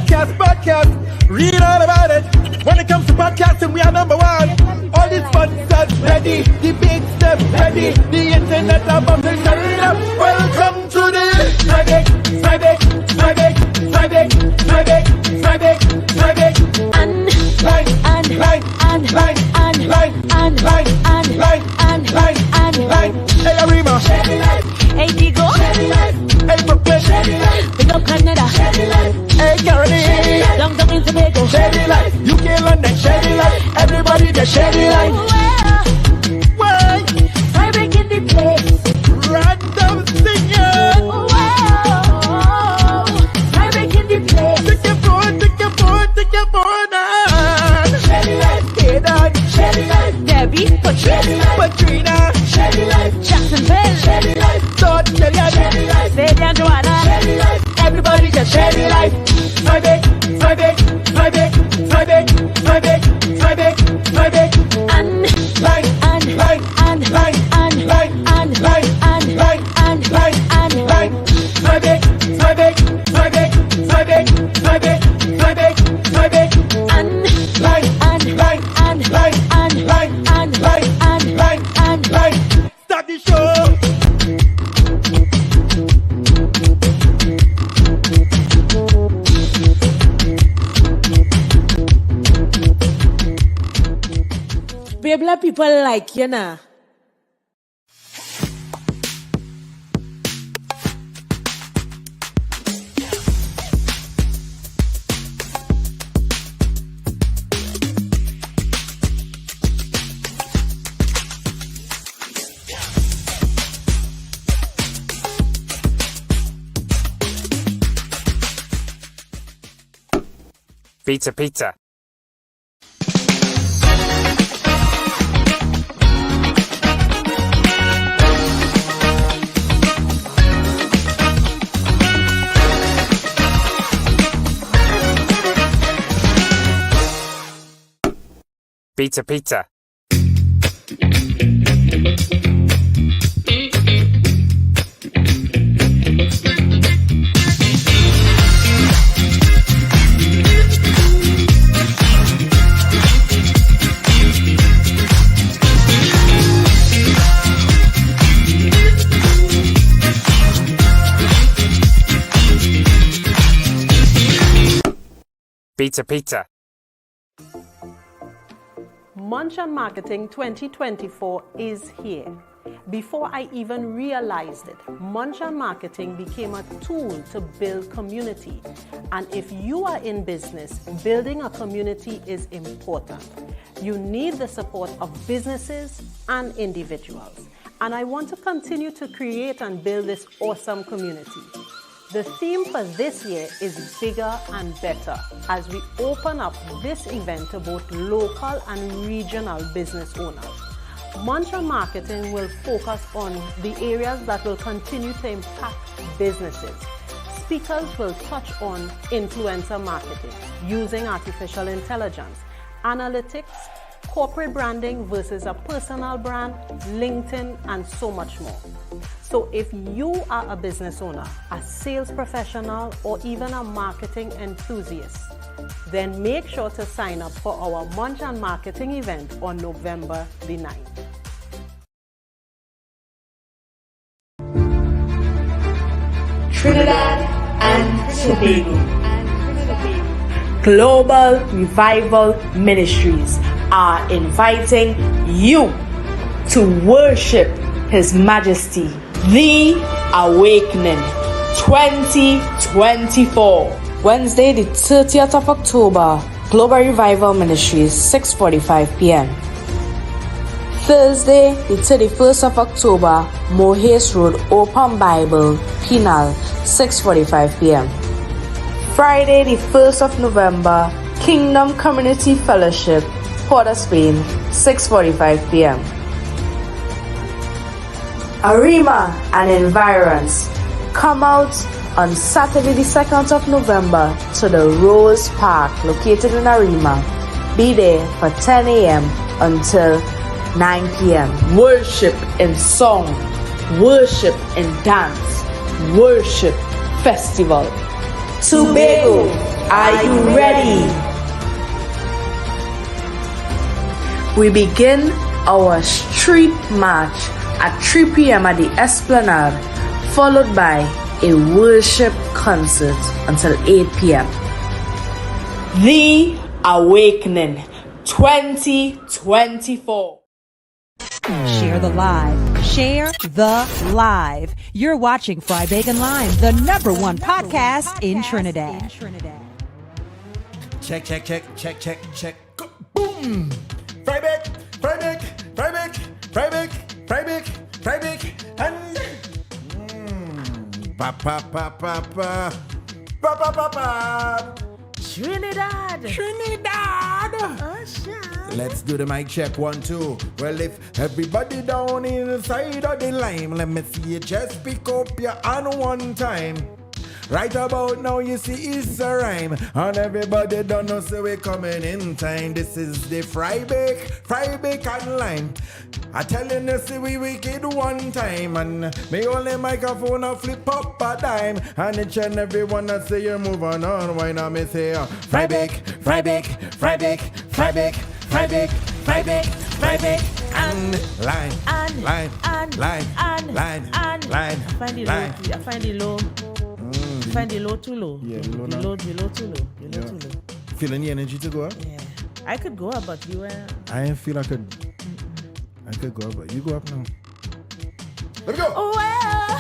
podcast. Read all about it. When it comes to podcasting, we are number one. All these sponsors ready, the big stuff ready, the internet above the shutting up. Welcome to the Friday, Hey Arima, Hey Digo, hey Brooklyn, big up Canada, hey Caroline, long down in Tobago, Shady Life, UK London, Shady Life, everybody just Shady Life. Why? I'm breaking the place. Random singing. I'm breaking the place. Take your phone on. Shady Life, Stay down. Shady Life, Debbie, Patrina, Shady Life, Jacksonville, Shady Life, Todd Killian, Shady Life, Sadie and Joanna, Shady Life, everybody just Shady Life. Friday, and start the show. Babla people like you know. Pizza. Pizza. Pizza. Munch on Marketing 2024 is here. Before I even realized it, Munch on Marketing became a tool to build community. And if you are in business, building a community is important. You need the support of businesses and individuals. And I want to continue to create and build this awesome community. The theme for this year is bigger and better as we open up this event to both local and regional business owners. Munch on Marketing will focus on the areas that will continue to impact businesses. Speakers will touch on influencer marketing using artificial intelligence, analytics, corporate branding versus a personal brand, LinkedIn, and so much more. So if you are a business owner, a sales professional, or even a marketing enthusiast, then make sure to sign up for our Munch on Marketing event on November the 9th. Trinidad and Tobago. Global Revival Ministries are inviting you to worship His Majesty, The Awakening 2024. Wednesday, the 30th of October, Global Revival Ministries, 6:45 p.m. Thursday, the 31st of October, Mohes Road, Open Bible, Penal, 6:45 p.m. Friday, the 1st of November, Kingdom Community Fellowship, Port of Spain, 6:45 p.m. Arima and Environs, come out on Saturday the 2nd of November to the Rose Park located in Arima. Be there for 10 a.m. until 9 p.m. Worship in song, worship in dance, worship festival. Tobago, Are you ready? We begin our street march at 3 p.m. at the Esplanade, followed by a worship concert until 8 p.m. The Awakening 2024. Share the live. Share the live. You're watching Fry Bacon Live, the #1 podcast in Trinidad. Check. Go, boom. Fry back. And pa. Trinidad. Oh, shit. Let's do the mic check 1, 2. Well, if everybody down inside of the line, let me see you just pick up your hand one time. Right about now, you see it's a rhyme, and everybody don't know, so we're coming in time. This is the Fry Bake and Lime. I tell you, you see we wicked one time, and me only microphone a flip up a dime, and each and every one I say you're moving on. Why not me say Fry Bake and Lime. I find the low. Find the low too low. Yeah, the low too low. Feeling the energy to go up? Yeah. I could go up, but you I feel I could go up, but you go up now. Let me go. Well,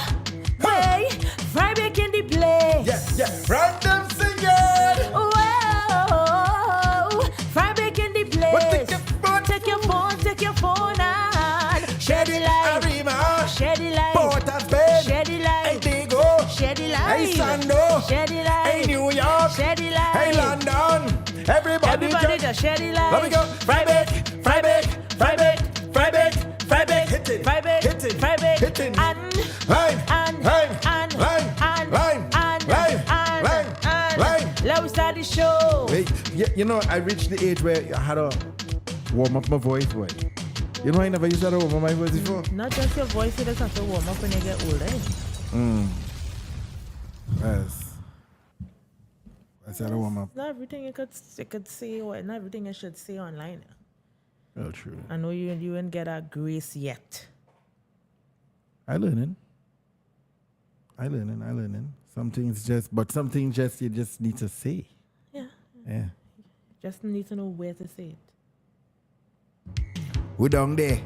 hey, Fry Bake in the place. Yeah. Random singing. Well, Fry Bake in the place. Well, take your phone and share the light. Arima. Share the light. Port of Spain. Share the light. Hey, Digo. Share the light. Hey, Sando. Share the light. Hey, New York. Share the light. Hey, London. Everybody just share the light. Let me go. Fry bake. Hitting. And Line. let me start the show. Wait, you know, I reached the age where I had to warm up my voice, boy. You know, I never used to warm up my voice before. Not just your voice, you just have to warm up when you get older. Yes. I said I warm up. Not everything you could say, or not everything you should say online. Oh, true. I know you didn't get a grace yet. I learning. Some things just you just need to say. Yeah. Just need to know where to say it. We're down there.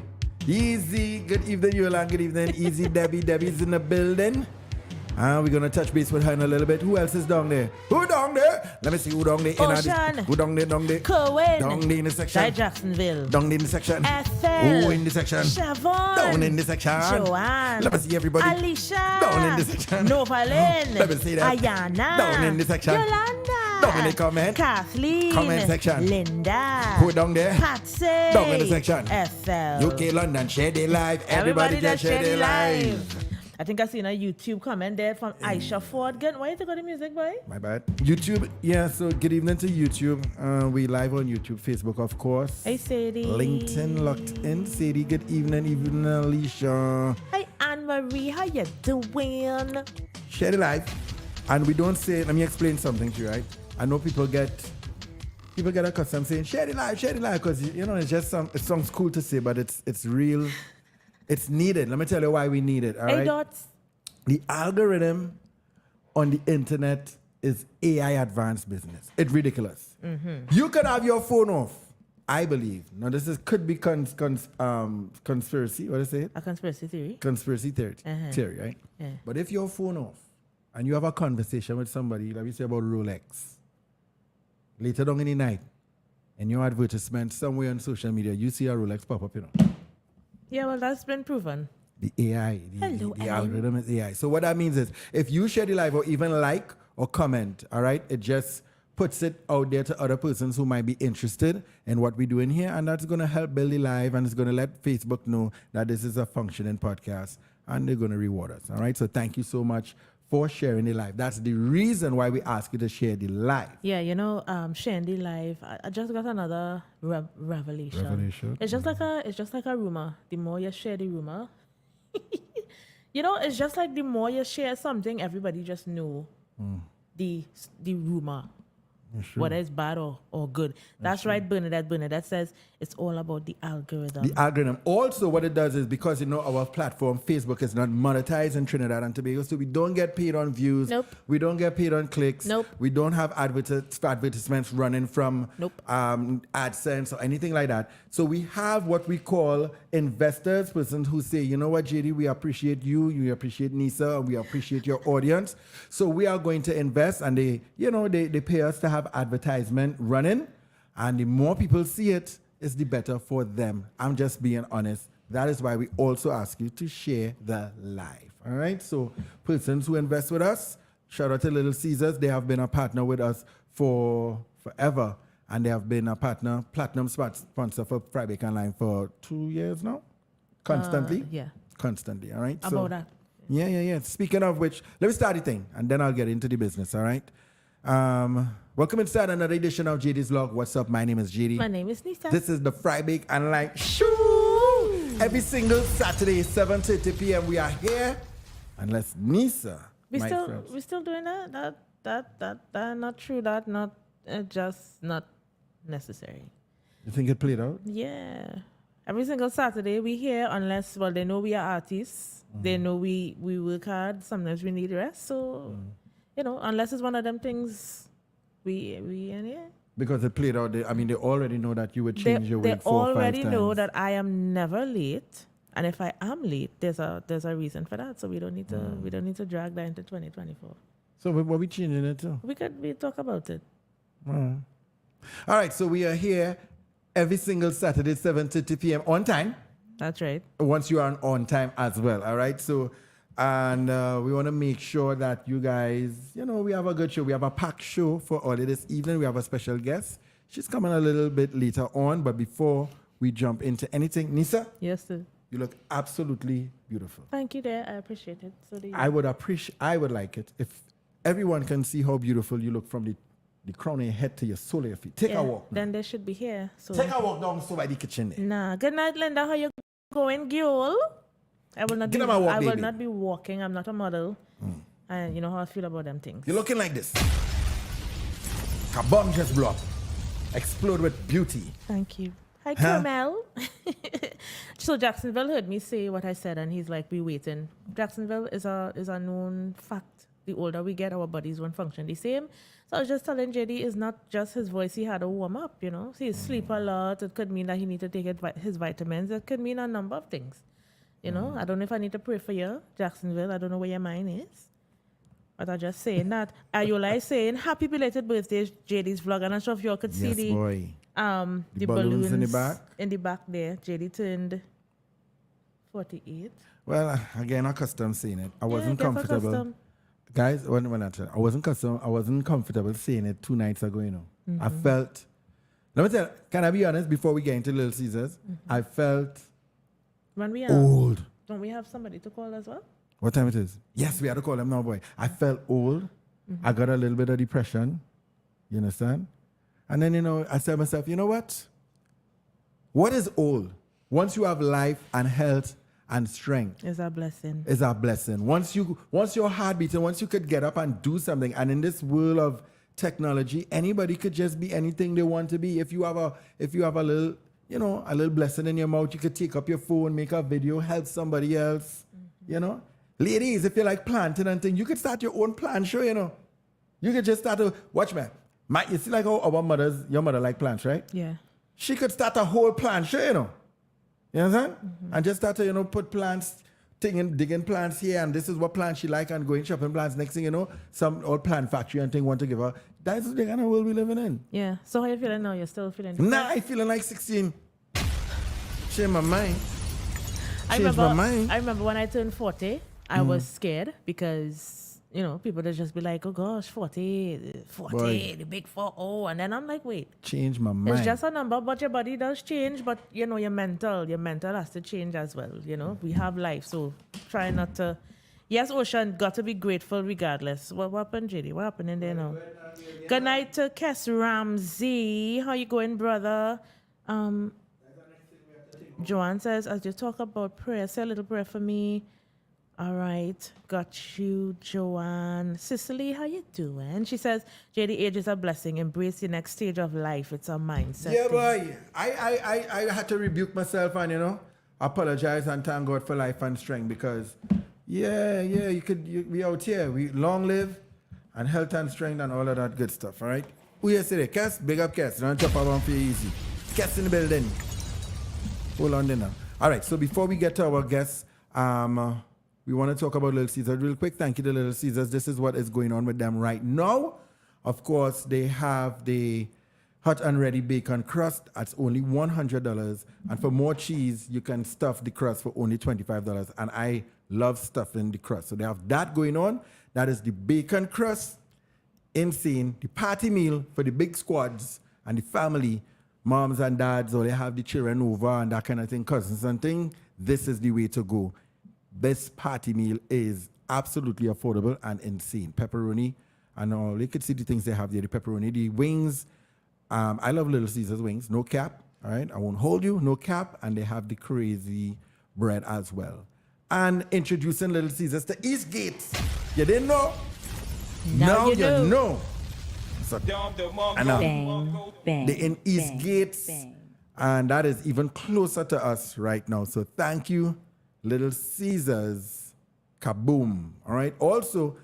Easy. Good evening, Yolan. Good evening. Easy, Debbie. Debbie's in the building. We're going to touch base with her in a little bit. Who else is down there? Who down there? Let me see who down there. Ocean. Who down there? Cohen. Down there in the section. Jai Jacksonville. Down there in the section. Ethel. Who in the section? Siobhan. Down in the section. Joanne. Let me see everybody. Alicia. Down in the section. Novalyn. Let me see that. Ayana. Down in the section. Yolanda. Down in the comment. Kathleen. Comment section. Linda. Who down there? Patsy. Down in the section. Ethel. UK, London, share their live. Everybody just share their live. I think I seen a YouTube comment there from Aisha Ford. Why you got the music, boy? My bad. YouTube, yeah, so good evening to YouTube. We live on YouTube, Facebook, of course. Hey, Sadie. LinkedIn, locked in. Sadie, good evening. Evening, Alicia. Hey, Anne-Marie, how you doing? Share the live. And we don't say, let me explain something to you, right? I know people get accustomed saying, share the live, because, you know, it's just it sounds cool to say, but it's real. It's needed. Let me tell you why we need it. All right. Dots. The algorithm on the internet is AI advanced business. It's ridiculous. Mm-hmm. You could have your phone off, I believe. Now this could be conspiracy. What is it? A conspiracy theory. Conspiracy theory, right? Yeah. But if your phone off and you have a conversation with somebody, like we say about Rolex, later on in the night, and your advertisement somewhere on social media, you see a Rolex pop up, you know. Yeah, well, that's been proven. The AI, the algorithm is AI. So what that means is, if you share the live or even like or comment, all right, it just puts it out there to other persons who might be interested in what we're doing here, and that's going to help build the live, and it's going to let Facebook know that this is a functioning podcast, and they're going to reward us, all right? So thank you so much for sharing the live. That's the reason why we ask you to share the live. Yeah, you know, sharing the live. I just got another revelation. It's just like a rumor. The more you share the rumor, you know, it's just like the more you share something, everybody just know the rumor. whether it's bad or good. That's right, Bernadette. Bernadette says it's all about the algorithm. The algorithm. Also, what it does is because, our platform, Facebook, is not monetized in Trinidad and Tobago, so we don't get paid on views. Nope. We don't get paid on clicks. Nope. We don't have advertisements running from AdSense or anything like that. So we have what we call investors, persons who say, you know what, JD, we appreciate you, we appreciate Nisa, and we appreciate your audience. So we are going to invest, and they pay us to have advertisement running, and the more people see it, is the better for them. I'm just being honest. That is why we also ask you to share the live. All right. So persons who invest with us, shout out to Little Caesars. They have been a partner with us for forever, and they have been a platinum sponsor for Fried Bacon Line for 2 years now, constantly. Constantly. All right. About that. Yeah. Speaking of which, let me start the thing, and then I'll get into the business. All right. Welcome inside another edition of JD's Log. What's up? My name is JD. My name is Nisa. This is the Fried Bacon and Line Show. Every single Saturday, 7:30 p.m. We are here, unless Nisa. We still doing that. That not true. That not just not necessary. You think it played out? Yeah. Every single Saturday we here, unless they know we are artists. They know we work hard. Sometimes we need rest. So. Unless it's one of them things, we in here. Because it played out. They already know that you would change your weight 4 or 5 times. They already know that I am never late, and if I am late, there's a reason for that. So we don't need to drag that into 2024. So what we changing it to? We talk about it. All right. So we are here every single Saturday, 7:30 p.m. on time. That's right. Once you are on time as well. All right. So. And we want to make sure that you guys, we have a good show. We have a packed show for all of this evening. We have a special guest. She's coming a little bit later on. But before we jump into anything, Nisa? Yes, sir. You look absolutely beautiful. Thank you, there. I appreciate it. So I would like it if everyone can see how beautiful you look from the crown of your head to your sole of your feet. Take a walk. Then they should be here. So take a walk down so by the kitchen there. Nah. Good night, Linda. How you going, girl? I will not be walking. I'm not a model. And you know how I feel about them things. You're looking like this. A bomb just blew up. Explode with beauty. Thank you. Hi, Carmel. So Jacksonville heard me say what I said, and he's like, we waiting. Jacksonville is a known fact. The older we get, our bodies won't function the same. So I was just telling JD, it's not just his voice. He had to warm up, So he sleep a lot. It could mean that he need to take his vitamins. It could mean a number of things. I don't know if I need to pray for you, Jacksonville. I don't know where your mind is. But I'm just saying that. Ayola is saying, happy belated birthday, JD's vlog. I'm not sure if you all could see the balloons in the back. In the back there. JD turned 48. Well, again, I'm custom saying it. I wasn't comfortable. Guys, I wasn't comfortable saying it 2 nights ago, I felt, let me tell you, can I be honest before we get into Little Caesars? I felt old. Don't we have somebody to call as well? What time it is? Yes, we have to call them now, boy. I felt old. I got a little bit of depression. You understand? And then, I said to myself, you know what? What is old? Once you have life and health and strength. It's a blessing. It's a blessing. Once your heart beats and once you could get up and do something, and in this world of technology, anybody could just be anything they want to be. If you have a little a little blessing in your mouth, you could take up your phone, make a video, help somebody else, Ladies, if you like planting and things, you could start your own plant show, You could just start to, watch me. You see like how your mother like plants, right? Yeah. She could start a whole plant show, You understand? And just start to, put plants, digging plants here, and this is what plants she like, and going shopping plants. Next thing some old plant factory and thing want to give her. That's the kind of world we're living in. Yeah. So how you feeling now? You're still feeling depressed? Nah, I feeling like 16. Change my mind. I remember when I turned 40, I was scared because, people would just be like, oh gosh, 40, boy, the big 40. And then I'm like, wait. Change my mind. It's just a number, but your body does change. But, your mental has to change as well. We have life. So try not to. Yes, Ocean, got to be grateful regardless. What happened, JD? What happened in there now? Good night to Kes Ramsey. How you going, brother? Joanne says, as you talk about prayer, say a little prayer for me. All right, got you, Joanne. Cicely, how you doing? She says, JD, age is a blessing. Embrace your next stage of life. It's a mindset Yeah, thing. boy. I had to rebuke myself and, apologize and thank God for life and strength because, we out here. We long live and health and strength and all of that good stuff, all right? Who you say there? Cass? Big up Cass. Don't chop around for you easy. Cass in the building. Hold on there now. All right, so before we get to our guests, we want to talk about Little Caesars real quick. Thank you to Little Caesars. This is what is going on with them right now. Of course, they have the hot and ready bacon crust. That's only $100. And for more cheese, you can stuff the crust for only $25. And I love stuffing the crust. So they have that going on. That is the bacon crust. Insane. The party meal for the big squads and the family, moms and dads, or they have the children over and that kind of thing, cousins and thing. This is the way to go. This party meal is absolutely affordable and insane. Pepperoni and all. You could see the things they have there. The pepperoni, the wings. I love Little Caesars wings. No cap. All right. I won't hold you. No cap. And they have the crazy bread as well. And introducing Little Caesars to Eastgate. You didn't know? Now you do. know. So, and now, Bang, bang. they're in Eastgate. And that is even closer to us right now. So thank you, Little Caesars. Kaboom. All right. Also,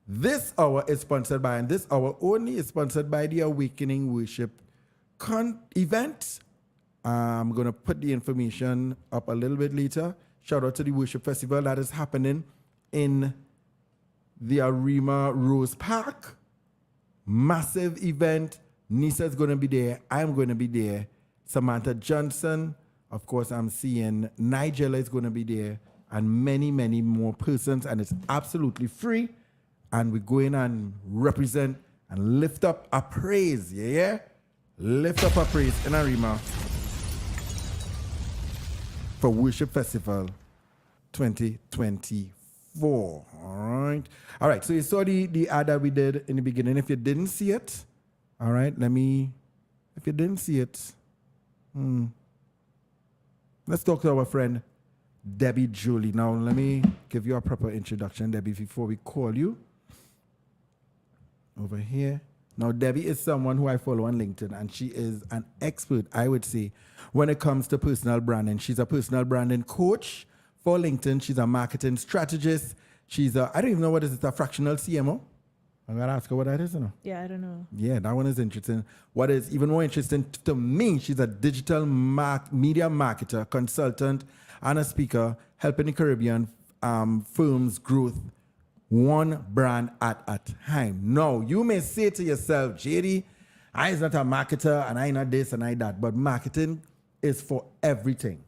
this hour is sponsored by, and this hour only is sponsored by the Awakening Worship event. I'm going to put the information up a little bit later. Shout out to the Worship Festival that is happening in the Arima Rose Park. Massive event. Nisa is going to be there. I'm going to be there. Samantha Johnson. Of course, I'm seeing Nigella is going to be there. And many, many more persons. And it's absolutely free. And we go in and represent and lift up our praise. Yeah? Lift up our praise in Arima for Worship Festival 2024. All right. All right. So you saw the ad that we did in the beginning. If you didn't see it, all right, if you didn't see it, let's talk to our friend, Debbie Julie. Now, let me give you a proper introduction, Debbie, before we call you. Over here. Now, Debbie is someone who I follow on LinkedIn, and she is an expert, I would say, when it comes to personal branding. She's a personal branding coach for LinkedIn. She's a marketing strategist. She's I don't even know what is it, a fractional CMO? I'm going to ask her what that is, no? Yeah, I don't know. Yeah, that one is interesting. What is even more interesting to me, she's a digital media marketer, consultant, and a speaker, helping the Caribbean firms' growth one brand at a time. Now, you may say to yourself, JD, I is not a marketer and I not this and I that, but marketing is for everything.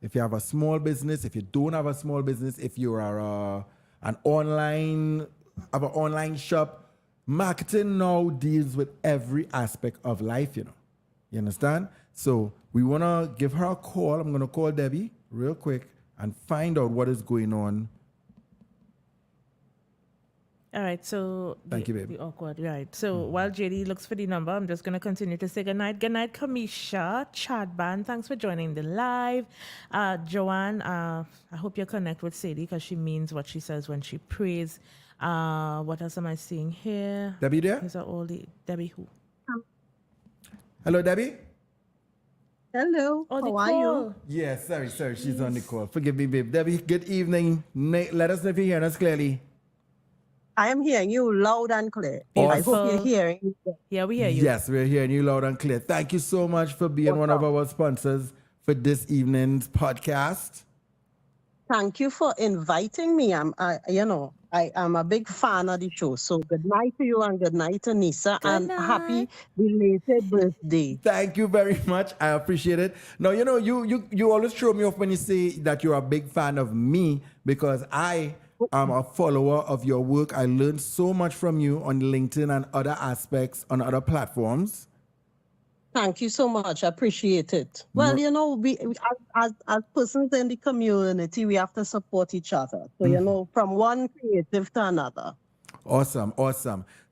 If you have a small business, if you don't have a small business, if you are an online shop, marketing now deals with every aspect of life, You understand? So we want to give her a call. I'm going to call Debbie real quick and find out what is going on. All right, so Thank you, baby. the awkward, right? So while JD looks for the number, I'm just gonna continue to say goodnight. Good night, Kamisha, Chadban. Thanks for joining the live. Joanne, I hope you connect with Sadie because she means what she says when she prays. What else am I seeing here? Debbie there? These are all the Debbie who? Hello, Debbie? Hello, Oh, how are you? Nicole. Yeah, sorry, she's on the call. Forgive me, babe. Debbie, good evening. Let us know if you hear us clearly. I am hearing you loud and clear. I hope Beautiful. you're hearing me. Yeah, we hear you. Yes, we're hearing you loud and clear. Thank you so much for being one of our sponsors for this evening's podcast. Thank you for inviting me. I am a big fan of the show. So good night to you and good night to Nisa and night. happy belated birthday. Thank you very much. I appreciate it. Now, you always throw me off when you say that you're a big fan of me because I am a follower of your work. I learned so much from you on LinkedIn and other aspects on other platforms. Thank you so much. I appreciate it. Well, we as persons in the community, we have to support each other. So, from one creative to another. Awesome.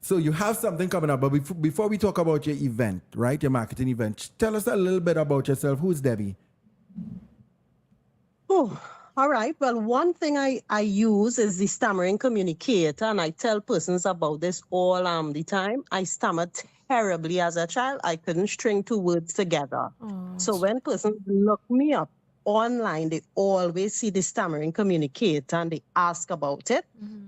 So you have something coming up, but before we talk about your event, right, your marketing event, tell us a little bit about yourself. Who's Debbie? Oh, All right. Well, one thing I use is the stammering communicator, and I tell persons about this all the time. I stammered terribly as a child. I couldn't string two words together. So when persons look me up online, they always see the stammering communicator and they ask about it.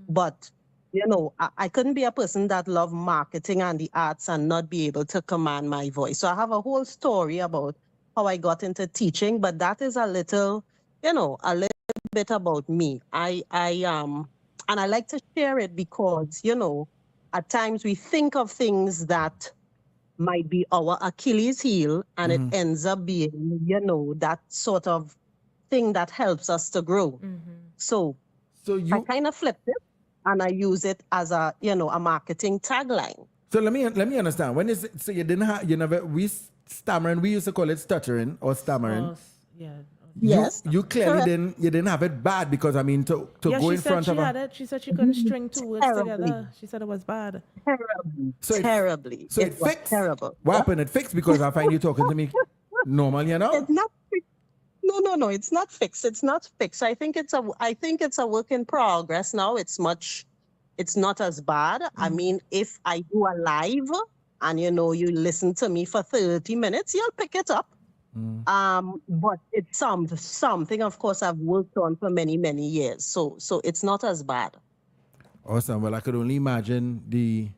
But you know, I couldn't be a person that loved marketing and the arts and not be able to command my voice. So I have a whole story about how I got into teaching, but that is a little, you know, a little bit about me. And I like to share it because, you know, at times we think of things that might be our Achilles heel, and it ends up being, you know, that sort of thing that helps us to grow. So I kind of flipped it and I use it as a, you know, a marketing tagline. So let me understand. When is it, so you didn't have, you never, stammering, we used to call it stuttering or stammering. Oh, yeah. Yes. You clearly didn't have it bad, because I mean to go in front of her. She said she couldn't string two words together. She said it was bad. Terribly. So it was fixed. terrible. What happened? It fixed because I find you talking to me normal, you know? It's not fixed. No, it's not fixed. It's not fixed. I think it's a work in progress now. It's not as bad. I mean, if I do a live and you know you listen to me for 30 minutes, you'll pick it up. But it's something of course I've worked on for many, many years. So it's not as bad. Awesome. Well, I could only imagine the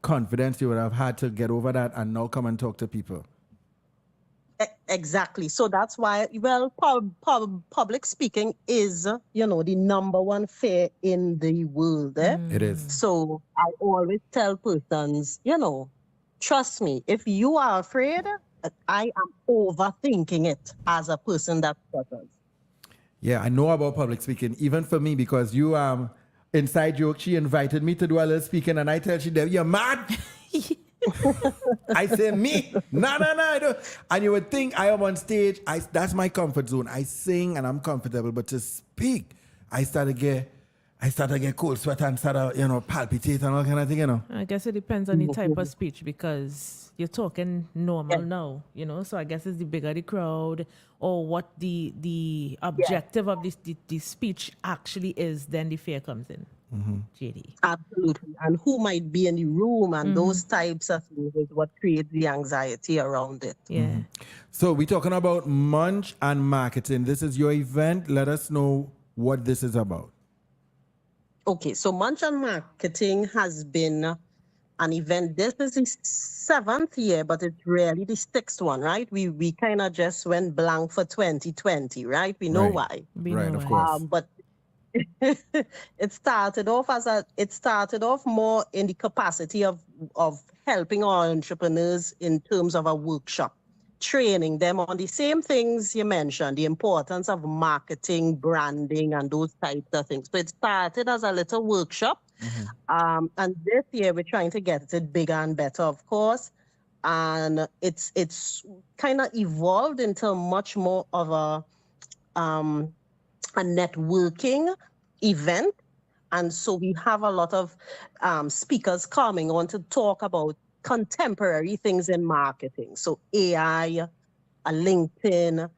confidence you would have had to get over that and now come and talk to people. Exactly. So that's why, well, public speaking is, you know, the number one fear in the world. It is. So I always tell persons, you know, trust me, if you are afraid, I am overthinking it as a person that stutters. Yeah, I know about public speaking, even for me, because you inside joke, she invited me to do a little speaking, and I tell she, you're mad. I say, me? No, I don't. And you would think I am on stage. That's my comfort zone. I sing and I'm comfortable, but to speak, I start to get cold sweat and start to, palpitate and all kind of thing, I guess it depends on the type of speech, because you're talking normal now, so I guess it's the bigger the crowd or what the objective of the speech actually is, then the fear comes in. JD. Absolutely. And who might be in the room and those types of things is what creates the anxiety around it. Yeah. So we're talking about Munch and Marketing. This is your event. Let us know what this is about. Okay, so Munch and Marketing has been an event. This is the 7th year, but it's really the 6th one, right? We kind of just went blank for 2020, right? We know why. Right, of course. But it started off more in the capacity of helping our entrepreneurs in terms of a workshop, training them on the same things you mentioned, the importance of marketing, branding, and those types of things. So it started as a little workshop. And this year we're trying to get it bigger and better, of course. And it's kind of evolved into much more of a networking event. And so we have a lot of speakers coming on to talk about contemporary things in marketing. So AI, LinkedIn,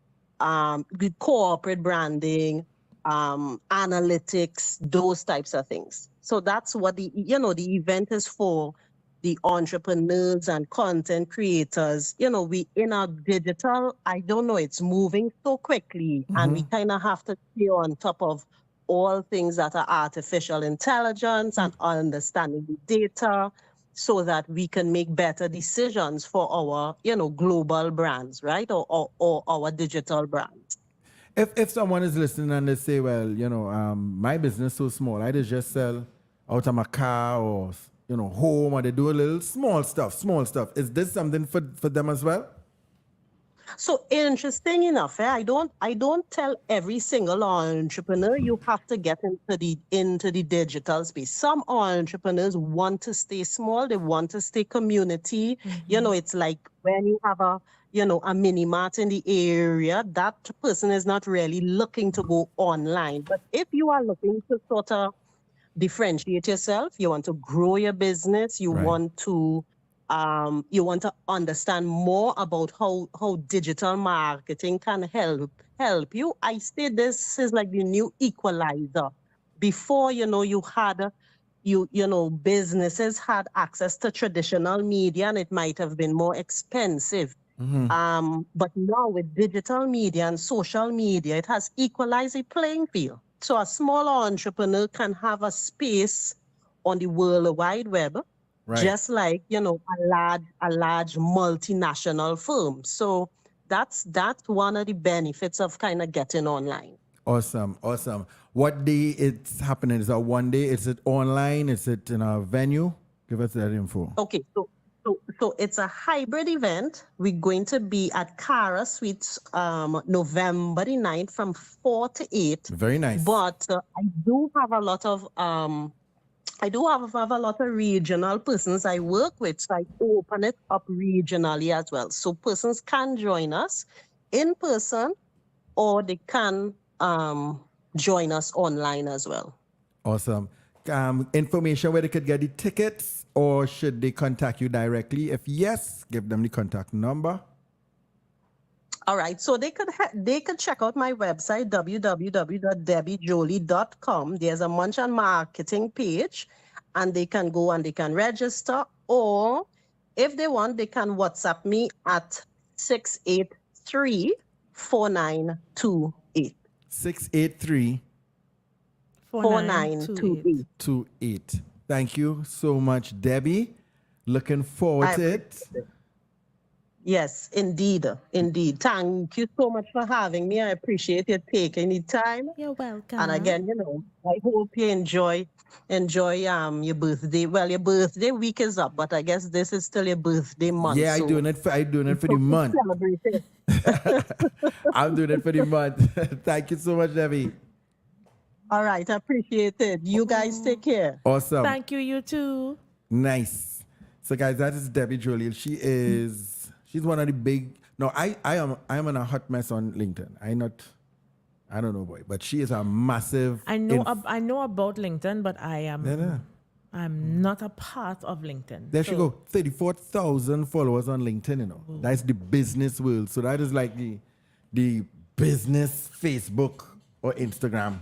corporate branding, analytics, those types of things. So that's what the event is for, the entrepreneurs and content creators. We in our digital, I don't know, it's moving so quickly, and we kind of have to stay on top of all things that are artificial intelligence and understanding the data so that we can make better decisions for our, global brands, right? Or our digital brands. If someone is listening and they say, well, my business is so small, I just sell out of my car or, home, or they do a little small stuff. Is this something for them as well? So interesting enough, I don't tell every single entrepreneur you have to get into the digital space. Some entrepreneurs want to stay small, they want to stay community. It's like when you have a mini mart in the area, that person is not really looking to go online. But if you are looking to sort of differentiate yourself, you want to grow your business, you want to you want to understand more about how digital marketing can help you, I say this is like the new equalizer. Before, you had businesses had access to traditional media and it might have been more expensive. But now with digital media and social media, it has equalized the playing field. So a small entrepreneur can have a space on the World Wide Web, just like, a large multinational firm. So that's one of the benefits of kind of getting online. Awesome. What day it's happening? Is it one day? Is it online? Is it in a venue? Give us that info. Okay, so it's a hybrid event. We're going to be at Cara Suites November the 9th from 4 to 8. Very nice. But I do have a lot of regional persons I work with, so I open it up regionally as well. So persons can join us in person, or they can join us online as well. Awesome. Information where they could get the tickets, or should they contact you directly? If yes, give them the contact number. All right, so they could check out my website, www.debbiejolie.com. There's a Munch and Marketing page, and they can go and they can register, or if they want, they can WhatsApp me at 683-4928. 683 4928. Thank you so much, Debbie. Looking forward to it. Yes, indeed. Thank you so much for having me. I appreciate you taking the time. You're welcome. And again, I hope you enjoy your birthday. Well, your birthday week is up, but I guess this is still your birthday month. Yeah, I'm doing it for the month. Celebrate it. I'm doing it for the month. Thank you so much, Debbie. All right, I appreciate it. You guys take care. Awesome. Thank you, you too. Nice. So guys, that is Debbie Jolie. She's one of the big. No, I am in a hot mess on LinkedIn. I don't know, boy, but she is a massive. I know about LinkedIn, but I'm not a part of LinkedIn. There she go. 34,000 followers on LinkedIn. Ooh. That's the business world. So that is like the business Facebook or Instagram.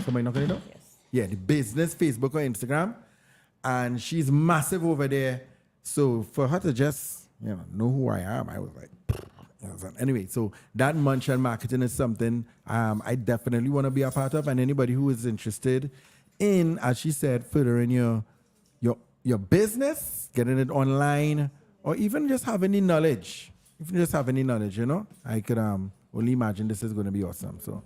Somebody knocking it up? Yes. Yeah, the business Facebook or Instagram, and she's massive over there. So for her to just know who I am, I was like, anyway. So that Munch and Marketing is something I definitely want to be a part of, and anybody who is interested in, as she said, furthering your business, getting it online, or even just having the knowledge. I could only imagine this is going to be awesome. So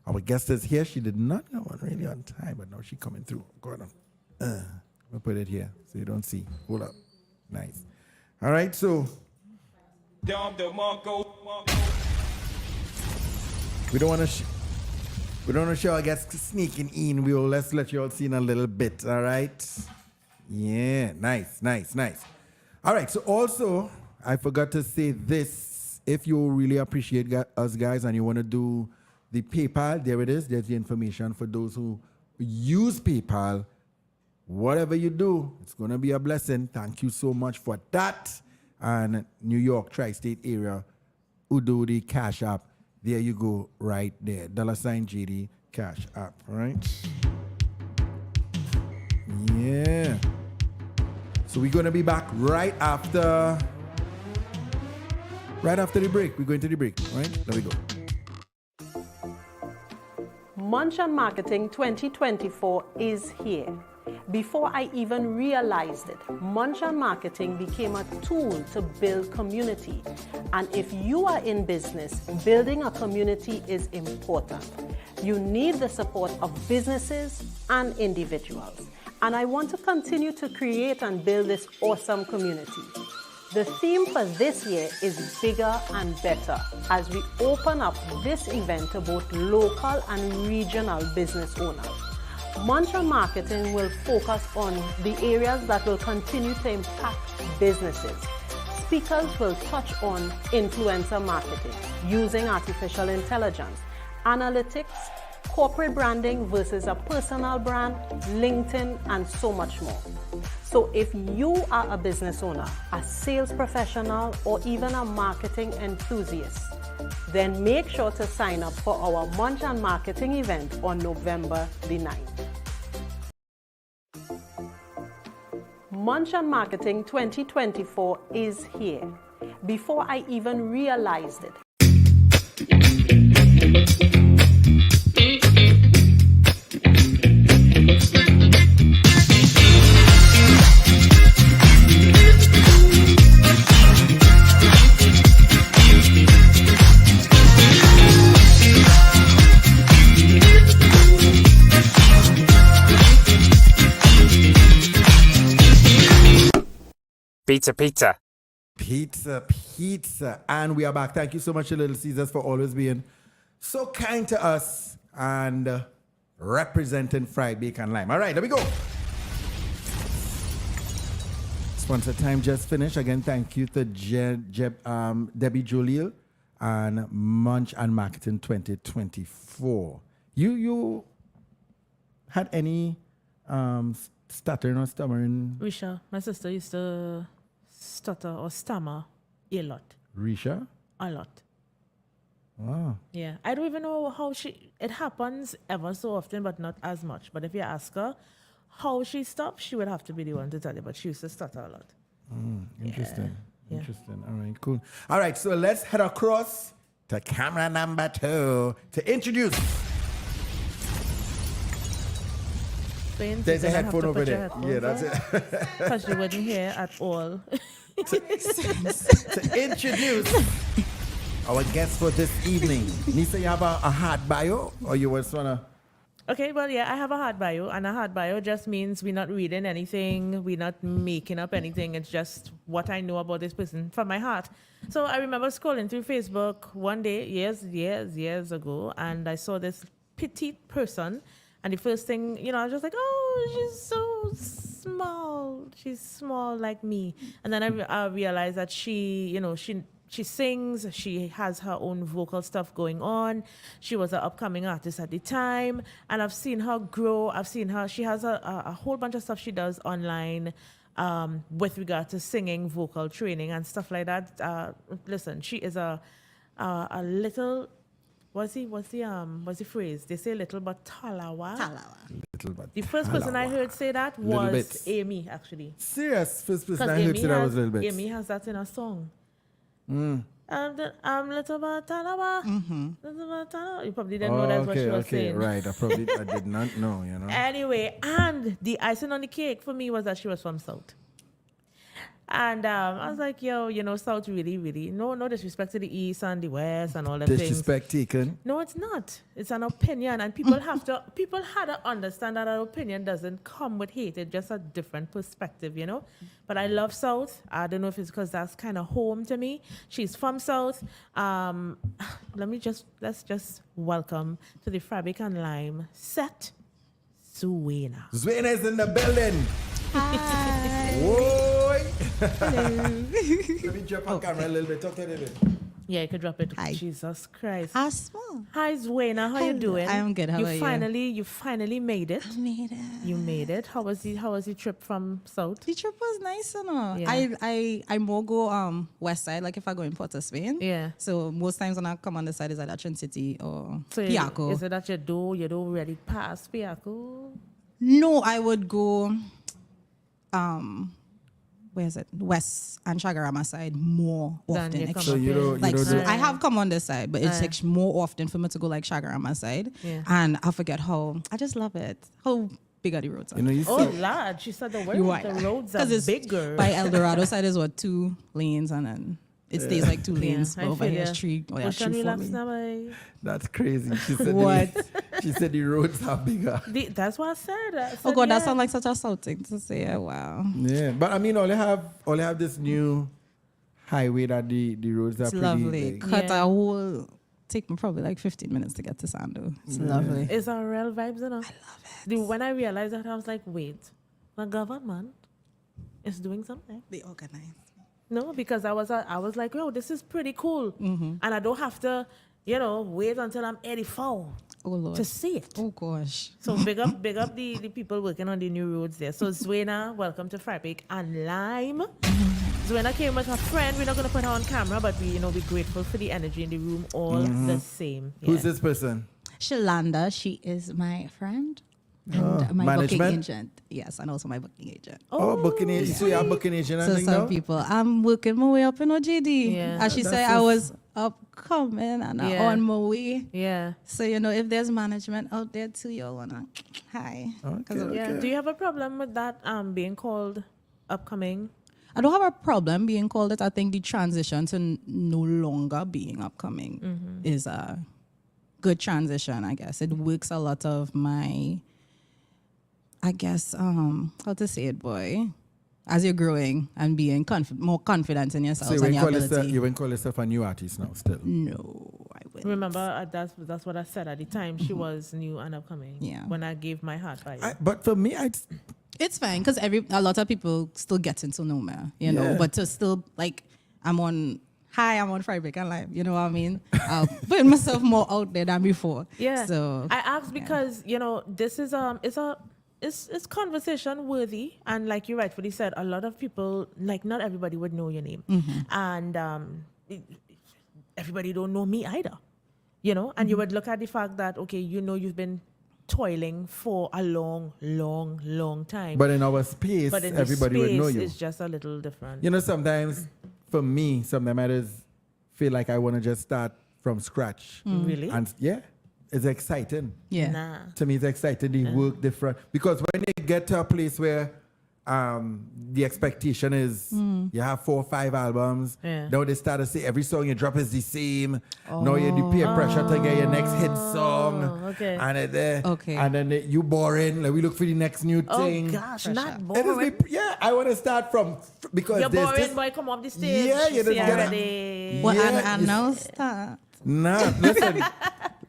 our guest is here. She did not go on really on time, but now she's coming through. Go on. We'll put it here so you don't see. Hold up. Nice. All right, so we don't want to show our guests sneaking in. Let's let you all see in a little bit. All right. Yeah, nice. All right, so also I forgot to say this. If you really appreciate us guys and you want to do the PayPal, there it is. There's the information for those who use PayPal. Whatever you do, it's going to be a blessing. Thank you so much for that. And New York, tri-state area, who do the Cash App. There you go, right there. $GD Cash App, right? Yeah. So we're going to be back right after the break. We're going to the break, right? There we go. Munch and Marketing 2024 is here. Before I even realized it, Munch and Marketing became a tool to build community. And if you are in business, building a community is important. You need the support of businesses and individuals. And I want to continue to create and build this awesome community. The theme for this year is bigger and better as we open up this event to both local and regional business owners. Munch and Marketing will focus on the areas that will continue to impact businesses. Speakers will touch on influencer marketing using artificial intelligence, analytics, corporate branding versus a personal brand, LinkedIn, and so much more. So if you are a business owner, a sales professional, or even a marketing enthusiast, then make sure to sign up for our Munch and Marketing event on November the 9th. Munch and Marketing 2024 is here. Before I even realized it, Pizza, pizza. Pizza. And we are back. Thank you so much, Little Caesars, for always being so kind to us and representing fried bacon lime. All right, there we go. Sponsor time just finished. Again, thank you to Debbie Julio and Munch and Marketing 2024. You had any stuttering or stammering? Risha, my sister used to stutter or stammer a lot. Risha? A lot. Wow. Yeah. I don't even know how it happens ever so often, but not as much. But if you ask her how she stopped, she would have to be the one to tell you, but she used to stutter a lot. Interesting. Yeah. Interesting. All right, cool. All right, so let's head across to camera number 2 to introduce. There's a headphone over there. Yeah, that's it. Because you wouldn't hear at all. To introduce our guest for this evening. Nisa, you have a hard bio, or you just wanna? Okay, well, yeah, I have a hard bio, and a hard bio just means we're not reading anything, we're not making up anything. It's just what I know about this person from my heart. So I remember scrolling through Facebook one day, years ago, and I saw this petite person. And the first thing, I was just like, oh, she's so small. She's small like me. And then I realized that she sings. She has her own vocal stuff going on. She was an upcoming artist at the time. And I've seen her grow. I've seen her. She has a whole bunch of stuff she does online with regard to singing, vocal training, and stuff like that. Listen, she is a little... What's the phrase? They say little but talawa. Little bit. The first person I heard say that was Amy, actually. Serious? First person I heard say that was Little Bit. Amy has that in a song. I'm little but talawa. Little but talawa. You probably didn't know that's what she was saying. Right. I did not know, Anyway, and the icing on the cake for me was that she was from South. And I was like, yo, South really, really, no disrespect to the East and the West and all that things. Disrespect taken? No, it's not. It's an opinion, and people had to understand that an opinion doesn't come with hate. It's just a different perspective, But I love South. I don't know if it's because that's kind of home to me. She's from South. Let's just welcome to the Fabric and Lime set, Zuena. Zuena is in the building. Hi. Whoa. Hello. Let me drop on camera a little bit. Talk to a little bit. Yeah, you could drop it. Hi. Jesus Christ. How small? Hi, Zuena. How you doing? I'm good. How are you? You finally made it. I made it. You made it. How was the trip from South? The trip was nice, Yeah. I more go west side, like if I go in Port of Spain. Yeah. So most times when I come on the side is either Trin City or So Piaco. is it that you do already pass Piaco? No, I would go where is it? West and Chagarama side more Then you often. come So up you here. don't Like do I have come on this side, but it's like more often for me to go like Chagarama side. Yeah. And I forget how I just love it. How big are the roads? You Oh, see, lad, she said the word. You are. The roads are 'Cause it's bigger. by El Dorado side is what 2 lanes and then it stays like 2 lanes. I But over feel here ya. it's 3 or Which 3 one 4 relax lanes. now, boy? that's crazy. She said What? she said the roads are bigger. That's what I said. Oh God, yeah. that sounds like such a South thing to say. Wow. Yeah, but I mean, all you have this new highway that the roads are It's pretty lovely. big. Cut Yeah. a whole take me probably like 15 minutes to get to Sando. It's lovely. It's our real vibes, I love it. When I realized that, I was like, wait, the government is doing something. They organize. No, because I was like, oh, this is pretty cool. And I don't have to, wait until I'm 84. Oh Lord. to see it. Oh gosh. So big up the people working on the new roads there. So Zwena, welcome to Fried Bake and Lime. Zwena came with her friend. We're not going to put her on camera, but we're grateful for the energy in the room all the same. Yeah. Who's this person? Shalanda, she is my friend and my booking management? agent. Yes, and also my booking agent. Oh, booking agent. So you're a booking agent, I So think some now? people, I'm working my way up in OJD. Yeah. As she That's said, so I was upcoming and I'm Yeah. on my way. Yeah. So, if there's management out there too, you'll wanna hi. Okay, Yeah. okay. Do you have a problem with that being called upcoming? I don't have a problem being called it. I think the transition to no longer being upcoming is a good transition, I guess. It works a lot of my, I guess, how to say it, boy. As you're growing and being more confident in yourself So you and your wouldn't ability. call yourself a new artist now still? No, I wouldn't. Remember, that's what I said at the time. She was new and upcoming. Yeah. When I gave my heart by you. But for me, It's fine because a lot of people still getting to know me, know. Yeah. But to still I'm on Fried Bake and Live. You know what I mean? I'll put myself more out there than before. Yeah. So I asked because this is it's conversation worthy, and like you rightfully said, a lot of people, like, not everybody would know your name, and everybody don't know me either, and you would look at the fact that you've been toiling for a long, long, long time, but in our space, but in everybody the would know space, you. it's just a little different. Sometimes for me, sometimes I just feel like I want to just start from scratch. Really? And yeah, it's exciting. yeah. Nah. To me, it's exciting. They work different. Because when you get to a place where the expectation is you have 4 or 5 albums, Yeah. now they start to say every song you drop is the same. Now you do peer pressure to get your next hit song. okay. And then you boring. Like we look for the next new thing. Oh gosh, not It is boring. I want to start from because You're there's boring, this. boy. Come off the stage. Yeah, you just See get it. already. Well, Yeah, and you- now start. Nah, listen.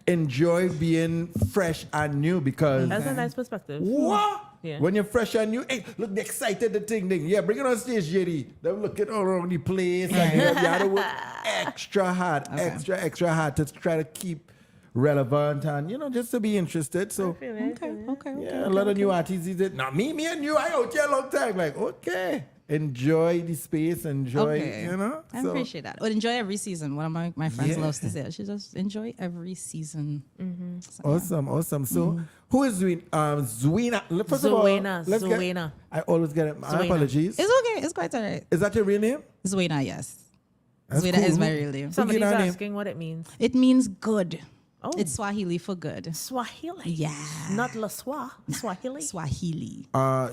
Enjoy being fresh and new because That's a nice perspective. what? Yeah. When you're fresh and new, hey, look, they excited the thing. Yeah, bring it on stage, JD. They're looking all around the place. And you have to work extra hard, extra hard to try to keep relevant and, just to be interested. So, Okay. yeah, a lot of new artists did. Not me and you, I out here a long time. Like, okay, enjoy the space, enjoy, I So, appreciate that. But enjoy every season. One of my friends Yeah. loves to say, she just enjoy every season. So, Awesome. So, who is Zwena? First of all, Zwena, let's get. Zwena. I always get it. My Zwena. apologies. It's okay. It's quite all right. Is that your real name? Zwena, yes. That's Zwena cool. is my real name. Somebody's her name? asking what it means. It means good. Oh. It's Swahili for good. Swahili. Yeah. Not La Swa. Swahili. Swahili.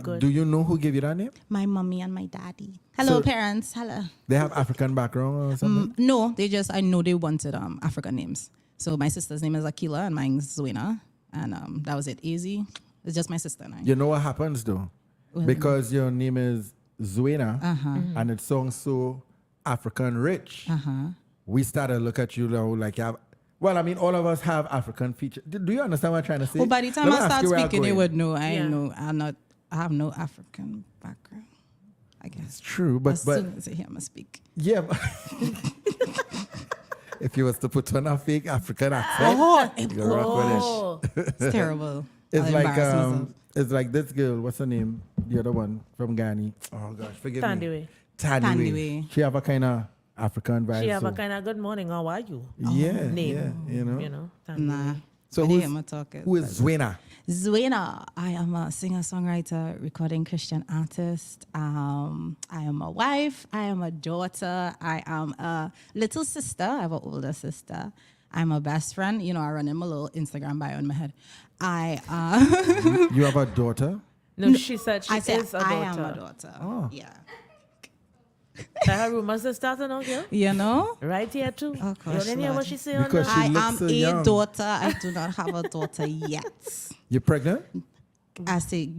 Good. Do you know who gave you that name? My mommy and my daddy. Hello, So- parents. Hello. They have African background or something? No, I know they wanted African names. So my sister's name is Akila and mine's Zwena. And that was it. Easy. It's just my sister and I. You know what happens though? Because your name is Zwena and it sounds so African rich. We started to look at you now like you have. Well, I mean, all of us have African features. Do you understand what I'm trying to say? Well, by the time Let me I ask start you where I'm speaking, you going. would know. I have no African background, I guess. It's true, but As soon as I hear me speak. yeah. But if you was to put on a fake African accent, you rock with it. Oh, It's terrible. It's I'll like embarrass myself. it's like this girl. What's her name? The other one from Ghana. Oh gosh, forgive me. Tandiwe. Tandiwe. She have a kind of African vibe. She have so- a kind of good morning. How are you? yeah, Name. yeah, Tandiwe. Nah. So I who's, hear me talking. who is Zwena? Zwena. I am a singer-songwriter, recording Christian artist. I am a wife. I am a daughter. I am a little sister. I have an older sister. I'm a best friend. I run in my little Instagram bio in my head. You have a daughter? No, she said she I said is a daughter. I am a daughter. Oh. Yeah. That her rumors are starting out here. Right here too. Oh, You gosh, didn't hear what Lord. she said on Because that? she I looks am so a young. daughter. I do not have a daughter yet. You pregnant? I say,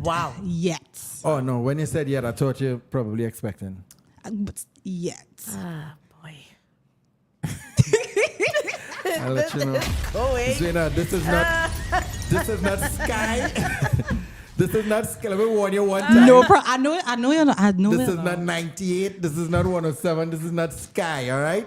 Wow. Yet. Oh no, when you said yet, I thought you probably expecting. But yet. Ah, boy. I'll let you know. Go away. Zwena, this is not Sky. This is not, let me warn you one time. No, I know you're not. I know This you're is not 98. This is not 107. This is not Sky, all right?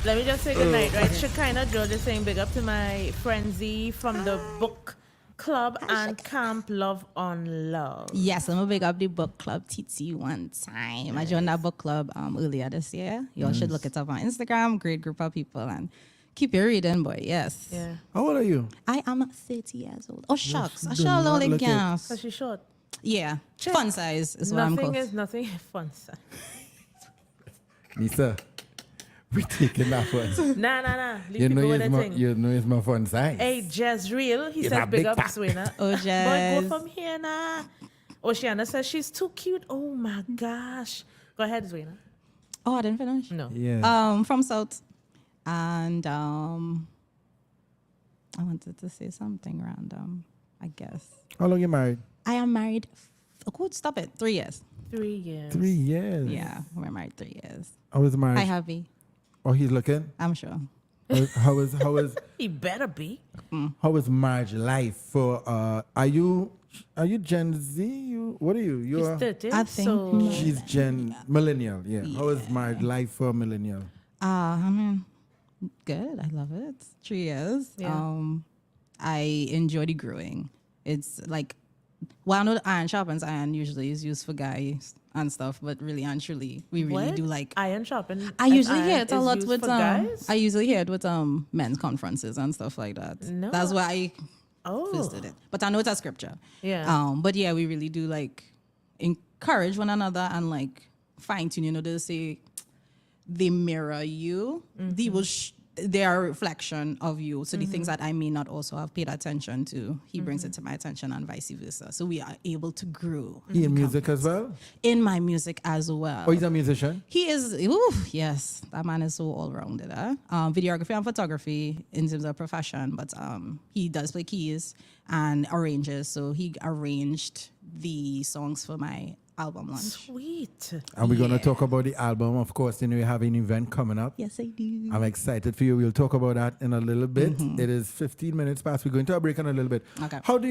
Let me just say goodnight, right? Shekinah George is saying big up to my friend Z from the book club and Camp Love on Love. Yes, I'm gonna big up the book club TT one time. I joined that book club earlier this year. Y'all should look it up on Instagram. Great group of people and keep your reading, boy. Yes. Yeah. How old are you? I am 30 years old. Oh shucks, I do should not only look it. gas. So she's short. Yeah, fun size is what I'm called. Nothing is fun. Sir. Nisa, we taking that one. Nah. Leave You people know, with it's the my, thing. you know it's my fun size. Hey, Jezreel, he It's says a big big up pack. Swina. Oh, Boy, Jazz. go from here now. Oceana says she's too cute. Oh my gosh. Go ahead, Zwina. Oh, I didn't finish. No. Yeah. From South, and I wanted to say something random. I guess How long you married? I am married. Stop it. 3 years. 3 years. 3 years. Yeah, we're married 3 years. How is marriage? Hi, Javi. Oh, he's looking? I'm sure. How is He better be. how is marriage life for are you Gen Z? What are you? He's You're 30. I think so she's Gen millennial, yeah. How is marriage life for a millennial? I mean, good. I love it. 3 years. Yeah. I enjoy the growing. It's like, well, I know the iron sharpens iron usually is used for guys and stuff, but really and truly, we really what? do like. Iron sharpen. I usually hear it a lot with with guys. I usually hear it with men's conferences and stuff like that. No. That's why I Oh. twisted it. But I know it's a scripture. Yeah. But yeah, we really do like encourage one another and like fine tune. You know, they say they mirror you. They will. They are a reflection of you. So the things that I may not also have paid attention to, he brings it to my attention and vice versa. So we are able to grow. He in music as well? In my music as well. Oh, he's a musician? He is, yes, that man is so all-rounded. Videography and photography in terms of profession, but he does play keys and arranges. So he arranged the songs for my album launch. Sweet. And we're gonna talk about the album. Of course, you know you have an event coming up. Yes, I do. I'm excited for you. We'll talk about that in a little bit. It is 15 minutes past. We're going to a break in a little bit. Okay. How do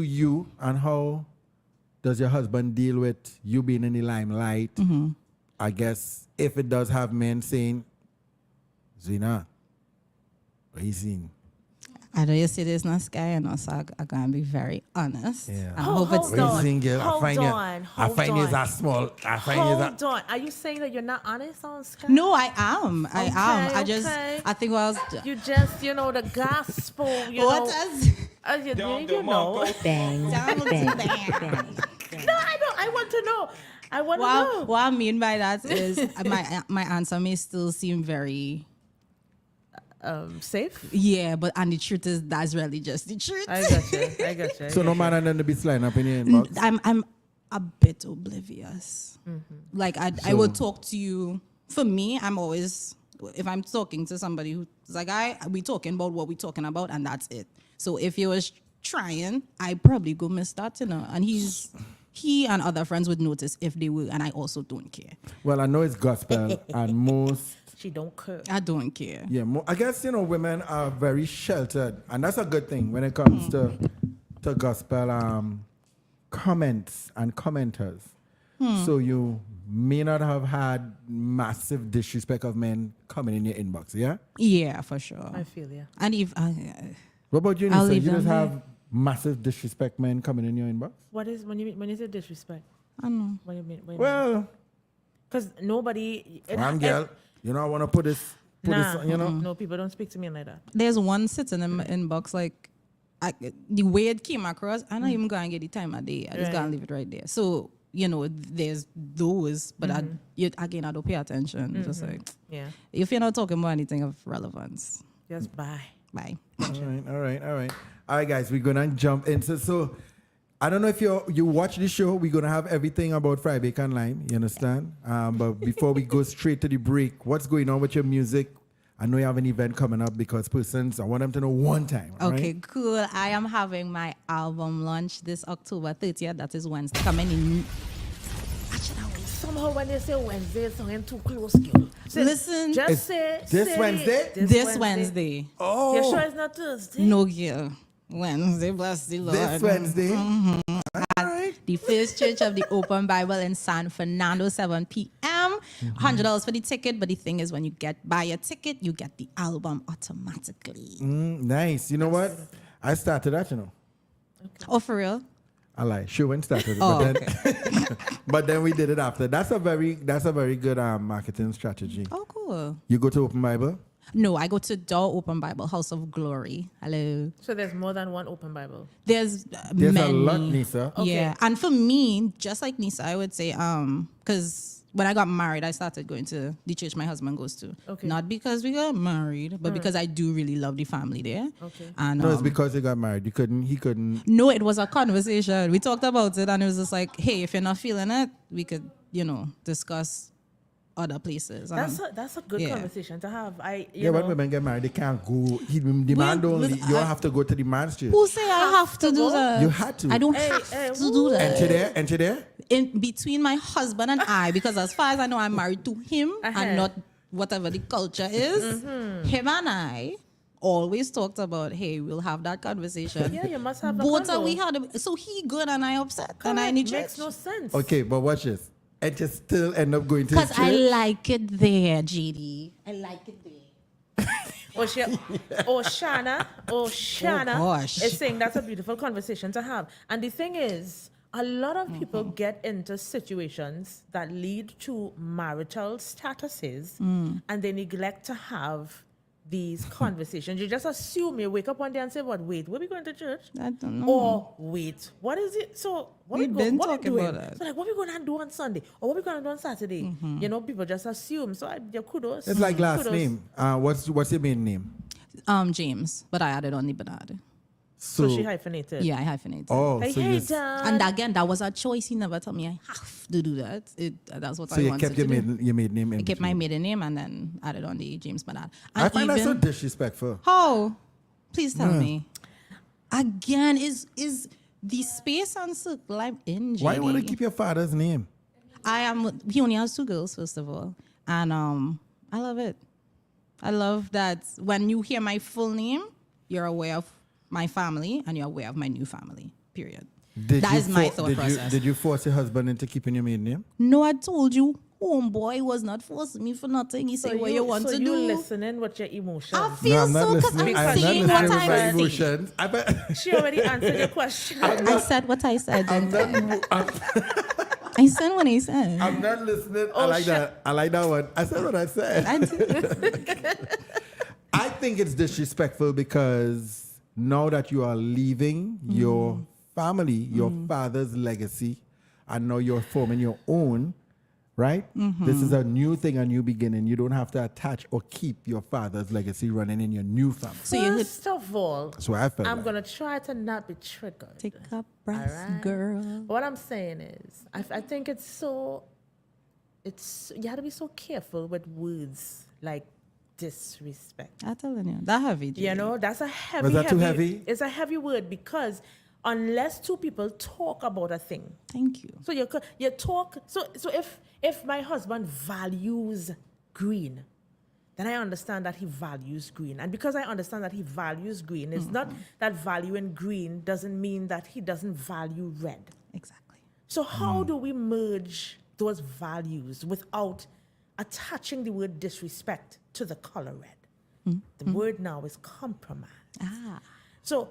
you and how does your husband deal with you being in the limelight? I guess if it does have men saying, Zina, what you seen? I know you say there's no sky, and also I'm going to be very honest. Yeah. I hope it's What you seen, girl? Hold on. I find you as small. I find you Hold on. Are you saying that you're not honest on Skype? No, I am. I am. Okay. I think what I was. You just, the gospel, What know. You know. Bang, Down to bang, bang. bang. No, I don't. I want to know. I want to Well, know. what I mean by that is my answer may still seem very Safe? yeah, but and the truth is that's really just the truth. I got you. So no man and then to be sliding up in your inbox. I'm a bit oblivious. Like I would talk to you. For me, I'm always if I'm talking to somebody who's like we talking about what we talking about and that's it. So if he was trying, I probably go miss that, you know. And he and other friends would notice if they will, and I also don't care. Well, I know it's gospel and most She don't care. I don't care. yeah, I guess women are very sheltered, and that's a good thing when it comes to gospel comments and commenters. So you may not have had massive disrespect of men coming in your inbox, yeah? Yeah, for sure. I feel you. And if What about you, I'll Nisa? leave You just them have massive disrespect men coming in your inbox? What is when you say disrespect? I don't know. What do you mean? Well, Because nobody. one girl, I want to put this, No, people don't speak to me like that. There's one sitting in my inbox like the way it came across, I'm not even going to get the time of day. I just going to leave it right there. So, there's those, but again, I don't pay attention. Just like, Yeah. if you're not talking about anything of relevance, Just bye. bye. All right. All right, guys, we're going to jump into, so I don't know if you watch the show, we're going to have everything about Friday Bacon Lime, you understand? But before we go straight to the break, what's going on with your music? I know you have an event coming up because I want them to know one time. Okay, right? cool. I am having my album launch this October 30th. That is Wednesday. Coming in. Somehow when they say Wednesday, it's something too close. Girl. Listen, Just say this say Wednesday? this Wednesday. Oh. You sure it's not Thursday? No, girl. Wednesday, bless the Lord. This Wednesday. The First Church of the Open Bible in San Fernando, 7 p.m. $100 for the ticket, but the thing is, when you buy a ticket, you get the album automatically. Nice. You know what? I started that, you know. Oh, for real? I lie. Sure, started it, Oh, but then we did it after. That's a very good marketing strategy. Oh, cool. You go to Open Bible. No, I go to Door Open Bible, House of Glory. Hello. So there's more than one open Bible. There's There's many. a lot, Nisa. Okay. Yeah, and for me, just like Nisa, I would say, because when I got married, I started going to the church my husband goes to. Okay. Not because we got married, but because I do really love the family there. Okay. And No, it's because they got married. He couldn't. no, it was a conversation. We talked about it, and it was just like, hey, if you're not feeling it, we could, discuss other places. That's a good yeah. conversation to have. When women get married, they can't go. The man don't. You have to go to the man's church. Who say I have to do that? You had to. I don't have to do that. Enter there. In between my husband and I, because as far as I know, I'm married to him and not whatever the culture is. Him and I always talked about, hey, we'll have that conversation. Yeah, you must have a Both convo. we had. So he good and I upset, and I Correct. need church. Makes no sense. Okay, but watch this. And just still end up going to the Because church. I like it there, JD. I like it there. Shana gosh. is saying that's a beautiful conversation to have. And the thing is, a lot of people get into situations that lead to marital statuses and they neglect to have these conversations. You just assume, you wake up one day and say, wait, we going to church? I don't know. Or wait, what is it? So what We've we been what we talking doing? about that. So what we going to do on Sunday? Or what we going to do on Saturday? People just assume. So kudos. It's like last Kudos. name. What's your main name? James, but I added on the Bernard. So she hyphenated. Yeah, I hyphenated. Oh, Hey, so hey, you Dad. And again, that was a choice. He never told me I have to do that. That's what so I you wanted kept to your do. maiden name in I kept my between. maiden name and then added on the James Bernard. I And find that so disrespectful. How? Please tell me. Again, is the space and circle I'm in, JD. Why you want to keep your father's name? He only has 2 girls, first of all. And I love it. I love that when you hear my full name, you're aware of my family and you're aware of my new family, period. That is my thought process. Did you force your husband into keeping your maiden name? No, I told you, homeboy was not forcing me for nothing. He said what you want to you do. listening with your emotions. I feel so because I'm I'm saying not what listening with my I said. emotions. I bet. She already answered your question. I said what I said. I'm I said what I said. I'm not listening. I Oh, like shit. that. I like that one. I said what I said. I did. I think it's disrespectful because now that you are leaving your family, your father's legacy, and now you're forming your own, right? This is a new thing, a new beginning. You don't have to attach or keep your father's legacy running in your new family. So you hit First of all, That's what I felt. I'm like. going to try to not be triggered. take a breath, Alright. girl. What I'm saying is, I think you have to be so careful with words like disrespect. I'm telling you, that heavy. You know, that's a heavy. Was that too heavy? It's a heavy word because unless 2 people talk about a thing, Thank you. so you talk. So if my husband values green, then I understand that he values green, and because I understand that he values green, it's not that valuing green doesn't mean that he doesn't value red. Exactly. So how do we merge those values without attaching the word disrespect to the color red? The word now is compromise. So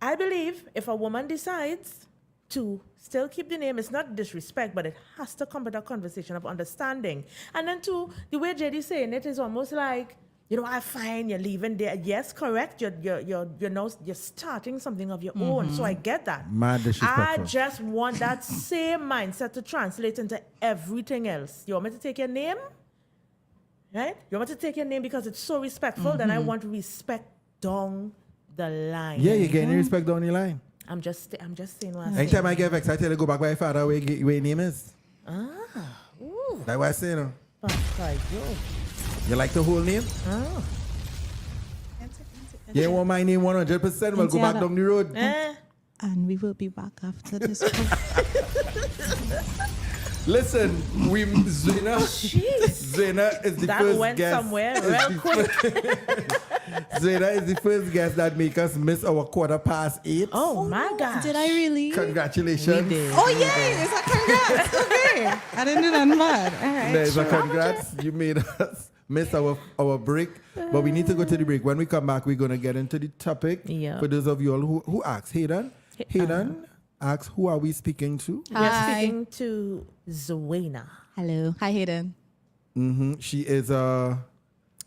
I believe if a woman decides to still keep the name, it's not disrespect, but it has to come with a conversation of understanding. And then too, the way JD saying it is almost like, I find you're leaving there. Yes, correct. You're starting something of your own. So I get that. Mad disrespectful. I just want that same mindset to translate into everything else. You want me to take your name? Right? You want me to take your name because it's so respectful? Then I want respect down the line. Yeah, you're getting respect down the line. I'm just saying what I'm Anytime I get vexed, I tell you go back by your father where your name is. Ooh, That's what I say, no? Papa, yo. You like the whole name? Oh. You ain't want my name 100%, well, go back down the road. And we will be back after this. Listen, we, Jeez. Zaina is the That first went guest. somewhere real quick. Zaina is the first guest that make us miss our 8:15. Oh my God. Did I really? Congratulations. We did. Oh, yay. It's a congrats. Okay. I didn't do nothing bad. All right. There's a congrats. You made us miss our break. But we need to go to the break. When we come back, we're going to get into the topic. Yeah. For those of you all who asked, Hayden asks, who are we speaking to? We're speaking to Zoena. Hello. Hi, Hayden. She is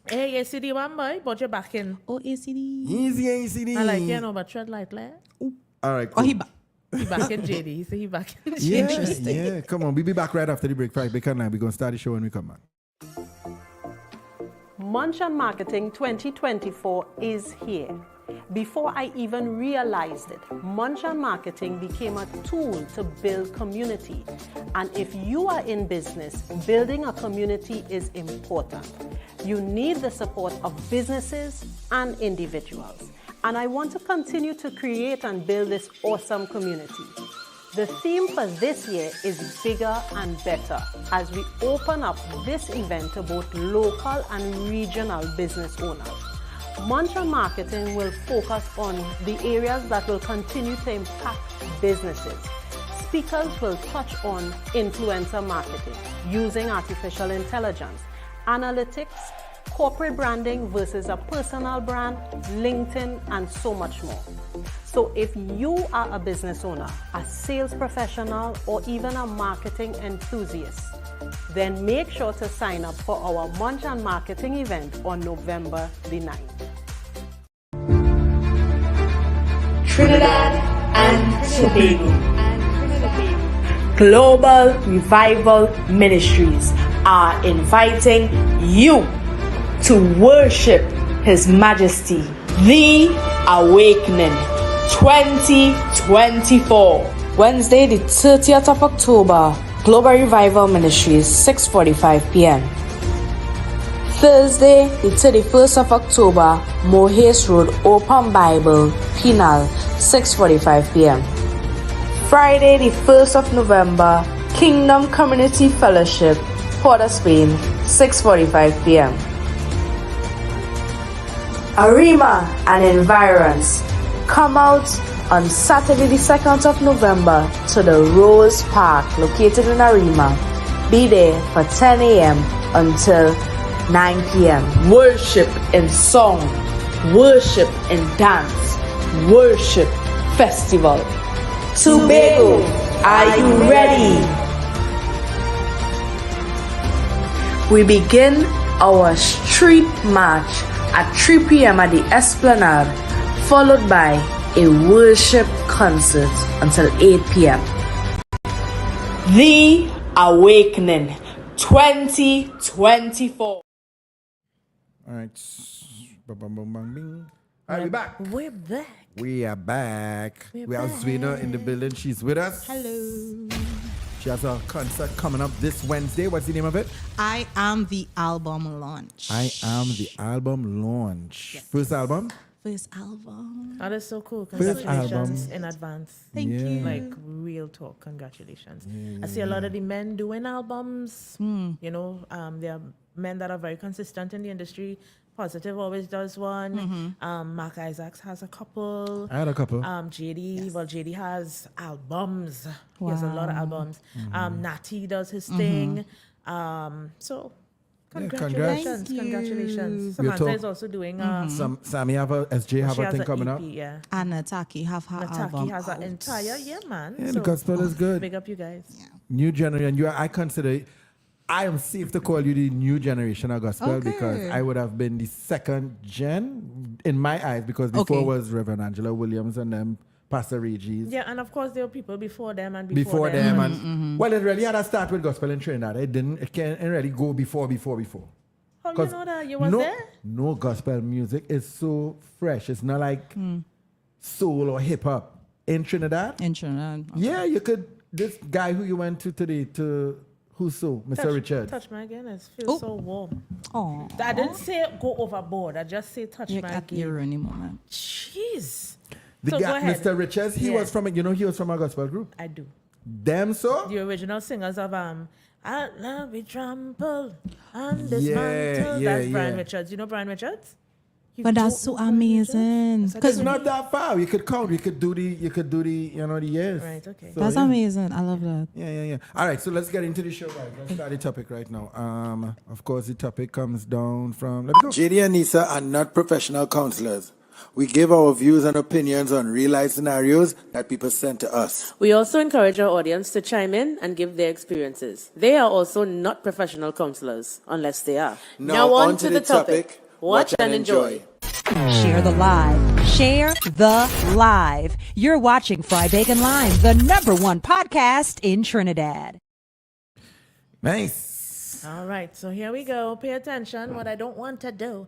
Hey, you see the one boy, but you're back in. Oh, ACD. easy. I like, you know, but tread lightly. All right. Oh, Cool. he back. He back in JD. He said he back in JD. Yeah, Interesting. yeah. Come on, we'll be back right after the break. Right, because now we're going to start the show when we come back. Munch and Marketing 2024 is here. Before I even realized it, Munch and Marketing became a tool to build community. And if you are in business, building a community is important. You need the support of businesses and individuals. And I want to continue to create and build this awesome community. The theme for this year is bigger and better as we open up this event to both local and regional business owners. Munch and Marketing will focus on the areas that will continue to impact businesses. Speakers will touch on influencer marketing using artificial intelligence, analytics, corporate branding versus a personal brand, LinkedIn, and so much more. So if you are a business owner, a sales professional, or even a marketing enthusiast, then make sure to sign up for our Munch and Marketing event on November the 9th. Trinidad and Tobago. Global Revival Ministries are inviting you to worship His Majesty, the Awakening 2024. Wednesday, the 30th of October, Global Revival Ministries, 6:45 p.m. Thursday, the 31st of October, Mohes Road, Open Bible, Penal, 6:45 p.m. Friday, the 1st of November, Kingdom Community Fellowship, Port of Spain, 6:45 p.m. Arima and Environs, come out on Saturday the 2nd of November to the Rose Park located in Arima. Be there for 10 a.m. until 9 p.m. Worship in song, worship in dance, worship festival. Tobago, are you ready? We begin our street march at 3 p.m. at the Esplanade, followed by a worship concert until 8 p.m. The Awakening 2024. All right. Bang, bang, bang, bing. All right, we're back. We're back. We are back. We're We have Zoena in the building. She's with us. Hello. She has a concert coming up this Wednesday. What's the name of it? I am the album launch. I Am the album launch. Yes. First album? First album. That is so cool. First Congratulations album. in advance. Thank Yeah. you. Like real talk, congratulations. I see a lot of the men doing albums. You know, there are men that are very consistent in the industry. Positive always does one. Mark Isaacs has a couple. I had a couple. JD, well, JD has albums. He has a lot of albums. Natty does his thing. So, congratulations. Thank you. Congratulations. We'll Samantha talk- is also doing Sammy have a SJ have she a has thing an coming EP, up. yeah. And Nataki have her album Nataki has an out. entire, yeah, man. Yeah, So, the gospel is good. big up you guys. New generation. I consider I am safe to call you the new generation of gospel Okay. because I would have been the second gen in my eyes because before Okay. was Reverend Angela Williams and them Pastor Regis. Yeah, and of course there were people before them and Before them and and well, it really had to start with gospel in Trinidad. It can't really go before. how you 'Cause know that? You was no, there? no gospel music is so fresh. It's not like soul or hip hop in Trinidad. In Trinidad. Yeah, you could. This guy who you went to today who's so Mr. Richards. Touch my again. It feels so warm. Oh. I didn't say go overboard. I just say touch You're my at again. your running moment. Jeez. The So guy, go ahead. Mr. Richards, he Yeah. was from he was from a gospel group. I do. Them so? The original singers of I'll be trampled and dismantled. Yeah, That's Brian yeah. Richards. You know Brian Richards? You But that's don't so know Brian Richards? amazing. That's Because It's not that far. You could count. You could do the years. Right, okay. So, that's yeah. amazing. I love that. Yeah. All right, so let's get into the show, guys. Let's start the topic right now. Of course, the topic comes down from. Let's go. JD and Nisa are not professional counselors. We give our views and opinions on real-life scenarios that people send to us. We also encourage our audience to chime in and give their experiences. They are also not professional counselors, unless they are. Now on to the topic. Watch and enjoy. Share the live. Share the live. You're watching Fry Bacon Live, the #1 podcast in Trinidad. Nice. All right, so here we go. Pay attention. What I don't want to do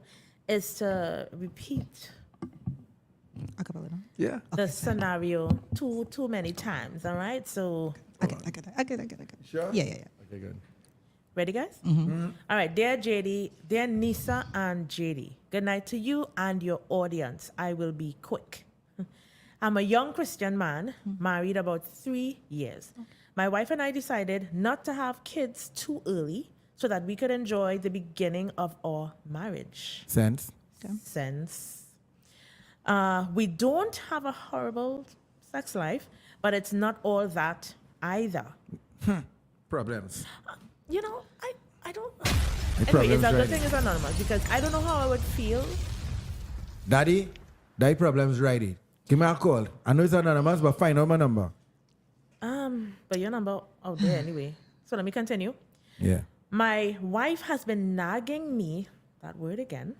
is to repeat Yeah. the scenario too many times. All right, so I get it. Sure? Yeah. Okay, good. ready, guys? All right, dear JD, dear Nisa and JD, good night to you and your audience. I will be quick. I'm a young Christian man, married about 3 years. My wife and I decided not to have kids too early so that we could enjoy the beginning of our marriage. Sense. Sense. We don't have a horrible sex life, but it's not all that either. Problems. You know, I don't. The Anyway, it's problems, a good right? thing it's anonymous because I don't know how I would feel. Daddy, that problem's righty. Give me a call. I know it's anonymous, but find out my number. But your number out there anyway. So let me continue. Yeah. My wife has been nagging me, that word again,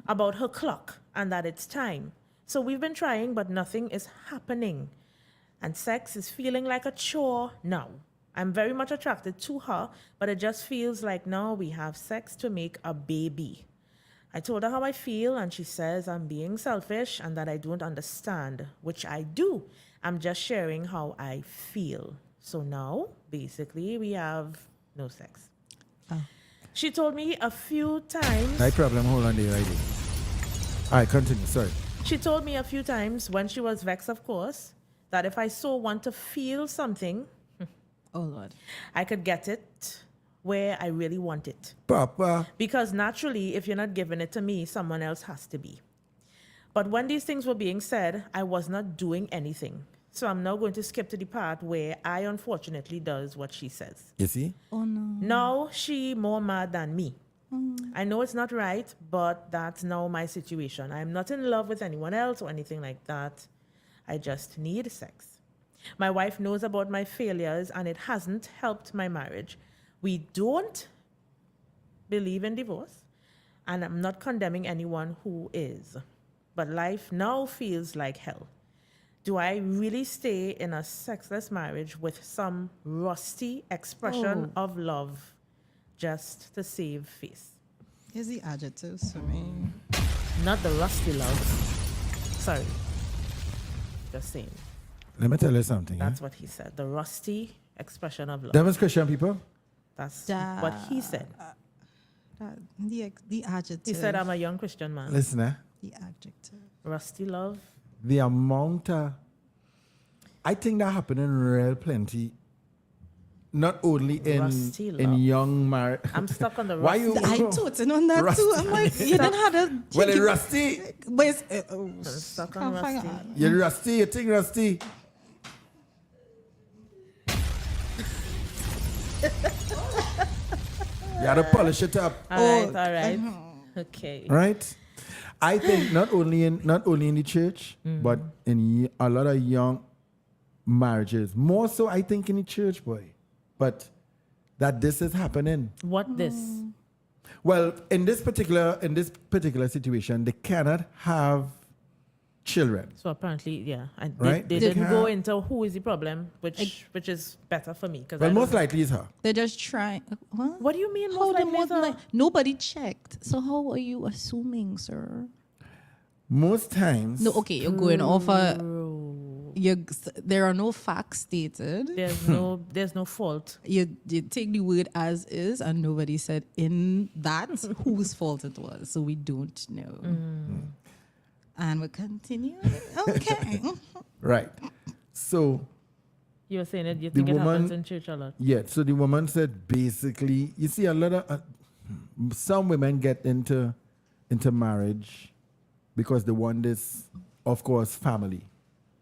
about her clock and that it's time. So we've been trying, but nothing is happening. And sex is feeling like a chore now. I'm very much attracted to her, but it just feels like now we have sex to make a baby. I told her how I feel, and she says I'm being selfish and that I don't understand, which I do. I'm just sharing how I feel. So now, basically, we have no sex. She told me a few times. No problem. Hold on there, righty. All right, continue. Sorry. She told me a few times when she was vexed, of course, that if I so want to feel something, Oh Lord. I could get it where I really want it. Papa. Because naturally, if you're not giving it to me, someone else has to be. But when these things were being said, I was not doing anything. So I'm now going to skip to the part where I unfortunately does what she says. You see? Oh no. Now she more mad than me. I know it's not right, but that's now my situation. I'm not in love with anyone else or anything like that. I just need sex. My wife knows about my failures and it hasn't helped my marriage. We don't believe in divorce, and I'm not condemning anyone who is. But life now feels like hell. Do I really stay in a sexless marriage with some rusty expression of love just to save face? Here's the adjectives for me. Not the rusty love. Sorry. Just saying. Let me tell you something. That's what he said. The rusty expression of love. Demonstration, people. That's what he said. The adjective. He said, I'm a young Christian man. Listen, The adjective. Rusty love. the amount I think that happened in real plenty. Not only Rusty in love. young marriage. I'm stuck on the Why rusty. you? I tooting on that Rusty. too. I'm like, you didn't have to. Well, in rusty. But it's, I'm stuck on can't find rusty. it. You're rusty. You think rusty? You had to polish it up, All right. Okay. right? I think not only in the church, but in a lot of young marriages. More so, I think, in the church, boy. But that this is happening. What this? Well, in this particular situation, they cannot have children. So apparently, yeah. And Right? they They didn't can't- go into who is the problem, which is better for me. Well, most likely it's her. They're just trying. What? What do you mean? How Most the likely most it's a- like nobody checked. So how are you assuming, sir? Most times. No, okay, you're going off there are no facts stated. There's no fault. You take the word as is, and nobody said in that whose fault it was. So we don't know. And we continue. Okay. Right. So You were saying it. You The think it woman- happens in church a lot. Yeah, so the woman said basically, you see, a lot of some women get into marriage because they want this, of course, family,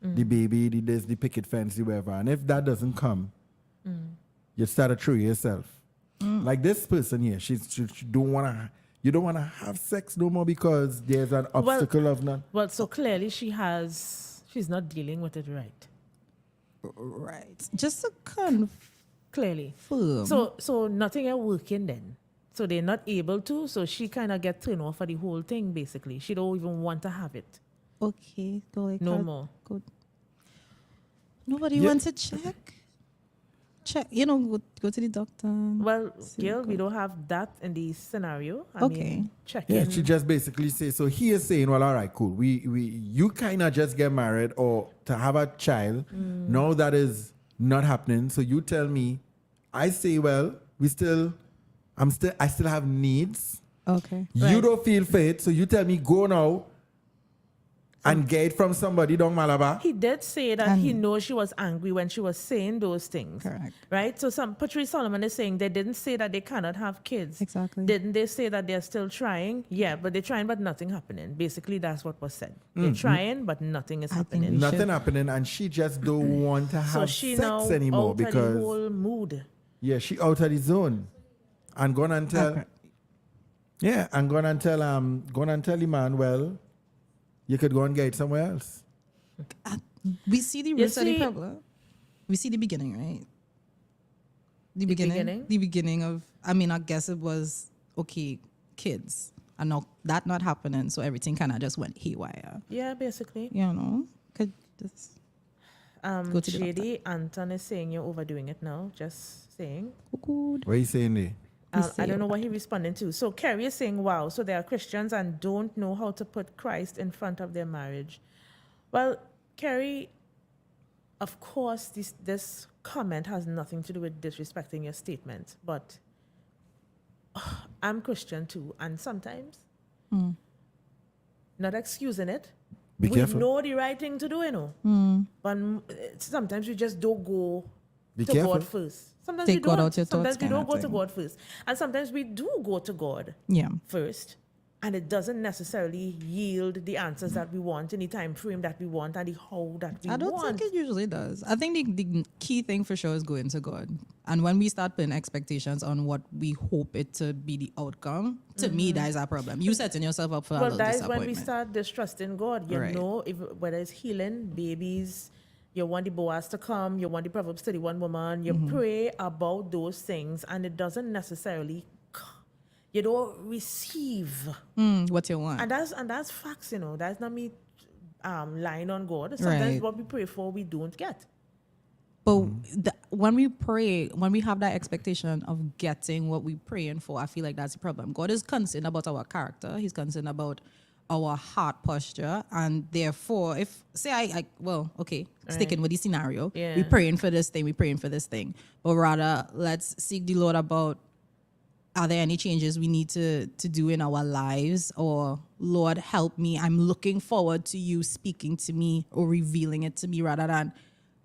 the baby, the this, the picket fence, the whatever. And if that doesn't come, you start to throw yourself. Like this person here, she don't wanna. You don't wanna have sex no more because there's an obstacle of not. Well, so clearly she's not dealing with it right. Right. Just to confirm. Clearly. So nothing is working then. So they're not able to. So she kind of get turned off for the whole thing. Basically, she don't even want to have it. Okay. Go like No that. more. Good. Nobody Yeah. wants to check. Check. Go to the doctor. Well, See Gail, what we don't have that in the scenario. I Okay. mean, checking. Yeah, she just basically says, so he is saying, well, all right, cool. You kind of just get married or to have a child. No, that is not happening. So you tell me, I say, well, I still have needs. Okay. You don't feel fit. So you tell me, go now and get it from somebody down Malabar. He did say that he knows she was angry when she was saying those things. Correct. Right? So Patrice Solomon is saying they didn't say that they cannot have kids. Exactly. Didn't they say that they're still trying? Yeah, but they're trying but nothing happening. Basically, that's what was said. They're trying but nothing is I think happening. we Nothing should- happening, and she just don't want to So have she sex now anymore out of the because whole mood. yeah, she out of the zone, and gonna and tell Okay. yeah, and gonna and tell the man, well, you could go and get it somewhere else. We see the You roots of the see- problem. We see the beginning, right? The beginning? The beginning of, I guess it was, okay, kids. And now that not happening, so everything kind of just went haywire. Yeah, basically. Could just go to the JD Anton is saying you're overdoing it now. Just saying. good. What are you saying there? I don't know what he responding to. So Kerry is saying, wow, so they are Christians and don't know how to put Christ in front of their marriage. Well, Kerry, of course, this comment has nothing to do with disrespecting your statement, but I'm Christian too, and sometimes, not excusing it, Be we careful. know the right thing to do, but sometimes we just don't go Be to careful. God first. Sometimes Take we God don't. out your Sometimes thoughts we don't kinda go to thing. God first, and sometimes we do go to God Yeah. first, and it doesn't necessarily yield the answers that we want in the time frame that we want and the how that we I don't want. think it usually does. I think the key thing for sure is going to God. And when we start putting expectations on what we hope it to be the outcome, to me, that is a problem. You setting yourself up for a Well, little that is when disappointment. we start distrusting God. You Right. know, whether it's healing, babies, you want the Boaz to come, you want the Proverbs 31 woman, you pray about those things, and it doesn't necessarily, you don't receive. What you want. And that's facts, That's not me lying on God. Sometimes Right. what we pray for, we don't get. But when we pray, when we have that expectation of getting what we're praying for, I feel like that's the problem. God is concerned about our character. He's concerned about our heart posture. And therefore, if, say sticking with the scenario, Yeah. we're praying for this thing. But rather, let's seek the Lord about, are there any changes we need to do in our lives? Or, Lord, help me. I'm looking forward to you speaking to me or revealing it to me, rather than,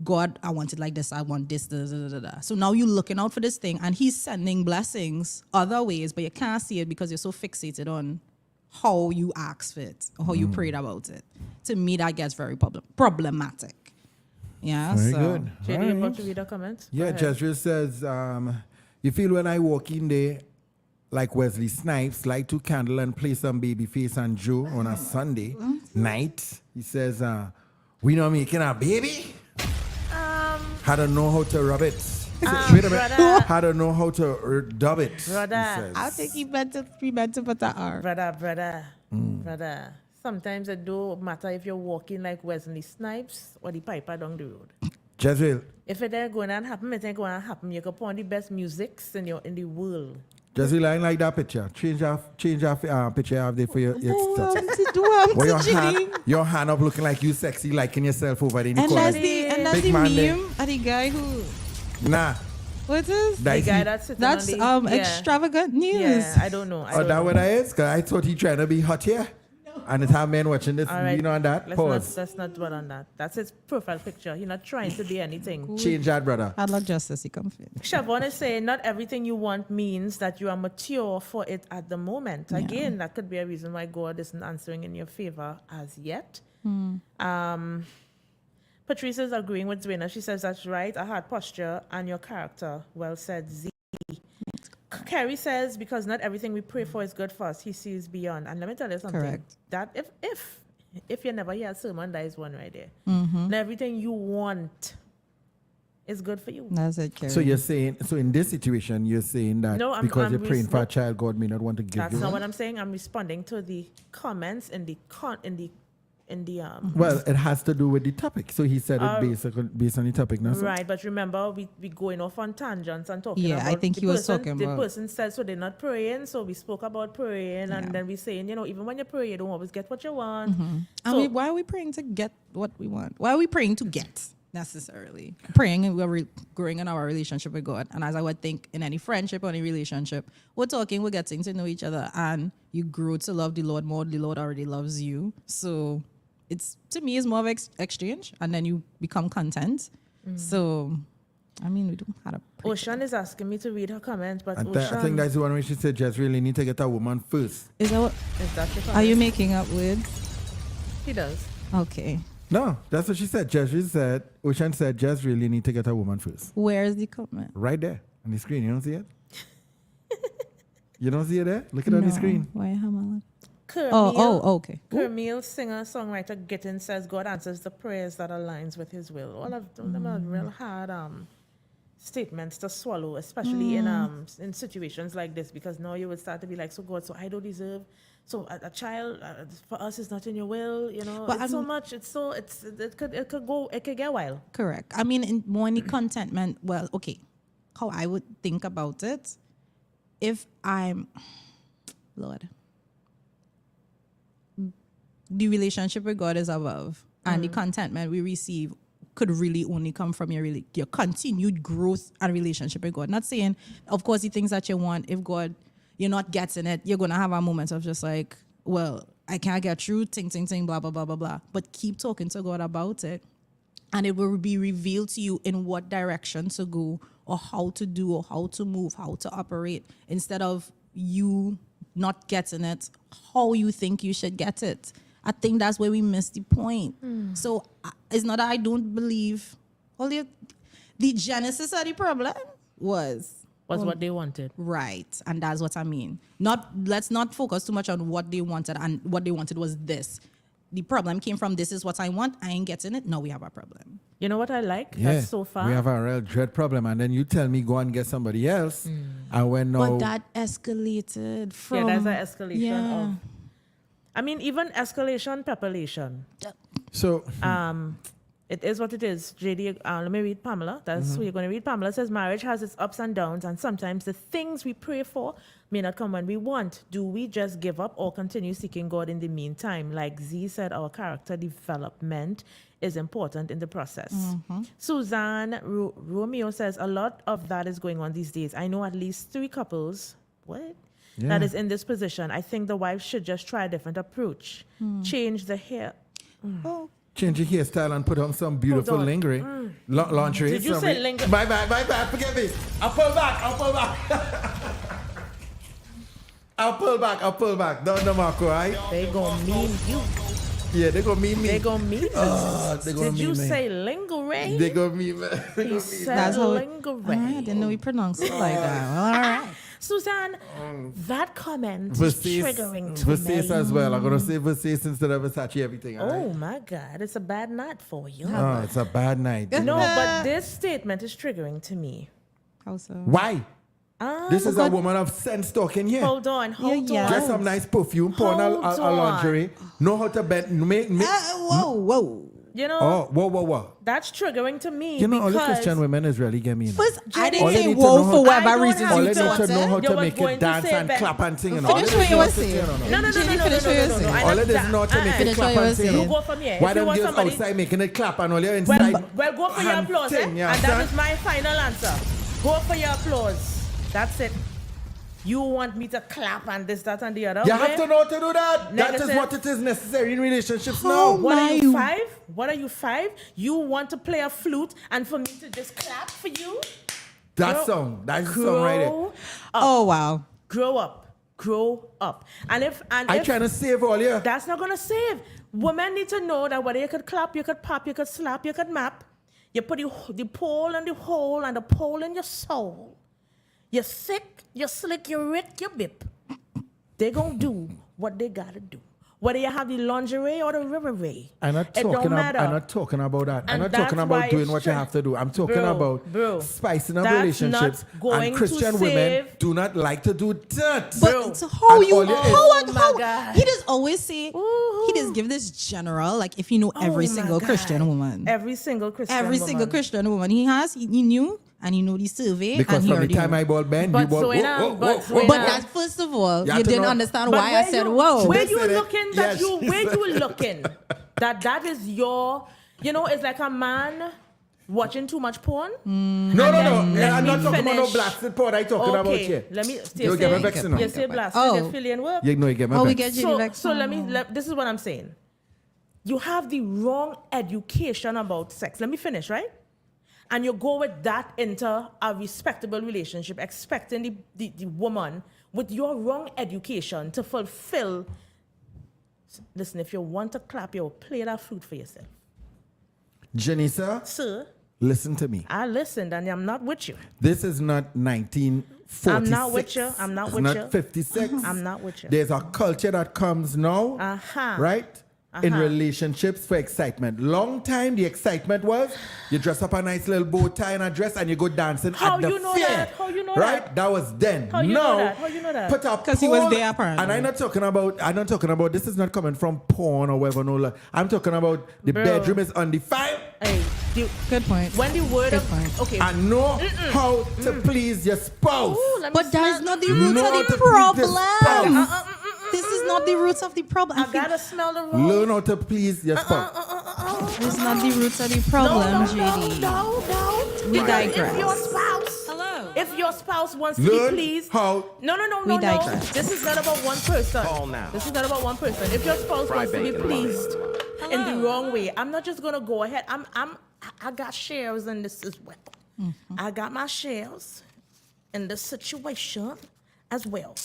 God, I want it like this. I want this. Da, da, da, da, da. So now you're looking out for this thing, and he's sending blessings other ways, but you can't see it because you're so fixated on how you asked for it or how you prayed about it. To me, that gets very problematic. Yeah. Very so good. JD, All about right. to read a comment? Yeah, Go ahead. Jezreel says, you feel when I walk in there, like Wesley Snipes, light two candle and play some Babyface and Joe on a Sunday night. He says, we not making a baby? How to know how to rub it. Wait a minute. brother. How to know how to dub it. he Brother. says. I think he meant to put the R. Brother. Sometimes it don't matter if you're walking like Wesley Snipes or the piper down the road. Jezreel, If it ain't going to happen, it ain't going to happen. You can put on the best musics in the world. Jezreel, I ain't like that picture. Change your picture you have there for your stuff. Chilling. Your hand up looking like you sexy, liking yourself over there in the And corner. that's Big the man there. meme of the guy who, Nah. what is? The That's guy that's sitting That's on the... extravagant news. Yeah, I don't know. Oh, that what I is? Because I thought he trying to be hot here. and it have men watching this, All right. you know, on that. Pause. Let's not dwell on that. That's his profile picture. He's not trying to be anything. Change that, brother. I'd like justice. He come fit. Siobhan is saying not everything you want means that you are mature for it at the moment. Again, that could be a reason why God isn't answering in your favor as yet. Patrice is agreeing with Zwina. She says that's right. A hard posture and your character. Well said, Z. Kerry says because not everything we pray for is good for us. He sees beyond. And let me tell you something. Correct. That if you never hear a sermon, that is one right there. Not everything you want is good for you. That's it, Kerry. So you're saying, so in this situation, you're saying that because you're praying for a child, God may not want to give That's you not one? what I'm saying. I'm responding to the comments in the Well, it has to do with the topic. So he said it based on the topic, no? right, but remember we going off on tangents and talking Yeah, about I think the he was person, talking the about- person said so they're not praying, so we spoke about praying and then we saying, even when you pray you don't always get what you want. So, why are we praying to get what we want? Why are we praying to get necessarily? Praying and we're growing in our relationship with God. And as I would think in any friendship or any relationship, we're talking, we're getting to know each other, and you grow to love the Lord more. The Lord already loves you. So it's, to me, it's more of exchange, and then you become content. So, I mean, we don't have to pray. Ocean is asking me to read her comment, but I Ocean, think that's the one where she said just really need to get a woman first. Is that what? is that your comment? Are you making up with? He does. Okay. No, that's what she said. Ocean said just really need to get a woman first. Where's the comment? Right there on the screen. You don't see it? You don't see it there? Look at it on the screen. Why am I? Kermil, Okay. Kermil, singer, songwriter, Gittin says God answers the prayers that aligns with his will. All of them are real hard statements to swallow, especially in situations like this, because now you would start to be like, so God, so I don't deserve, so a child for us is not in your will, But it's so much, it could get wild. Correct. I mean, in more in the contentment, well, okay, how I would think about it, if I'm, Lord, the relationship with God is above, and the contentment we receive could really only come from your continued growth and relationship with God. Not saying, of course, the things that you want, if God, you're not getting it, you're going to have a moment of just like, well, I can't get through, ting, blah, blah, blah, blah, blah. But keep talking to God about it, and it will be revealed to you in what direction to go, or how to do, or how to move, how to operate, instead of you not getting it, how you think you should get it. I think that's where we miss the point. So it's not that I don't believe. Only the genesis of the problem was what they wanted. right, and that's what I mean. Let's not focus too much on what they wanted, and what they wanted was this. The problem came from this is what I want. I ain't getting it. Now we have a problem. You know what I like? Yeah, That so far. we have a real dread problem, and then you tell me go and get somebody else, and when no, But that escalated from that's an escalation yeah. of. I mean, even escalation, population. so It is what it is. JD, let me read Pamela. That's who you're going to read. Pamela says, marriage has its ups and downs, and sometimes the things we pray for may not come when we want. Do we just give up or continue seeking God in the meantime? Like Z said, our character development is important in the process. Suzanne Romeo says, a lot of that is going on these days. I know at least 3 couples. What? Yeah. That is in this position. I think the wife should just try a different approach. Change the hair. change your hairstyle and put on some beautiful on. lingerie, lingerie. Did you say lingerie? My bad. Forgive me. I'll pull back. I'll pull back. No, Marco, right? They gonna mean you. Yeah, they gonna mean me. They gonna mean us. They gonna Did you mean me. say lingerie? They gonna mean me. He said That's how lingerie. I didn't know we pronounced it like that. Well, all right. Suzanne, that comment is Versace, triggering to Versace me. as well. I'm gonna say Versace instead of Versace everything. all Oh right? my God, it's a bad night for you. Oh, it's a bad night. No, but this statement is triggering to me. How so? Why? This is a woman of sense talking here. Hold on. yeah. Get some nice perfume, put on a Hold on. lingerie, know how to bend, make. Whoa. You know, Oh, whoa. that's triggering to me You know, all the because Christian women is really get me. First, I All didn't they say need to whoa know how- for I whatever don't reasons have All you they to need to know how You to was make going it to dance say and that- clap and sing and Finish what you were saying. No. All Finish what you were saying. I they like did that. not to make it Finish clap what you were and sing. saying. You go from here. Why If you them want girls somebody, outside making it clap and all you're inside? well, go for your hand applause, thing, eh? you And that understand? is my final answer. Go for your applause. That's it. You want me to clap and this, that, and the other. You okay? have to know how to do that. That is Negative. what it is necessary in relationships Oh, now. What are you, my- 5? What are you, 5? You want to play a flute and for me to just clap for you? That song. That's the song right there. Grow up. Oh wow. Grow up. Grow up. And if I trying to save all you. that's not gonna save. Women need to know that whether you could clap, you could pop, you could slap, you could map. You put the pole and the hole and the pole in your soul. You're sick, you're slick, you're rich, you bip. They gonna do what they gotta do. Whether you have the lingerie or the riveray. I'm not it don't talking matter. I'm not talking about that. I'm And not talking that's about why doing it's what you true. have to do. I'm talking Bro, about spicing up that's relationships. not going And to Christian women save- do not like to do that. Bro. But how And you all you- how, Oh my how God. he just always say Ooh. he just give this general like if you know every Oh my single God. Christian woman. Every single Christian Every woman. single Christian woman he knew and he know the survey Because and he from the already time know. I ball band, But you ball. Zoena, whoa, whoa, but whoa, Zoena- But whoa. that first of all, You you have to didn't know- understand But why I where said you- whoa. Where This you is it. looking that Yes. where you looking that is your, it's like a man watching too much porn. No. let I'm me not talking about no finish. blasted porn. I talking about here. Let me. You get me vexing now. You say blasted Oh. affiliate work. You know you get me How we vexed. get you vexed? So this is what I'm saying. You have the wrong education about sex. Let me finish, right? And you go with that into a respectable relationship, expecting the woman with your wrong education to fulfill. Listen, if you want to clap, you'll play that flute for yourself. Janisa, Sir, listen to me. I listened and I'm not with you. This is not 1946. I'm not with you. I'm not It's with not you. 56. I'm not with you. There's a culture that comes now, Uh-huh. right? In relationships for excitement. Long time, the excitement was you dress up a nice little bow tie and a dress and you go dancing How at the you know fair. that? How you know right? that? That was then. How you now, know that? How you know that? Put up 'Cause he was there apparently. And I'm not talking about this is not coming from porn or whatever. No, I'm talking about the Bro. bedroom is undefiled. Hey, Good point. when the word Good of point. okay, And know how to please your spouse. Ooh, let me But that is smell- not the root Know of how the to please the problem. spouse. This is not the roots of the problem. I gotta smell the rose. Learn how to please your spouse. This is not the roots of the problem, JD. No. We Because digress. If your spouse, Hello. if your spouse wants to Learn be pleased, how. no. We digress. This is not about one person. Call now. This is not about one person. If your spouse wants to be bacon pleased in the wrong way, I'm not just gonna go ahead. I got shares in this as well. I got my shares in this situation as well.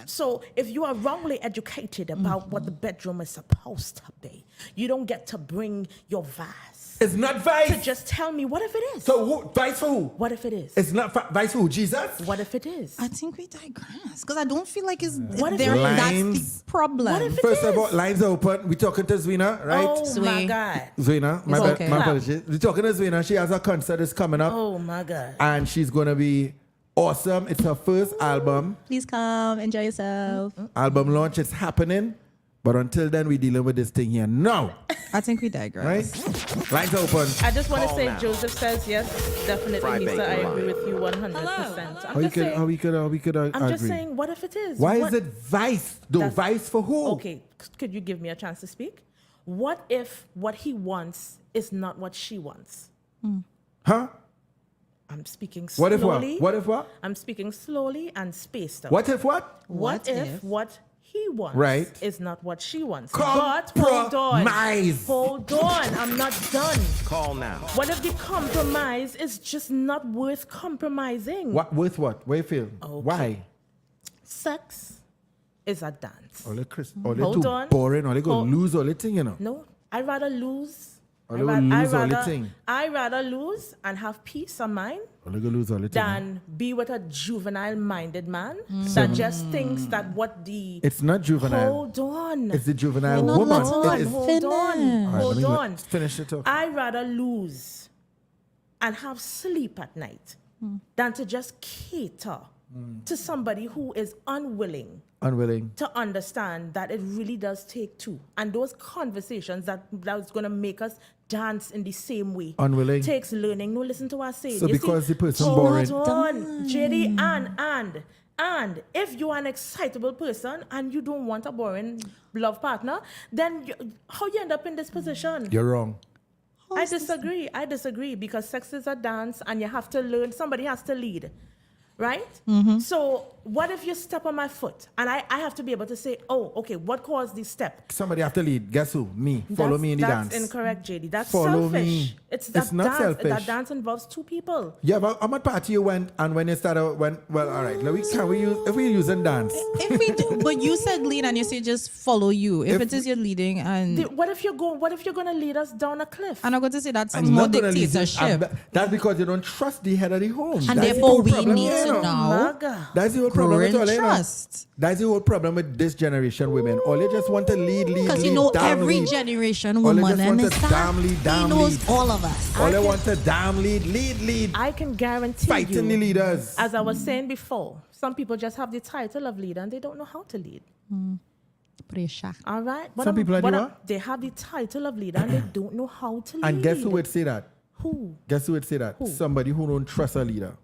So if you are wrongly educated about what the bedroom is supposed to be, you don't get to bring your vice It's not to vice. just tell me what if it is. So vice for who? What if it is? It's not vice for who? Jesus? What if it is? I think we digress because I don't feel like it's What if there. it That's is? the problem. What if it First of is? all, lines are open. We talking to Zwina, right? Oh my Sway. God. Zwina, my, It's bad, okay. my apologies. We're talking to Zwina. She has a concert that's coming up, Oh my God. and she's gonna be awesome. It's her first album. Please come, enjoy yourself. Album launch is happening, but until then, we're dealing with this thing here now, I think we digress. right? Lines are open. I just want to Call say, now. Joseph says yes, definitely, Fry Lisa. I bacon agree line. with you 100%. How I'm we just could, saying. how we could I'm agree? just saying. What if it is? Why What- is it vice? Though That's- vice for who? Okay, could you give me a chance to speak? What if what he wants is not what she wants? Huh? I'm speaking What slowly. if what? What if what? I'm speaking slowly and spaced out. What if what? What if what he wants Right. is not what she wants? But hold on. Compromise. Hold on. I'm not done. Call now. What if the compromise is just not worth compromising? What with what? Where you feel? Okay. Why? Sex is a dance. All they Hold too on. boring. All they go Hold- lose all the thing, you know. No, I'd rather lose. Or they will lose all the rather, thing. I rather lose and have peace of mind All they go lose all the thing. than be with a juvenile-minded man that just thinks that what the It's not juvenile. hold on. It's the juvenile You're not woman. letting Hold them It is- on, hold on, finish. All right, hold let me on. finish the talk. I rather lose and have sleep at night than to just cater to somebody who is unwilling Unwilling. to understand that it really does take two. And those conversations that's going to make us dance in the same way Unwilling. takes learning. No, listen to what I say. So You because see, the person hold boring. on, JD, and if you're an excitable person and you don't want a boring love partner, then how you end up in this position? You're wrong. I disagree because sex is a dance and you have to learn. Somebody has to lead. right? So what if you step on my foot and I have to be able to say, oh, okay, what caused this step? Somebody have to lead. Guess who? Me. Follow me in the dance. That's incorrect, JD. That's Follow selfish. me. It's not dance. selfish. That dance involves two people. Yeah, but how much party you went and when you started well, all right. Can we use if we're using dance? If we do, but you said lead and you say just follow you. If it is you're leading and What if you're gonna lead us down a cliff? I'm not going to say that's I'm more not gonna lead you- dictatorship. That's because you don't trust the head of the home. And That's the therefore whole we problem, need you to know. now That's the whole problem with grow all, in you know. trust. That's the whole problem with this generation women. All you just want to lead, Because you know damn every lead. generation All you woman just and want to Mr. damn lead, damn He knows lead. all of us. All they want to damn lead. I can guarantee Fighting you, the leaders. as I was saying before, some people just have the title of leader and they don't know how to lead. Pressure. All right? Some people are doing what? They have the title of leader and they don't know how to lead. And guess who would say that? Who? Guess who would say that? Who? Somebody who don't trust a leader.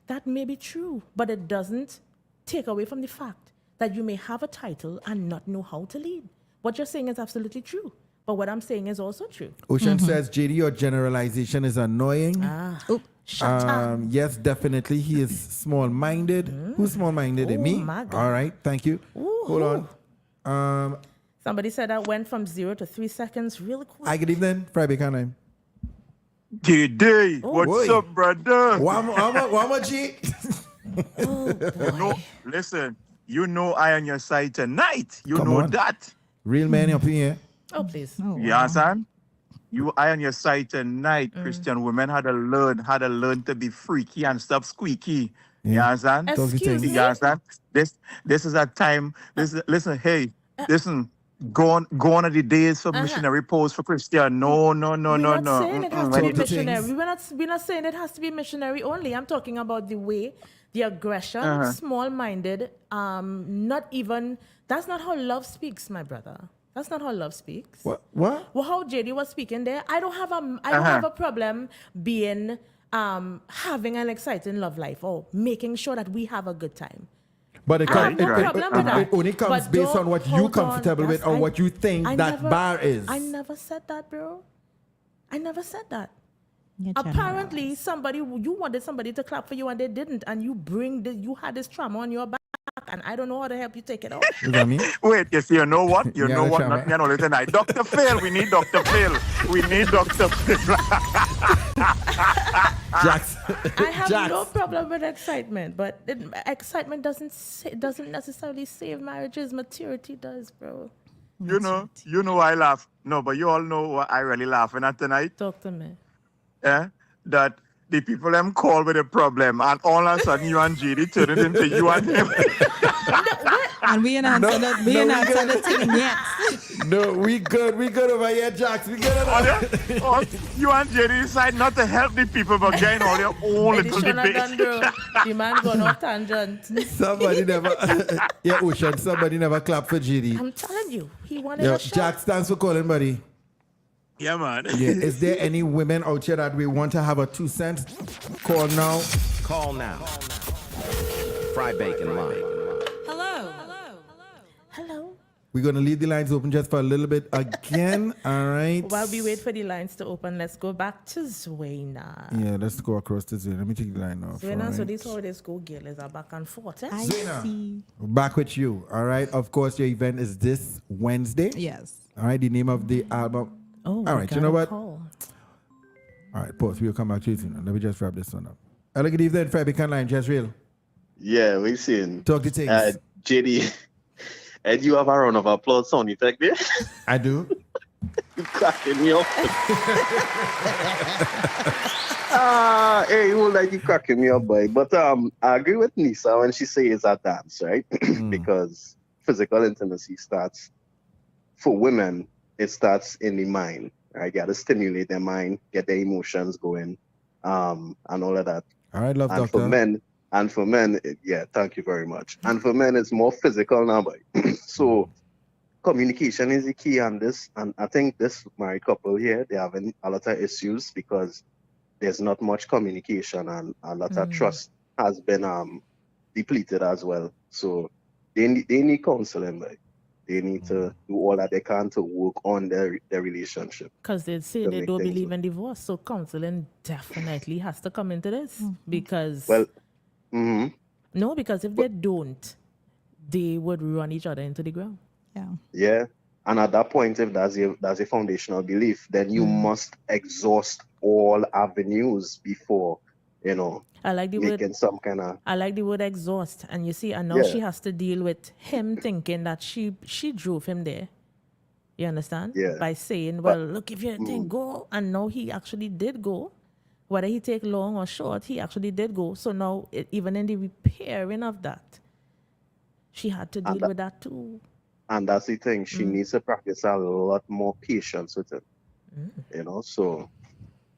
That may be true, but it doesn't take away from the fact that you may have a title and not know how to lead. What you're saying is absolutely true. But what I'm saying is also true. Ocean says, JD, your generalization is annoying. Shut up. Yes, definitely. He is small-minded. Who's small-minded? Oh, Me? my God. All right. Thank you. Hold on. Somebody said that went from 0 to 3 seconds really quick. Hi, good evening. Friday Canine. G'day. What's Boy. up, brother? One more G. No, listen. You know I on your side tonight. You Come know on. that. Real man up here. Oh, please. You understand? You I on your side tonight. Christian women had to learn to be freaky and stop squeaky. You understand? Excuse me? You understand? This is a time. Listen, hey, listen. Gone are the days for missionary pose for Christian. No. We're not saying it has to When be it- missionary. We're not saying it has to be missionary only. I'm talking about the way, the aggression, small-minded, not even, that's not how love speaks, my brother. That's not how love speaks. What? Well, how JD was speaking there, I don't have a problem being, having an exciting love life or making sure that we have a good time. But it, I have no problem with that. it only comes But based don't- on what you're hold on, comfortable with that's- or what you think I that never- bar is. I never said that, bro. I never said that. You're Apparently, you wanted somebody to clap for you and they didn't, and you had this trauma on your back, and I don't know how to help you take it off. Is that me? Wait, you know what? You Yeah, know the what? trauma. Not me and only tonight. Dr. Phil, we need Dr. Phil. We need Dr. Phil. Jax. I have Jax. no problem with excitement, but excitement doesn't necessarily save marriages. Maturity does, bro. You know I laugh. No, but you all know what I really laughing at tonight. Talk to me. That the people them call with a problem, and all of a sudden you and JD turn it into you and him. And we ain't answered the thing yet. No, we good over here, Jax. We good over Or you and JD decide not to help the people, but getting all your own little Edition done, debate. bro. The man gone off tangent. Somebody never, yeah, Ocean, somebody never clap for GD. I'm telling you, he wanted Yo, a shot. Jax, thanks for calling, buddy. Yeah, man. Yeah, is there any women out here that we want to have a 2 cents? Call now. Call now. Fry bacon line. Hello. We're going to leave the lines open just for a little bit again. All right. While we wait for the lines to open, let's go back to Zwena. Yeah, let's go across this way. Let me take the line off. Zwena, all so right. these holidays go girls are back and forth. Eh? Zwena, back with you. All right. Of course, your event is this Wednesday. Yes. All right. The name of the album. Oh, all right. You know what? Call. All right. Pause. We'll come back to you soon. Let me just wrap this one up. Hello, good evening, Fred Beacon Line. Just real. Yeah, we seen. Talk the things. JD, and you have a round of applause sound effect there? I do. You cracking me up. Hey, you like you cracking me up, boy. But I agree with Nisa when she says it's a dance, right? Because physical intimacy starts, for women, it starts in the mind, right? You got to stimulate their mind, get their emotions going, and all of that. All right, love and doctor. For men, yeah, thank you very much. And for men, it's more physical now, boy. So communication is the key on this. And I think this married couple here, they're having a lot of issues because there's not much communication and a lot of trust has been depleted as well. So they need counseling, boy. They need to do all that they can to work on their relationship. Because they say they don't believe in divorce, so counseling definitely has to come into this because Mm-hmm. No, because if they don't, they would run each other into the ground. Yeah. Yeah. And at that point, if that's a foundational belief, then you must exhaust all avenues before, I like the word making some kind of. I like the word exhaust. And you see, and now Yeah. she has to deal with him thinking that she drove him there. You understand? Yeah. By saying, But- well, look, if you think go, and now he actually did go. Whether he take long or short, he actually did go. So now, even in the repairing of that, she had to deal with that too. And that's the thing. She needs to practice a lot more patience with it. So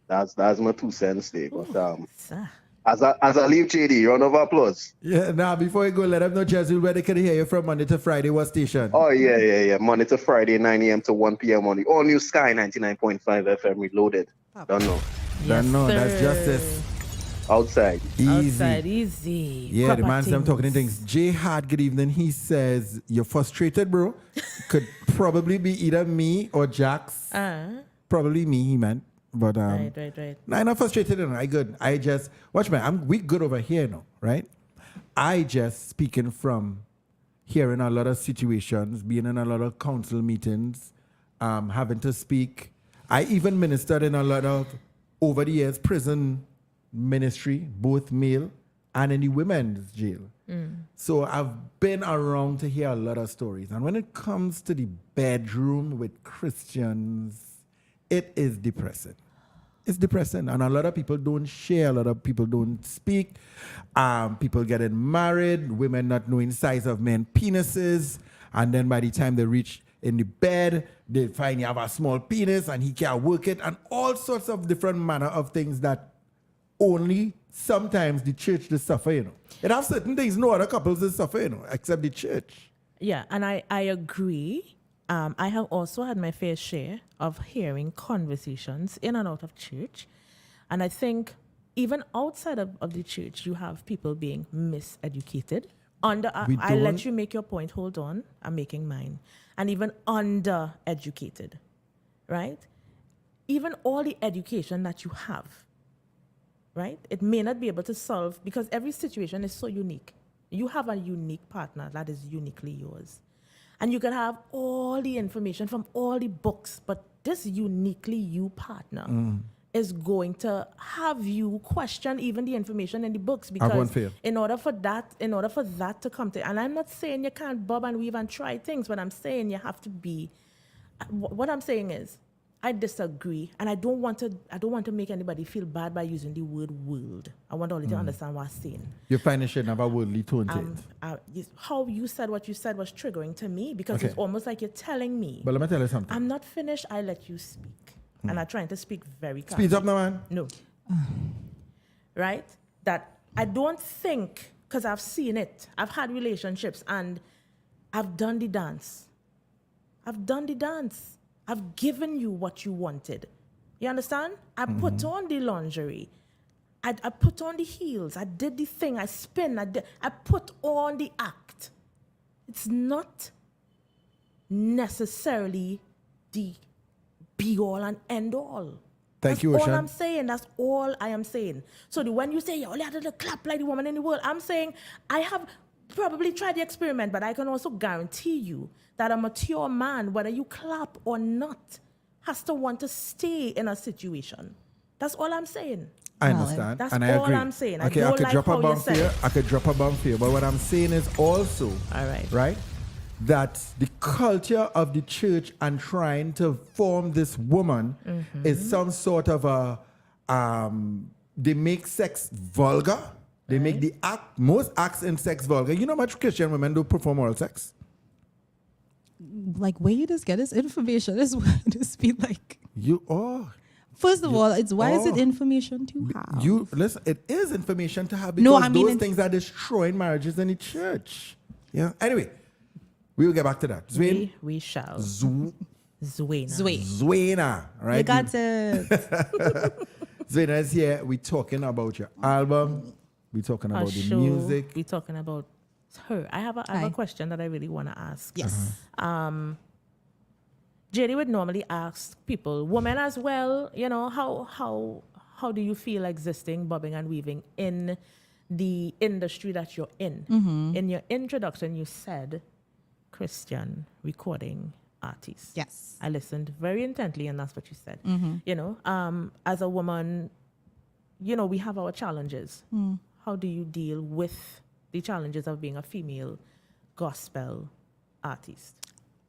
that's my 2 cents there. But Sir. as I leave JD, round of applause. Yeah, now before you go, let them know, Jezreel, where they can hear you from Monday to Friday. What station? Oh, yeah. Monday to Friday, 9 a.m. to 1 p.m. on the all new Sky 99.5 FM Reloaded. Don't know. Don't know. That's sir. justice. Outside. Easy. Outside, easy. Yeah, Proper the man's them talking things. things. Jay Hard, good evening. He says, you're frustrated, bro. Could probably be either me or Jax. Probably me, he meant. But Right. No, I'm not frustrated. No, I good. I just watch man. We good over here now, right? I just speaking from hearing a lot of situations, being in a lot of council meetings, having to speak. I even ministered in a lot of over the years prison ministry, both male and in the women's jail. So I've been around to hear a lot of stories. And when it comes to the bedroom with Christians, it is depressing. It's depressing. And a lot of people don't share. A lot of people don't speak. People getting married, women not knowing size of men penises. And then by the time they reach in the bed, they find you have a small penis and he can't work it. And all sorts of different manner of things that only sometimes the church does suffer, It have certain things no other couples does suffer, except the church. Yeah, and I agree. I have also had my fair share of hearing conversations in and out of church. And I think even outside of the church, you have people being miseducated. I let you make your point. Hold on. I'm making mine. And even undereducated, right? Even all the education that you have, right? It may not be able to solve because every situation is so unique. You have a unique partner that is uniquely yours. And you can have all the information from all the books, but this uniquely you partner is going to have you question even the information in the books because in order for that to come to, and I'm not saying you can't bob and weave and try things, but I'm saying you have to be. What I'm saying is, I disagree, and I don't want to make anybody feel bad by using the word world. I want all to understand what I'm saying. You find it should have a worldly tone to it. How you said what you said was triggering to me because it's almost like you're telling me. But let me tell you something. I'm not finished. I let you speak, and I'm trying to speak very calmly. Speed up now, man. No. Right? That I don't think, because I've seen it. I've had relationships, and I've done the dance. I've given you what you wanted. You understand? I put on the lingerie. I put on the heels. I did the thing. I spin. I put on the act. It's not necessarily the be all and end all. Thank you, That's Oshan. all I'm saying. That's all I am saying. So when you say you only had to clap like the woman in the world, I'm saying I have probably tried the experiment, but I can also guarantee you that a mature man, whether you clap or not, has to want to stay in a situation. That's all I'm saying. I understand. That's and I all agree. I'm saying. Okay, I could drop a bomb for you. I could drop a bomb for you. But what I'm saying is also, all right, that the culture of the church and trying to form this woman is some sort of a, they make sex vulgar. They make the most acts in sex vulgar. You know how much Christian women do perform oral sex? Like, where you just get this information? This just be like... First of all, why is it information to have? Listen, it is information to have because those things are destroying marriages in the church. Yeah. Anyway, we will get back to that. Zwain? We shall. Zwena, right? You got it. Zwena is here. We're talking about your album. We're talking about the music. We're talking about her. I have a question that I really want to ask. Yes. JD would normally ask people, women as well, how do you feel existing, bobbing and weaving in the industry that you're in. In your introduction, you said Christian recording artist. Yes. I listened very intently, and that's what you said. You know, as a woman, you know, we have our challenges. How do you deal with the challenges of being a female gospel artist?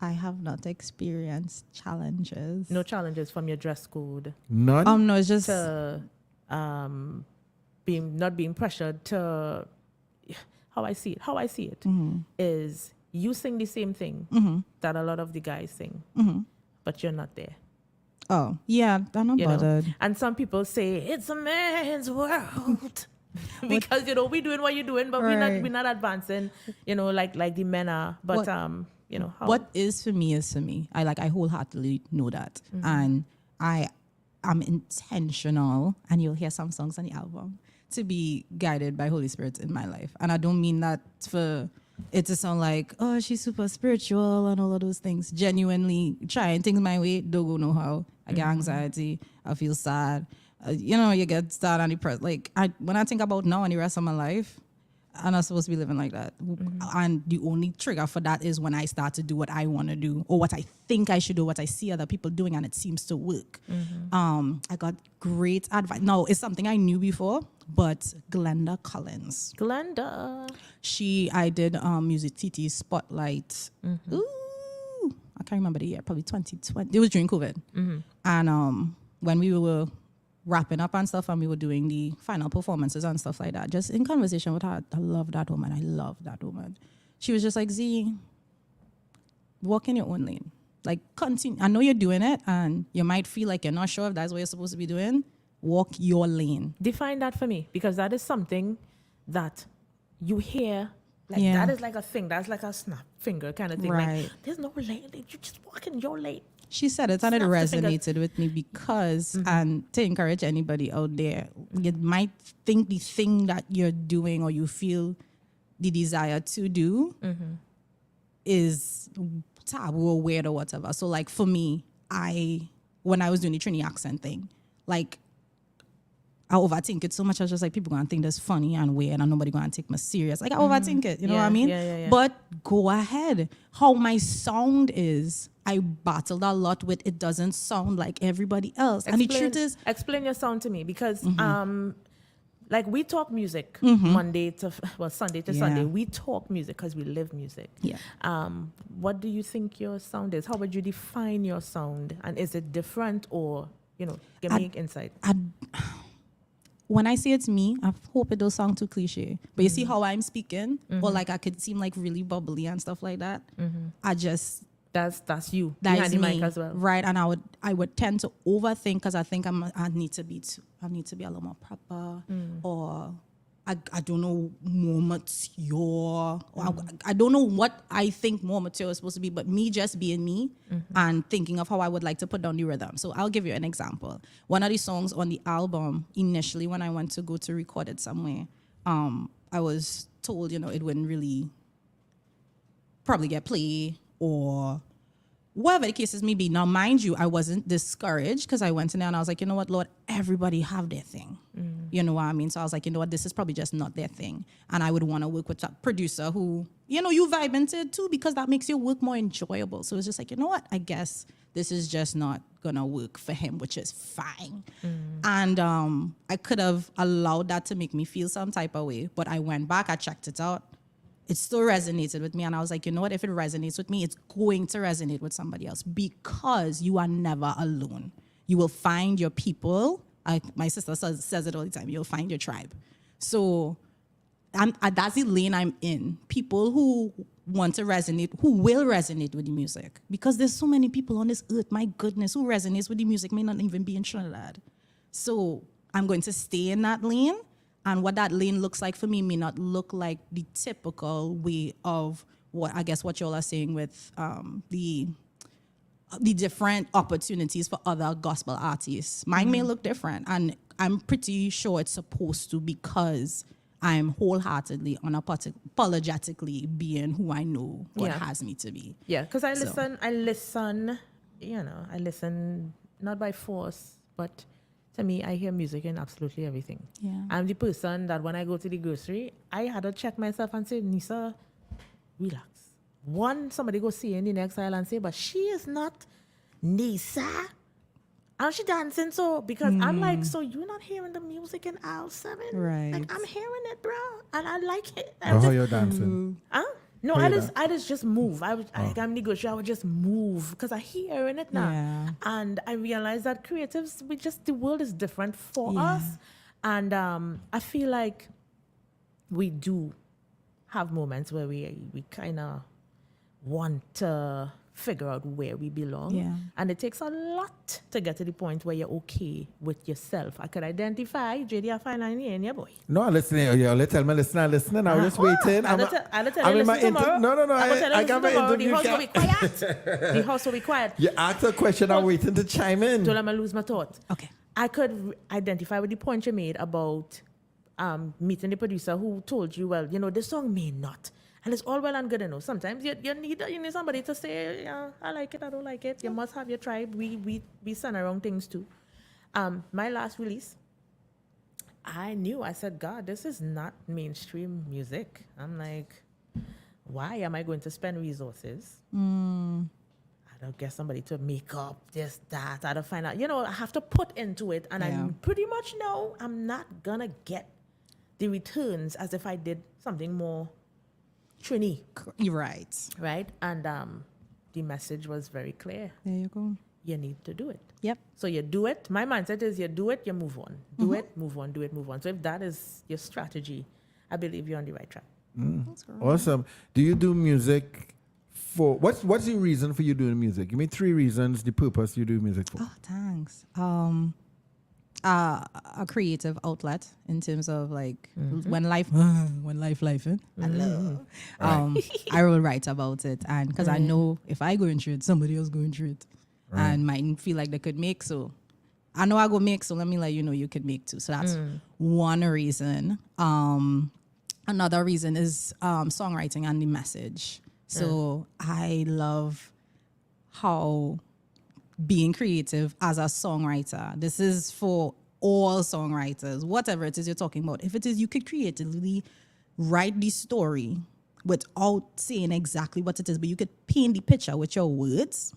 I have not experienced challenges. No challenges from your dress code. None. No, it's just To not being pressured to how I see it is you sing the same thing that a lot of the guys sing, but you're not there. Oh, yeah, I'm not bothered. And some people say it's a man's world. Because you know we're doing what you're doing, but we're not advancing, you know, like the men are. But you know how what is for me is for me. I wholeheartedly know that, and I'm intentional. And you'll hear some songs on the album to be guided by Holy Spirit in my life, and I don't mean that for it to sound like, oh, she's super spiritual and all of those things. Genuinely trying things my way, don't go know how. I get anxiety. I feel sad. You know, you get sad and depressed. Like, when I think about now and the rest of my life, I'm not supposed to be living like that. And the only trigger for that is when I start to do what I want to do or what I think I should do, what I see other people doing, and it seems to work. I got great advice. No, it's something I knew before, but Glenda Collins. I did Music TT Spotlight. Ooh, I can't remember the year, probably 2020. It was during COVID. And when we were wrapping up and stuff, and we were doing the final performances and stuff like that, just in conversation with her, I love that woman. She was just like, Z, walk in your own lane. Like, continue. I know you're doing it, and you might feel like you're not sure if that's what you're supposed to be doing. Walk your lane. Define that for me, because that is something that you hear. Like, that is like a thing. That's like a snap finger kind of thing. Right. Like, there's no lane. You just walk in your lane. She said it, and it resonated with me because, and to encourage anybody out there, you might think the thing that you're doing or you feel the desire to do is taboo or weird or whatever. So, like, for me, when I was doing the Trini accent thing, like, I overthink it so much. I was just like, people going to think that's funny and weird and nobody going to take me serious. Like, I overthink it. You know what I mean? Yeah. But go ahead. How my sound is, I battled a lot with it doesn't sound like everybody else. And the truth is... Explain your sound to me, because like, we talk music Sunday to Sunday. We talk music because we live music. Yeah. What do you think your sound is? How would you define your sound? And is it different, or, you know, give me insight. When I say it's me, I hope it don't sound too cliche. But you see how I'm speaking? Or like I could seem like really bubbly and stuff like that. I just... That's you. That's me. me, mic as well. Right? And I would tend to overthink because I think I need to be a little more proper, or I don't know, more mature. I don't know what I think more mature is supposed to be, but me just being me and thinking of how I would like to put down the rhythm. So I'll give you an example. One of the songs on the album, initially when I went to go to record it somewhere, I was told, you know, it wouldn't really probably get play or whatever the cases may be. Now, mind you, I wasn't discouraged because I went in there and I was like, you know what, Lord, everybody have their thing. You know what I mean? So I was like, you know what, this is probably just not their thing. And I would want to work with a producer who, you know, you vibe into it too, because that makes your work more enjoyable. So it's just like, you know what, I guess this is just not going to work for him, which is fine. And I could have allowed that to make me feel some type of way, but I went back, I checked it out. It still resonated with me. And I was like, you know what? If it resonates with me, it's going to resonate with somebody else, because you are never alone. You will find your people. My sister says it all the time. You'll find your tribe. So that's the lane I'm in. People who want to resonate, who will resonate with the music. Because there's so many people on this earth, my goodness, who resonates with the music may not even be in Trinidad. So I'm going to stay in that lane. And what that lane looks like for me may not look like the typical way of what y'all are saying with the different opportunities for other gospel artists. Mine may look different, and I'm pretty sure it's supposed to, because I'm wholeheartedly, unapologetically being who I know God has me to be. Yeah, because I listen, you know, I listen not by force, but To me, I hear music in absolutely everything. Yeah. I'm the person that when I go to the grocery, I had to check myself and say, Nisa, relax. Somebody go see in the next aisle and say, but she is not Nisa. And she dancing so, because I'm like, so you're not hearing the music in aisle 7? Right. Like, I'm hearing it, bro. And I like it. Oh, how you're dancing? Huh? No, How I you just move. I'm negotiating. I would just move because I hearing it now. Yeah. And I realize that creatives, the world is different for us. And I feel like we do have moments where we kind of want to figure out where we belong. Yeah. And it takes a lot to get to the point where you're okay with yourself. I could identify, JD, I find in your boy. No, I'm listening. Yeah, let's tell me, listening. I'm just waiting. I'll tell you listen tomorrow. No. I got my interview. The house will be quiet. The house will be quiet. You asked a question, I'm waiting to chime in. Don't let me lose my thought. Okay. I could identify with the point you made about meeting the producer who told you, well, this song may not. And it's all well and good, Sometimes you need somebody to say, yeah, I like it, I don't like it. You must have your tribe. We send around things too. My last release, I said, God, this is not mainstream music. I'm like, why am I going to spend resources? I don't get somebody to make up this, that. I don't find out. I have to put into it. And I pretty much know I'm not going to get the returns as if I did something more Trini. You're right. Right? And the message was very clear. There you go. You need to do it. Yep. So you do it. My mindset is you do it, you move on. Do it, move on, do it, move on. So if that is your strategy, I believe you're on the right track. Awesome. Do you do music for, what's the reason for you doing music? Give me 3 reasons, the purpose you do music for. Oh, thanks. A creative outlet in terms of like when life in. Hello. I will write about it, and because I know if I going through it, somebody else going through it, and might feel like they could make. So I know I go make. So let me let you know you could make too. So that's one reason. Another reason is songwriting and the message. So I love how being creative as a songwriter. This is for all songwriters, whatever it is you're talking about. If it is, you could creatively write the story without saying exactly what it is, but you could paint the picture with your words.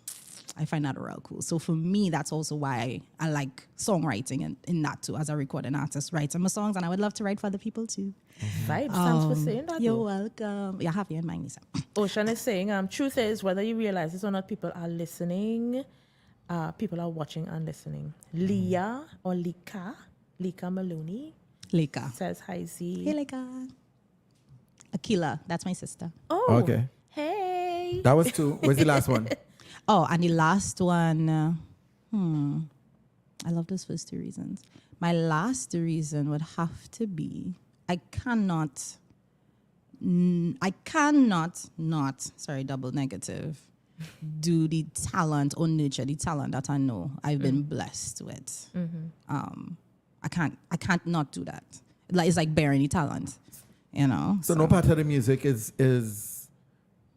I find that real cool. So for me, that's also why I like songwriting and in that too, as a recording artist, writing my songs, and I would love to write for other people too. Vibes, thanks for saying that. You're welcome. Yeah, have you in mind, Lisa. Ocean is saying, truth is, whether you realize this or not, people are listening. People are watching and listening. Leah or Lika Maloney. Lika says hi, Z. Hey, Lika. Akila, that's my sister. Oh, okay. Hey. That was 2. Where's the last one? Oh, and the last one, I love those first 2 reasons. My last reason would have to be I cannot double negative, do the talent or nurture the talent that I know I've been blessed with. I can't not do that. It's like bearing the talent, So no part of the music is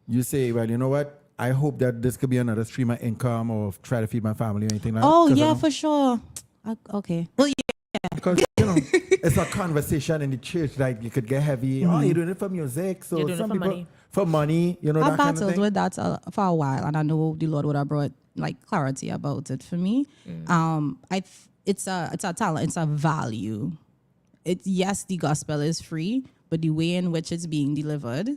you say, well, you know what? I hope that this could be another stream of income or try to feed my family or anything like that. Oh, yeah, for sure. Okay. Well, yeah. Because, it's a conversation in the church, like you could get heavy. Oh, you're doing it for music. So You're doing some it for people, money. For money, I that kind of battled thing. with that for a while, and I know the Lord would have brought like clarity about it for me. It's a talent, it's a value. Yes, the gospel is free, but the way in which it's being delivered,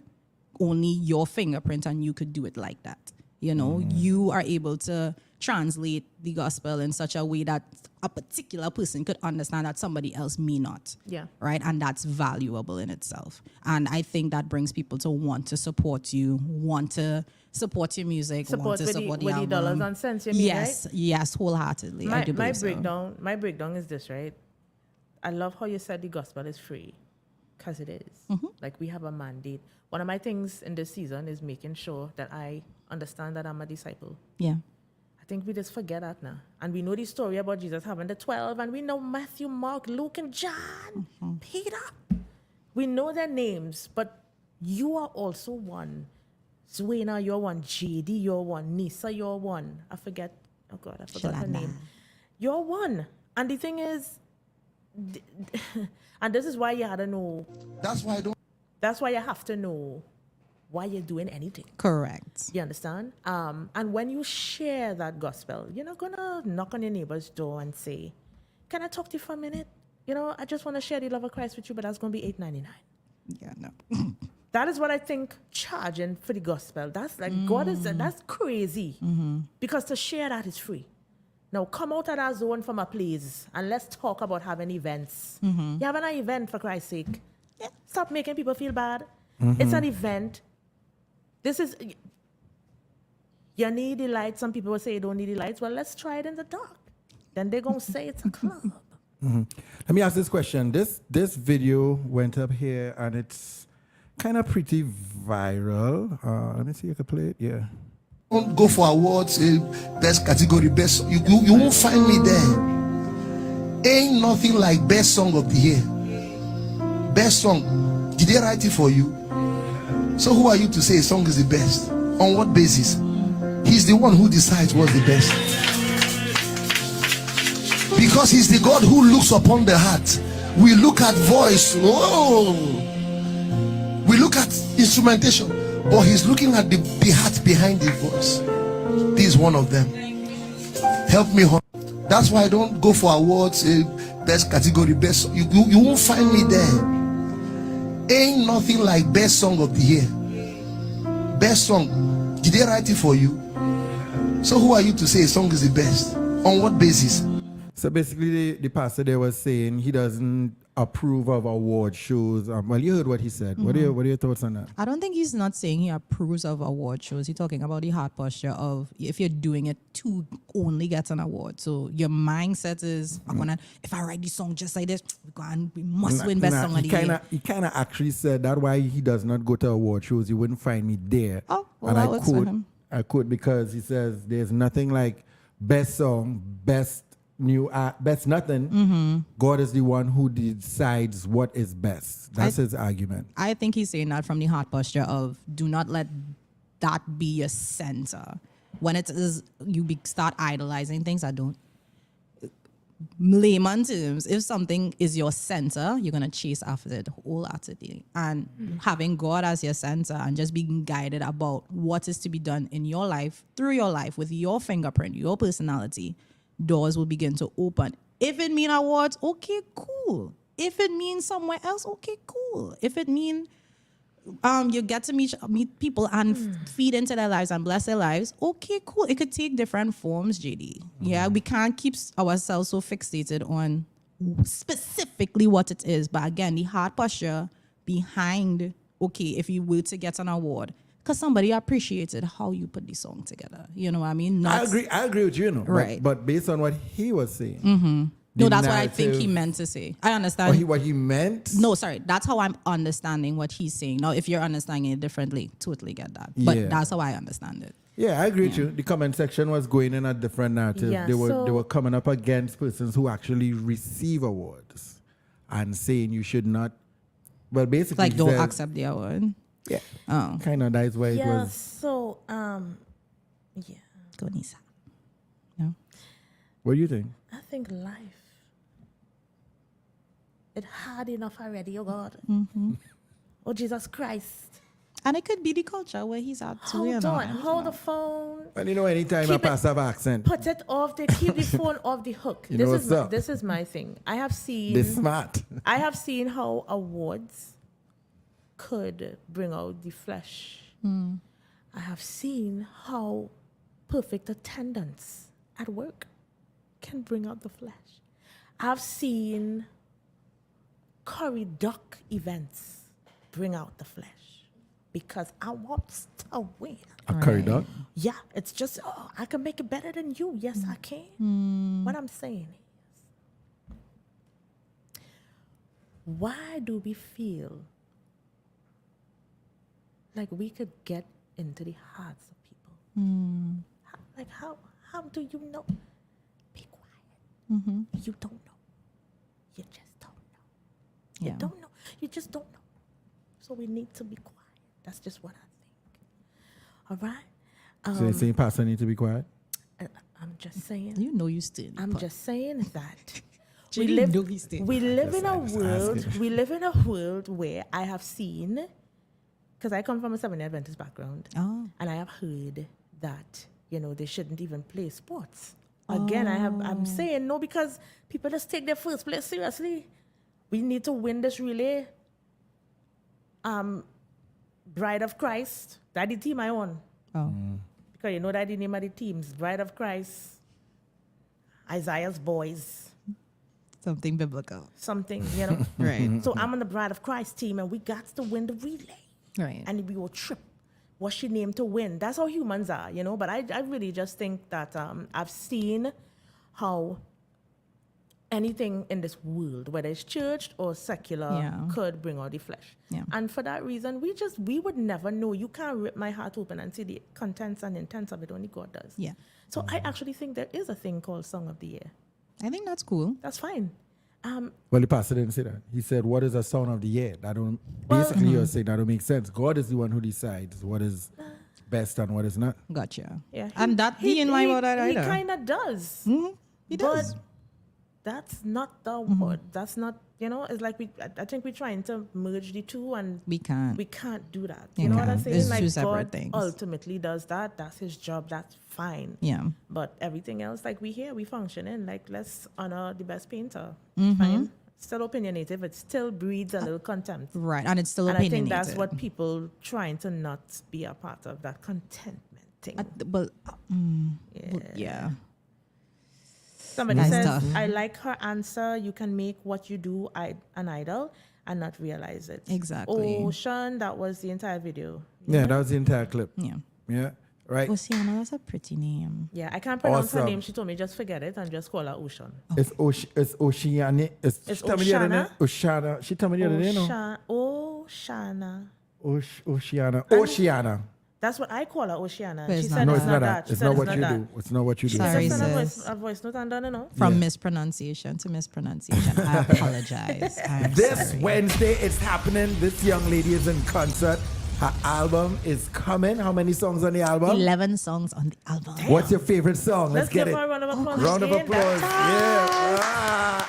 only your fingerprint, and you could do it like that. You are able to translate the gospel in such a way that a particular person could understand that somebody else may not. Yeah. Right? And that's valuable in itself. And I think that brings people to want to support you, want to support your music, want to support the with album. the dollars and cents, you mean, Yes, right? yes, wholeheartedly. I do believe so. My breakdown is this, right? I love how you said the gospel is free, because it is. Like, we have a mandate. One of my things in this season is making sure that I understand that I'm a disciple. Yeah. I think we just forget that now. And we know the story about Jesus having the 12, and we know Matthew, Mark, Luke, and John, Peter. We know their names, but you are also one. Zuena, you're one. JD, you're one. Nisa, you're one. I forgot her name. You're one. And the thing is, and this is why you had to know. That's why I don't. That's why you have to know why you're doing anything. Correct. You understand? And when you share that gospel, you're not gonna knock on your neighbor's door and say, "Can I talk to you for a minute? You know, I just want to share the love of Christ with you, but that's gonna be $8.99." Yeah, no. That is what I think charging for the gospel. That's like God is that's crazy. Because to share that is free. Now come out of that zone from a place and let's talk about having events. You having an event, for Christ's sake. Stop making people feel bad. It's an event. This is you need the lights. Some people will say you don't need the lights. Well, let's try it in the dark. Then they're gonna say it's a club. Let me ask this question. This video went up here and it's kind of pretty viral. Let me see if I can play it. Yeah. Don't go for awards, best category, best. You won't find me there. Ain't nothing like best song of the year. Best song. Did they write it for you? So who are you to say a song is the best? On what basis? He's the one who decides what's the best. Because he's the God who looks upon the heart. We look at voice. Oh, we look at instrumentation, but he's looking at the heart behind the voice. This is one of them. Help me. That's why I don't go for awards, best category, best. You won't find me there. Ain't nothing like best song of the year. Best song. Did they write it for you? So who are you to say a song is the best? On what basis? So basically, the pastor there was saying he doesn't approve of award shows. Well, you heard what he said. What are your thoughts on that? I don't think he's not saying he approves of award shows. He's talking about the heart posture of if you're doing it to only get an award. So your mindset is, if I write this song just like this, we must win best song of the year. He kind of actually said that why he does not go to award shows. He wouldn't find me there. Oh, well, and I quote because he says there's nothing like best song, best new best nothing. God is the one who decides what is best. That's his argument. I think he's saying that from the heart posture of do not let that be your center. When it is start idolizing things, I don't. Layman terms, if something is your center, you're gonna chase after it wholeheartedly. And having God as your center and just being guided about what is to be done in your life, through your life, with your fingerprint, your personality, doors will begin to open. If it means awards, okay, cool. If it means somewhere else, okay, cool. If it means you get to meet people and feed into their lives and bless their lives, okay, cool. It could take different forms, JD. Yeah, we can't keep ourselves so fixated on specifically what it is. But again, the heart posture behind, okay, if you were to get an award, because somebody appreciated how you put the song together. You know what I mean? I agree with you, right. But based on what he was saying. No, that's what I think he meant to say. I understand. What he meant? No, sorry. That's how I'm understanding what he's saying. Now, if you're understanding it differently, totally get that. But that's how I understand it. Yeah, I agree with you. The comment section was going in a different narrative. Yeah, they were coming up against persons who actually receive awards and saying you should not. Well, basically, like don't accept the award. Yeah. Oh. Kind of that's why it was. So, yeah. Go Nisa. No. What do you think? I think life. It's hard enough already, oh God. Oh, Jesus Christ. And it could be the culture where he's at too. Hold the phone. Well, anytime I pass have accent. Put it off, keep the phone off the hook. This is my thing. I have seen. They're smart. I have seen how awards could bring out the flesh. I have seen how perfect attendance at work can bring out the flesh. I've seen curry duck events bring out the flesh because I want to win. A curry duck? Yeah, it's just, I can make it better than you. Yes, I can. What I'm saying is, why do we feel like we could get into the hearts of people? How do you know? Be quiet. You don't know. You just don't know. You don't know. You just don't know. So we need to be quiet. That's just what I think. All right? So you're saying pastor need to be quiet? I'm just saying. You know you still. I'm just saying that. We live in a world. We live in a world where I have seen, because I come from a Seventh-day Adventist background, and I have heard that they shouldn't even play sports. Again, I'm saying no because people just take their first place seriously. We need to win this relay. Bride of Christ. That's the team I won. Because that's the name of the teams. Bride of Christ. Isaiah's Boys. Something biblical. Something, Right. So I'm on the Bride of Christ team and we got to win the relay. Right. And we will trip. What's your name to win? That's how humans are, But I really just think that I've seen how anything in this world, whether it's church or secular, could bring out the flesh. Yeah. And for that reason, we would never know. You can't rip my heart open and see the contents and intents of it. Only God does. Yeah. So I actually think there is a thing called Song of the Year. I think that's cool. That's fine. Well, the pastor didn't say that. He said, "What is a song of the year?" That don't. Basically, you're saying that don't make sense. God is the one who decides what is best and what is not. Gotcha. Yeah. And that he didn't lie about that either. He kind of does. Mm-hmm. He does. But that's not the word. That's not. It's like I think we're trying to merge the two, and we can't do that. You know what I'm saying? It's like two separate God things. ultimately does that. That's his job. That's fine. Yeah. But everything else, like we function in. Like let's honor the best painter. Mm-hmm. Fine. Still opinionative. It still breeds a little contempt. Right, and it's still and opinionated. I think that's what people trying to not be a part of, that contentment thing. Yeah. Somebody Nice says, stuff. I like her answer. You can make what you do an idol and not realize it. Exactly. Ocean, that was the entire video. Yeah, that was the entire clip. Yeah. Yeah. Right. Oceana, that's a pretty name. Yeah, I can't pronounce her Awesome. name. She told me just forget it and just call her Ocean. It's Oceania. It's she told me the other day. Oceana? Oceana. She told me the other day, no? Oceana. Oceana. Oceana. That's what I call her, Oceana. But She it's said No, it's it's not that. She It's said not what you that. do. It's not what you do. Sorry, Just send sis. a voice note and done, no? From Yeah. mispronunciation to mispronunciation. I apologize. I'm This sorry. Wednesday, it's happening. This young lady is in concert. Her album is coming. How many songs on the album? 11 songs on the album. What's your favorite song? Let's get give it. her a round of applause. Round of again. applause. Yeah.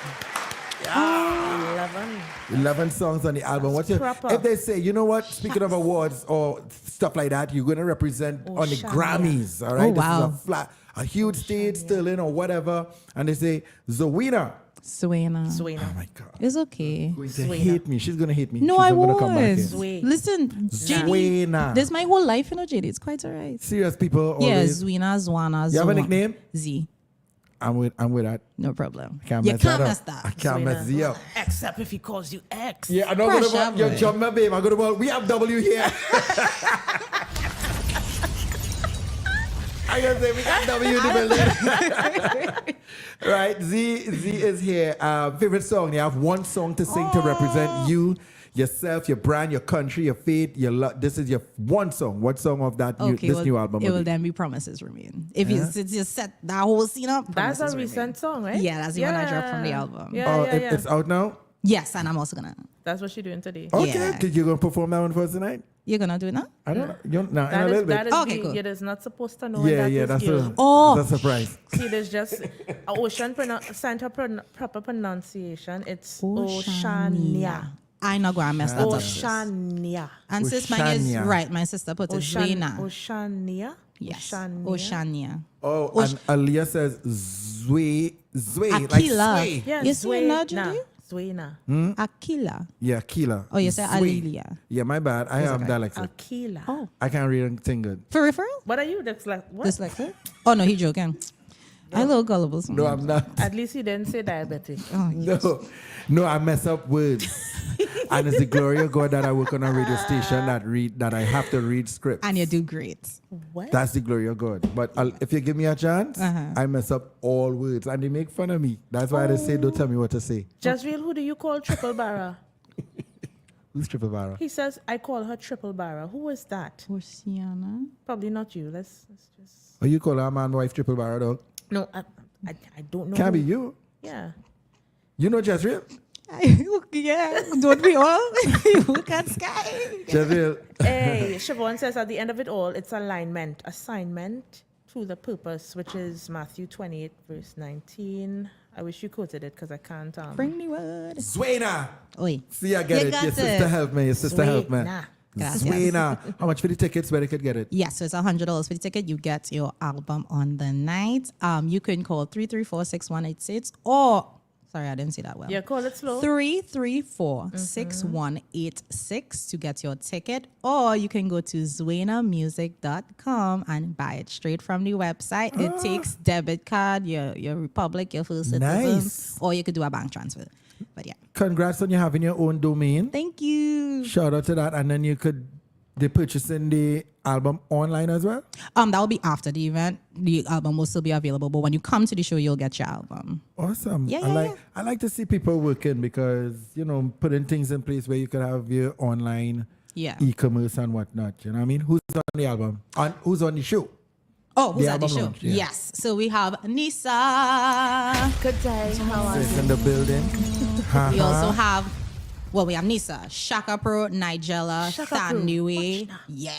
11 songs on the album. What's your, proper. if they say, you know what, speaking of awards or stuff like that, you're going to represent on the Shania. Grammys, all right? Oh, wow. This is a huge stage still in or whatever. And they say, Zoena. Suena. Oh my God. It's okay. Going to hate me. She's going to hate me. No, She's I not gonna come back won't. here. Zway. Listen, JD, Zuena. this is my whole life, JD. It's quite all right. Serious people Yeah, always. Zuena, Zwana, You have a Zwa- nickname? Z. I'm with that. No problem. I can't You mess can't that mess up. that. I can't mess Z up. Except if he calls you X. Yeah, I know. Pressure, You're boy. jumping, babe. I go to ball. We have W here. I gotta say we got W in the building. Right, Z is here. Favorite song? You have one song to sing to represent you, yourself, your brand, your country, your faith, your love. This is your one song. What song of that new album? It will will be? then be Promises Remain. If you just set that whole scene up, That's a Promises recent Remain. song, right? Yeah, that's the one I dropped from the album. Yeah, Oh, yeah, yeah. It's out now. Yes, and I'm also gonna. That's what she's doing today. Okay, Yeah. you're gonna perform that one for us tonight. You're gonna do it now? I don't know. In a That little is, bit. that is Okay, cool. You're just not supposed to know. Yeah, that's guilt. that's a surprise. See, there's just Ocean Santa proper pronunciation. It's Oceania. I not gonna mess that up. Oceania. And sis, mine is Oceania. right. My sister put it Zuena. Oceania. Yes. Oceania. Oceania. Oh, and Alyuh says Zway, like Akila. sway. Yeah, You see Zwayna. Judy? Zwayna. Akila. Yeah, Akila. Oh, you say Sway. Alyuh. Yeah, my bad. I am okay. dyslexic. Akila. Oh. I can't read anything good. For referral? What are you? That's like what? Dyslexic? Oh no, he joking. I a little gullible. No, sometimes. I'm not. At least you didn't say diabetic. Oh, No, I mess up words. And it's the glory of God that I work on a radio station that I have to read scripts. And you do great. What? That's the glory of God. But if you give me a chance, I mess up all words. And they make fun of me. That's why they say, don't tell me what to say. Just real, who do you call Triple Barra? Who's Triple Barra? He says, I call her Triple Barra. Who is that? Oceana. Probably not you. Let's just. Oh, you call her man, wife, Triple Barra, dog? No, I don't know. Can't who. be you. Yeah. You know Jezreel? Yeah, don't we all? Look at Sky. Jezreel. Hey, Siobhan says at the end of it all, it's alignment, assignment to the purpose, which is Matthew 28, verse 19. I wish you quoted it because I can't. Bring the word. Zwena. Oi. See, I get You it. got Your sister it. help me. Your sister help me. Zwena. Gracias. Zwena. How much for the tickets where they could get it? Yes, so it's $100 for the ticket. You get your album on the night. You can call 334-6186 or, sorry, I didn't say that well. Yeah, call it slow. 334-6186 to get your ticket, or you can go to zwenamusic.com and buy it straight from the website. It takes debit card, your Republic, your First Citizen, Nice. or you could do a bank transfer. But yeah. Congrats on you having your own domain. Thank you. Shout out to that. And then you could they purchasing the album online as well? That will be after the event. The album will still be available, but when you come to the show, you'll get your album. Awesome. Yeah, I like to see people working because, putting things in place where you can have your online e-commerce and whatnot. You know what I mean? Who's on the album? Who's on the show? Oh, who's at the album show? launch, yeah. Yes. So we have Nisa. Good day. How are It's you? in the building. We also have, we have Nisa, Shaka Pro, Nigella, Shaka Pro. Thanui. Yeah.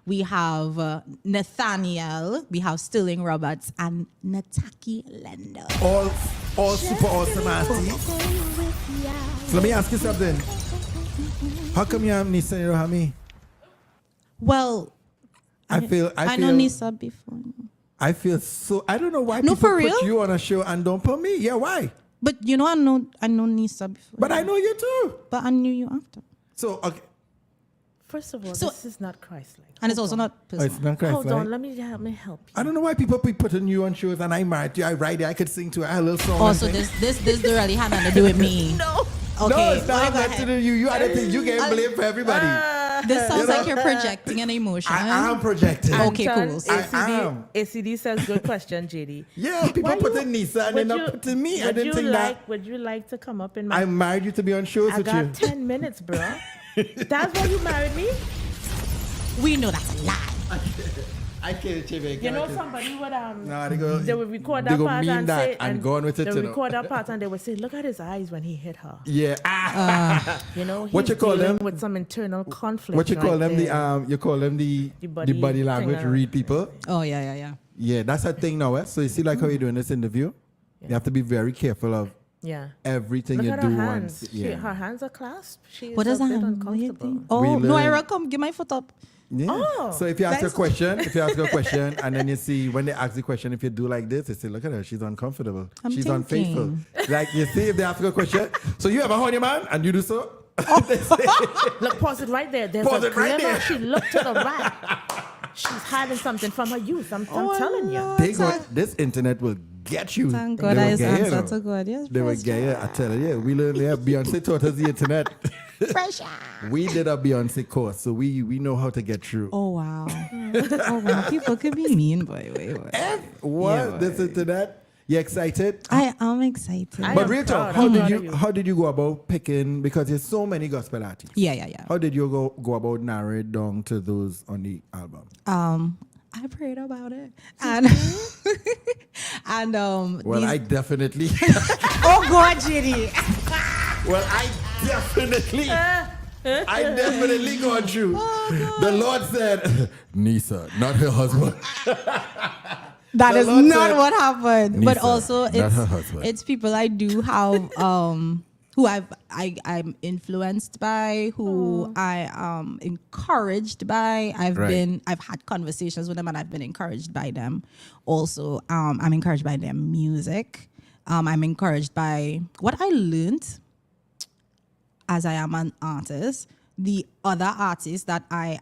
We have Nathaniel. We have Sterling Roberts and Nataki Lender. All super awesome artists. So let me ask you something. How come you have Nisa and you don't have me? Well, I feel I know Nisa before. I feel so. I don't know why No, people for real? put you on a show and don't put me. Yeah, why? But I know Nisa before. But I know you too. But I knew you after. So okay. First of all, So- this is not Christ-like. And it's Hold also on. not Oh, personal. it's not Christ, Hold right? on, let me help you. I don't know why people be putting you on shows and I'm married to you. I write it. I could sing to it. I had a little song. Also, and this really had nothing to do with me. No. Okay. no, it's not go nothing to ahead. do with you. You are the thing. You get blamed for everybody. This sounds like you're projecting an emotion. I am projecting. Okay, Anton, cool. I ACD, am. ACD says, good question, JD. Yeah, people Why putting Nisa and would they're you- not putting me. I would didn't you think like, that. Would you like to come up in my... I married you to be on shows I with got you. 10 minutes, bro. That's why you married me? We know that's a lie. I can't change You know somebody would Nah, they would record they that go part meme and that say and go on with it, they you know. record that part and they would say, look at his eyes when he hit her. Yeah. You know, he's What you call dealing them? with some internal conflict. What you call right them? there. You call them the body language thing, read people. Oh, yeah. Yeah, that's a thing now. So you see, like how you're doing this interview, you have to be very careful of Yeah. everything Look you at do her once. hands. Yeah. Her hands are clasped. She is What does a that bit mean? uncomfortable. Oh, We no, learn- Ira, come, give my foot up. Yeah. Oh, So if you ask a that's- question, and then you see when they ask the question, if you do like this, they say, look at her, she's uncomfortable. I'm she's thinking. unfaithful. Like you see, if they ask a question, so you ever horn your man and you do so? Look, pause it right there. There's Pause a it right glimmer. there. She looked to the right. She's hiding something from her youth. I'm telling you. This internet will get you. Thank They God will I get you, answer though. to God. Yes, They will get you. I tell you, we learned. Yeah, Beyonce taught us the internet. Pressure. We did a Beyonce course, so we know how to get through. Oh, wow. Oh, wow. People could be mean, boy. Wait. What? Yeah, This internet? You excited? I am excited. I But am real talk, proud. how I'm did proud of you how did you go about picking, because there's so many gospel artists? Yeah. How did you go about narrowing it down to those on the album? I prayed about it. And Well, I definitely oh God, JD. well, I definitely gone through. The Lord said, Nisa, not her husband. That The is Lord not said, what happened. But Nisa, also not her husband. it's people I do have who I'm influenced by, who I am encouraged by. I've had conversations with them and I've been encouraged by them. Also, I'm encouraged by their music. I'm encouraged by what I learned as I am an artist. The other artists that I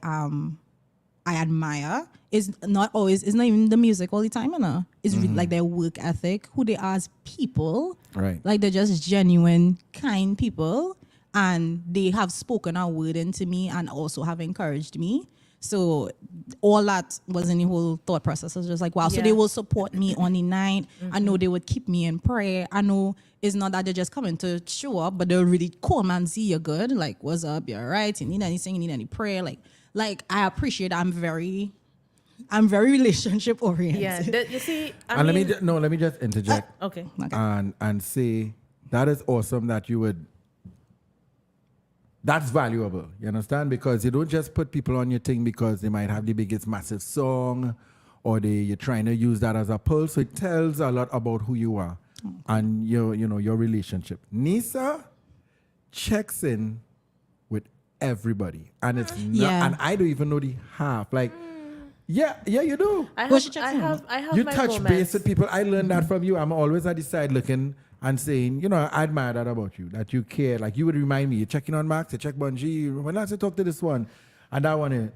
admire is not even the music all the time, you know. It's really like their work ethic, who they are as people. Right. Like they're just genuine, kind people. And they have spoken a word into me and also have encouraged me. So all that was in the whole thought process. I was just like, wow. So Yeah. they will support me on the night. I know they would keep me in prayer. I know it's not that they're just coming to show up, but they'll really call me and see you're good. Like, what's up? You're all right. You need anything? You need any prayer? Like I appreciate. I'm very relationship oriented. Yeah. You see, And let me just interject Okay. and say that is awesome that you would. That's valuable, you understand? Because you don't just put people on your thing because they might have the biggest massive song or you're trying to use that as a pull. So it tells a lot about who you are and your relationship. Nisa checks in with everybody, and it's not, and I don't even know the half. Like, yeah, you do. I have you my touch moments. base with people. I learned that from you. I'm always at the side looking and saying, I admire that about you, that you care. Like, you would remind me, you're checking on Max, you check Bungie. When last you talk to this one, and that one,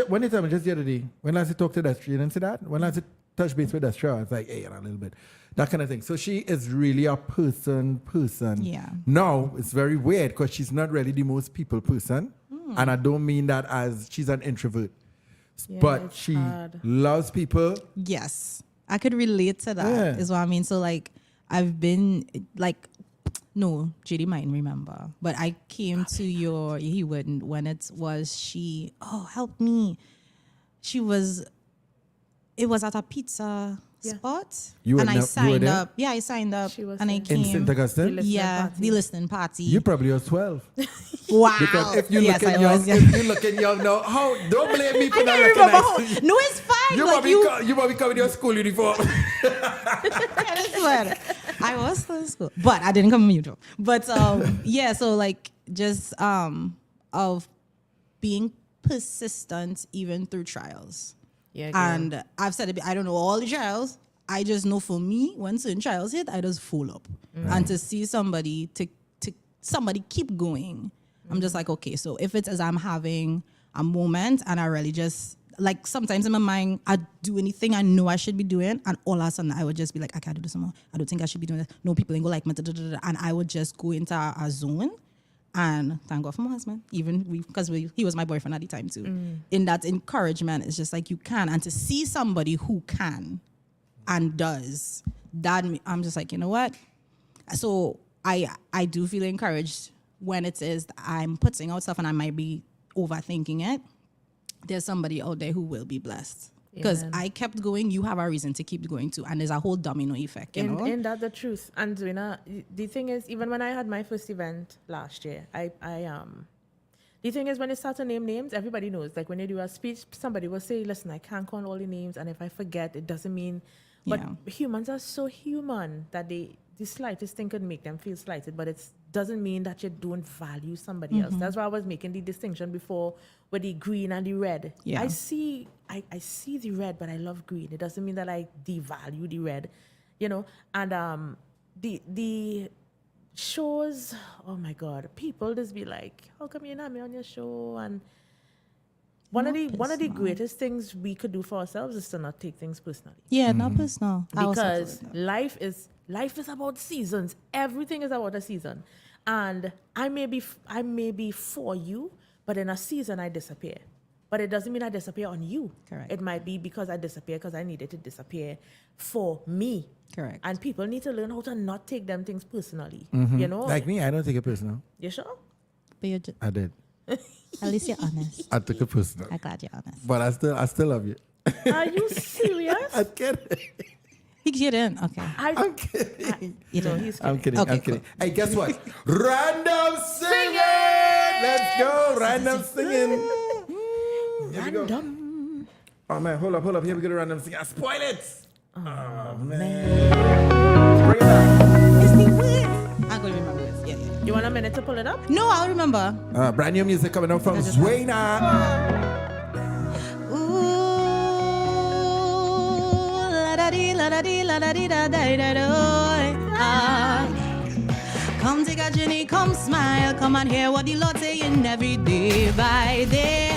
when you tell me just the other day, when last you talk to that, you didn't say that? When last you touch base with that, it's like, hey, a little bit. That kind of thing. So she is really a person. Yeah. Now, it's very weird because she's not really the most people person. And I don't mean that as she's an introvert. Yeah, but she loves people. Yes. I could relate to that, is what I mean. So, like, I've been, like, no, JD might remember, but I came to he wouldn't, when it was help me. It was at a pizza spot. I signed up. Yeah, I signed up. And I came. In St. Augustine? The listening party. You probably was 12. Wow. Because if you look young now, don't blame me for not recognizing you. No, it's fine. You probably come in your school uniform. I was still in school, but I didn't come in uniform. But so like just of being persistent even through trials. Yeah, and I've said it, I don't know all the trials. I just know for me, when certain trials hit, I just fall up. And to see somebody somebody keep going, I'm just like, okay, so if it's as I'm having a moment and I really just, like, sometimes in my mind, I do anything I know I should be doing, and all of a sudden I would just be like, I can't do this anymore. I don't think I should be doing this. No, people ain't go like me. And I would just go into a zone. And thank God for my husband, even because he was my boyfriend at the time too. In that encouragement, it's just like you can. And to see somebody who can and does, that I'm just like, you know what? So I do feel encouraged when it is I'm putting out stuff and I might be overthinking it. There's somebody out there who will be blessed. Because I kept going, you have a reason to keep going too. And there's a whole domino effect, you know? Ain't that the truth? And the thing is, even when I had my first event last year, the thing is, when you start to name names, everybody knows. Like, when you do a speech, somebody will say, listen, I can't call all the names, and if I forget, it doesn't mean... But humans are so human that the slightest thing could make them feel slighted, but it doesn't mean that you don't value somebody else. That's why I was making the distinction before with the green and the red. Yeah. I see the red, but I love green. It doesn't mean that I devalue the red, And the shows, oh my God, people just be like, how come you're not me on your show? And one of the greatest things we could do for ourselves is to not take things personally. Yeah, not personal. Because life is about seasons. Everything is about a season. And I may be for you, but in a season I disappear. But it doesn't mean I disappear on you. Correct. It might be because I disappear because I needed to disappear for me. Correct. And people need to learn how to not take them things personally. Like me, I don't take it personal. You sure? But I did. At least you're honest. I took it personal. I'm glad you're honest. But I still love you. Are you serious? I'm kidding. He didn't. Okay. I'm kidding. He's kidding. I'm kidding. Okay, I'm kidding. cool. Hey, guess what? Random singing! Let's go. Random singing. Here we go. Oh, man. Hold up. Here we go to random singing. I spoil it. Oh, man. Bring it back. It's the weird. I'm going to remember this. Yeah. You want a minute to pull it up? No, I'll remember. Brand new music coming out from Zwena. Come take a journey, come smile, come and hear what the Lord saying every day by day.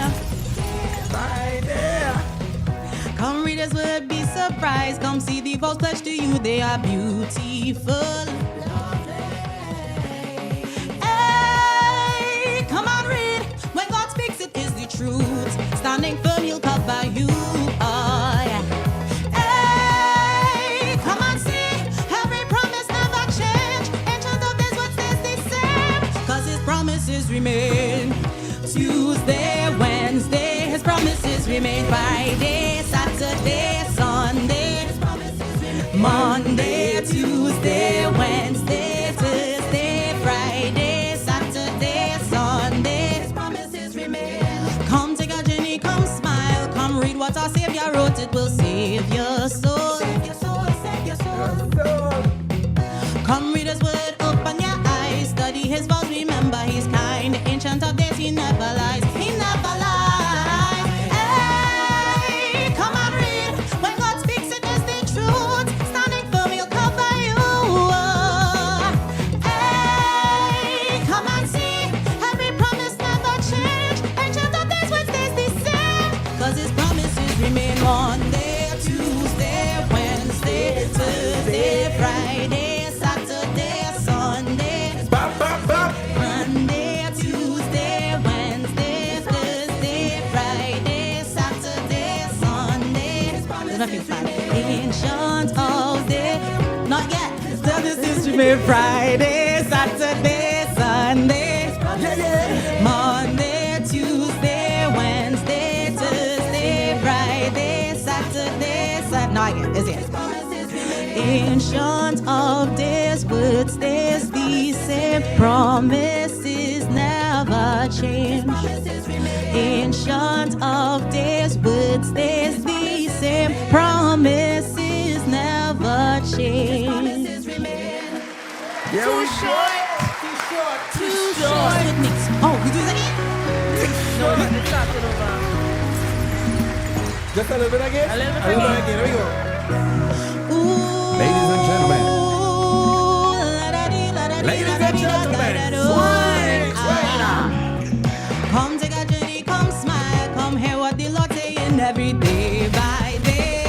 Come read His word, be surprised. Come see the vows pledged to you, they are beautiful. Hey, come and read. When God speaks, it is the truth. Standing firm, He'll cover you. Oh, yeah. Hey, come and see. Every promise never change. Ancient of His word stays the same. 'Cause His promises remain. Tuesday, Wednesday, His promises remain. Friday, Saturday, Sunday, His promises remain. Monday, Tuesday, Wednesday, Thursday, Friday, Saturday, Sunday, His promises remain. Come take a journey, come smile, come read what our Savior wrote, it will say save your soul. Save your soul, save your soul. Come read his word, open your eyes. Study his vows, remember he's kind. The ancient of days, he never lies. He never lies. Hey, come and read. When God speaks, it is the truth. Standing firm, he'll cover you. Hey, come and see. Every promise never change. Ancient of days, which stays the same. Cause his promises remain Monday, Tuesday, Wednesday, Thursday, Friday, Saturday, Sunday. Bop, bop, bop. Monday, Tuesday, Wednesday, Thursday, Friday, Saturday, Sunday. There's nothing fun. Ancient of day. Not yet. So this is me Friday, Saturday, Sunday. Monday, Tuesday, Wednesday, Thursday, Friday, Saturday, Sunday. Not yet. It's yet. Ancient of days, word stays the same. Promises never change. Ancient of days, word stays the same. Promises never change. Yeah, Too we short. Too short. Too short. It makes. Oh, we do that again. Just a little bit again. A little bit again. Here we go. Ladies and gentlemen. Ladies and gentlemen. Come take a journey, come smile, come hear what the Lord saying every day by day.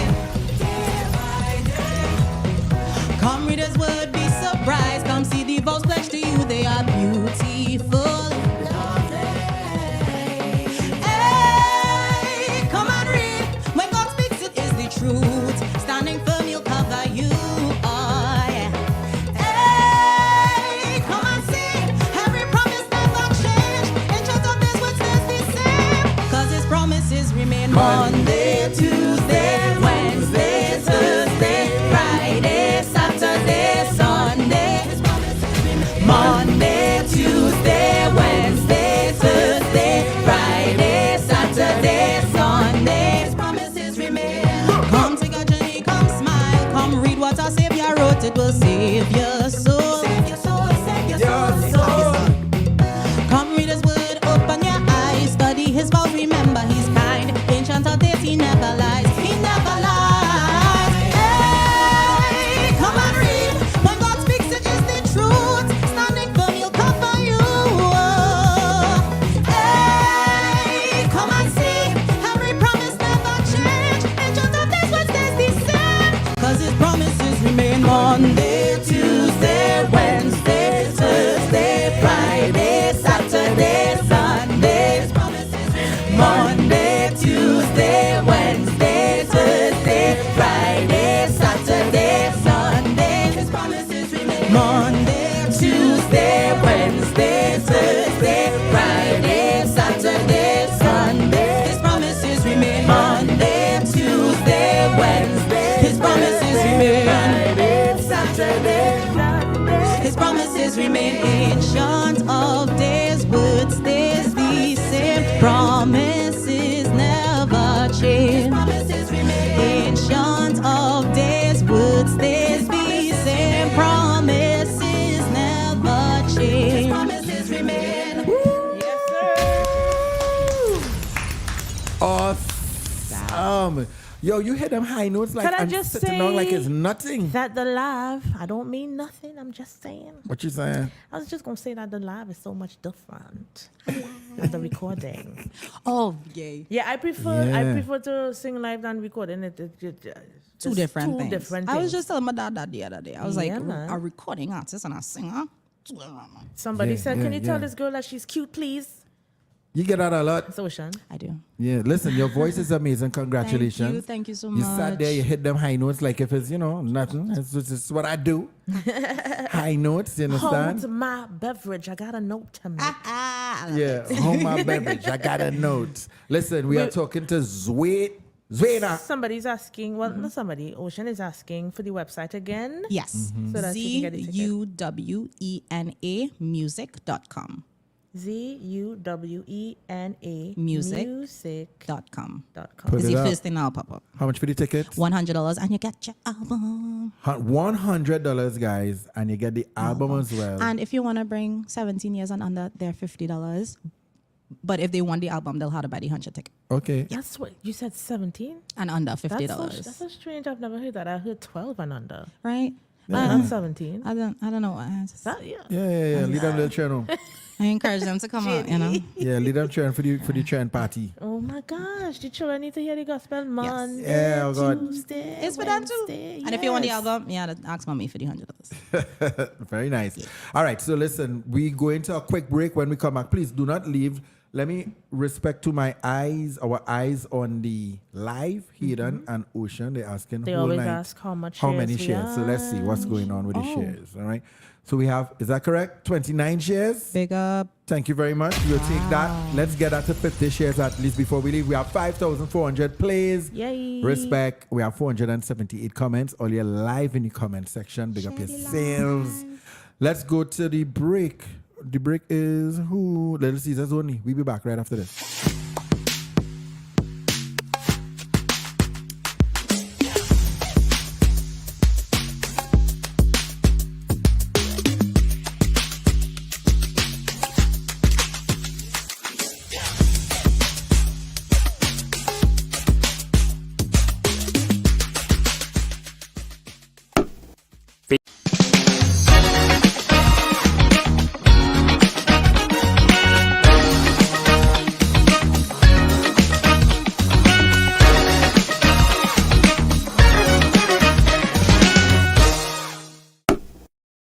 Day by day. Come read his word, be surprised. Come see the vows pledged to you, they are beautiful. Hey, come and read. When God speaks, it is the truth. Standing firm, he'll cover you. Oh, yeah. Hey, come and see. Every promise never change. Ancient of days, what stays the same. Cause his promises remain Monday, Tuesday, Wednesday, Thursday, Friday, Saturday, Sunday. Monday, Tuesday, Wednesday, Thursday, Friday, Saturday, Sunday. His promises remain. Come take a journey, come smile, come read what our Savior wrote. It will save your soul. Save your soul, save your soul. Come read his word, open your eyes, study his vows, remember he's kind. Ancient of days, he never lies. He never lies. Hey, come and read. When God speaks, it is the truth. Standing firm, he'll cover you. Hey, come and see. Every promise never change. Ancient of days, what stays the same. Cause his promises remain Monday, Tuesday, Wednesday, Thursday, Friday, Saturday, Sunday. Monday, Tuesday, Wednesday, Thursday, Friday, Saturday, Sunday. His promises remain. Monday, Tuesday, Wednesday, Thursday, Friday, Saturday, Sunday. His promises remain. Monday, Tuesday, Wednesday. His promises remain. Friday, Saturday, Sunday. His promises remain. Ancient of days, word stays the same. Promises never change. Ancient of days, word stays the same. Promises never change. Promises remain. Yes, sir. Awesome. Yo, you hit them high notes like Can I I'm just sitting say down like it's nothing. that the live, I don't mean nothing. I'm just saying. What you saying? I was just gonna say that the live is so much different than the recording. Oh, yay. Yeah, I prefer to sing live than recording. Two different things. Different I was things. just telling my dad that the other day. I was Yeah, like, man. a recording artist and a singer. Somebody Yeah, said, yeah, "Can you tell yeah. this girl that she's cute, please?" You get that a lot. It's Ocean. I do. Yeah, listen, your voice is amazing. Congratulations. Thank you so You sat much. there, you hit them high notes like if it's, nothing. It's what I do. High notes, you understand? Hold my beverage. I got a note to make. Yeah, hold my beverage. I got a note. Listen, we are talking to Zwena. Somebody's asking, well, not somebody, Ocean is asking for the website again. Yes. So that she can get it together. ZUWENA music.com. ZUWENA music.com. music.com. It's it the up. first thing I'll pop up. How much for the tickets? $100 and you get your album. $100, guys, and you get the album as well. And if you want to bring 17 years and under, they're $50. But if they want the album, they'll have to buy the 100 ticket. Okay. That's what you said, 17 and under $50. That's so strange. I've never heard that. I heard 12 and under. Right? Not 17. I don't know. Yeah. Lead them little channel. I encourage them to come out, you know. Yeah, lead them churn for the churn party. Oh my gosh, the children need to hear the gospel Monday, Yeah, oh God. Tuesday, It's for them too. Wednesday, And if you want the yes. album, yeah, ask mommy for the $100. Very nice. All right, so listen, we go into a quick break. When we come back, please do not leave. Let me respect to our eyes on the live, Hayden and Ocean. They're asking They whole always night, ask how much how shares many we shares. So let's see what's going on with the shares. All right. So we have, is that correct? 29 shares. Big up. Thank you very much. We'll take that. Let's get that to 50 shares at least before we leave. We have 5,400 plays. Yay. Respect. We have 478 comments. All your live in the comment section. Big up yourselves. Let's go to the break. The break is who? Little Caesars only. We'll be back right after this.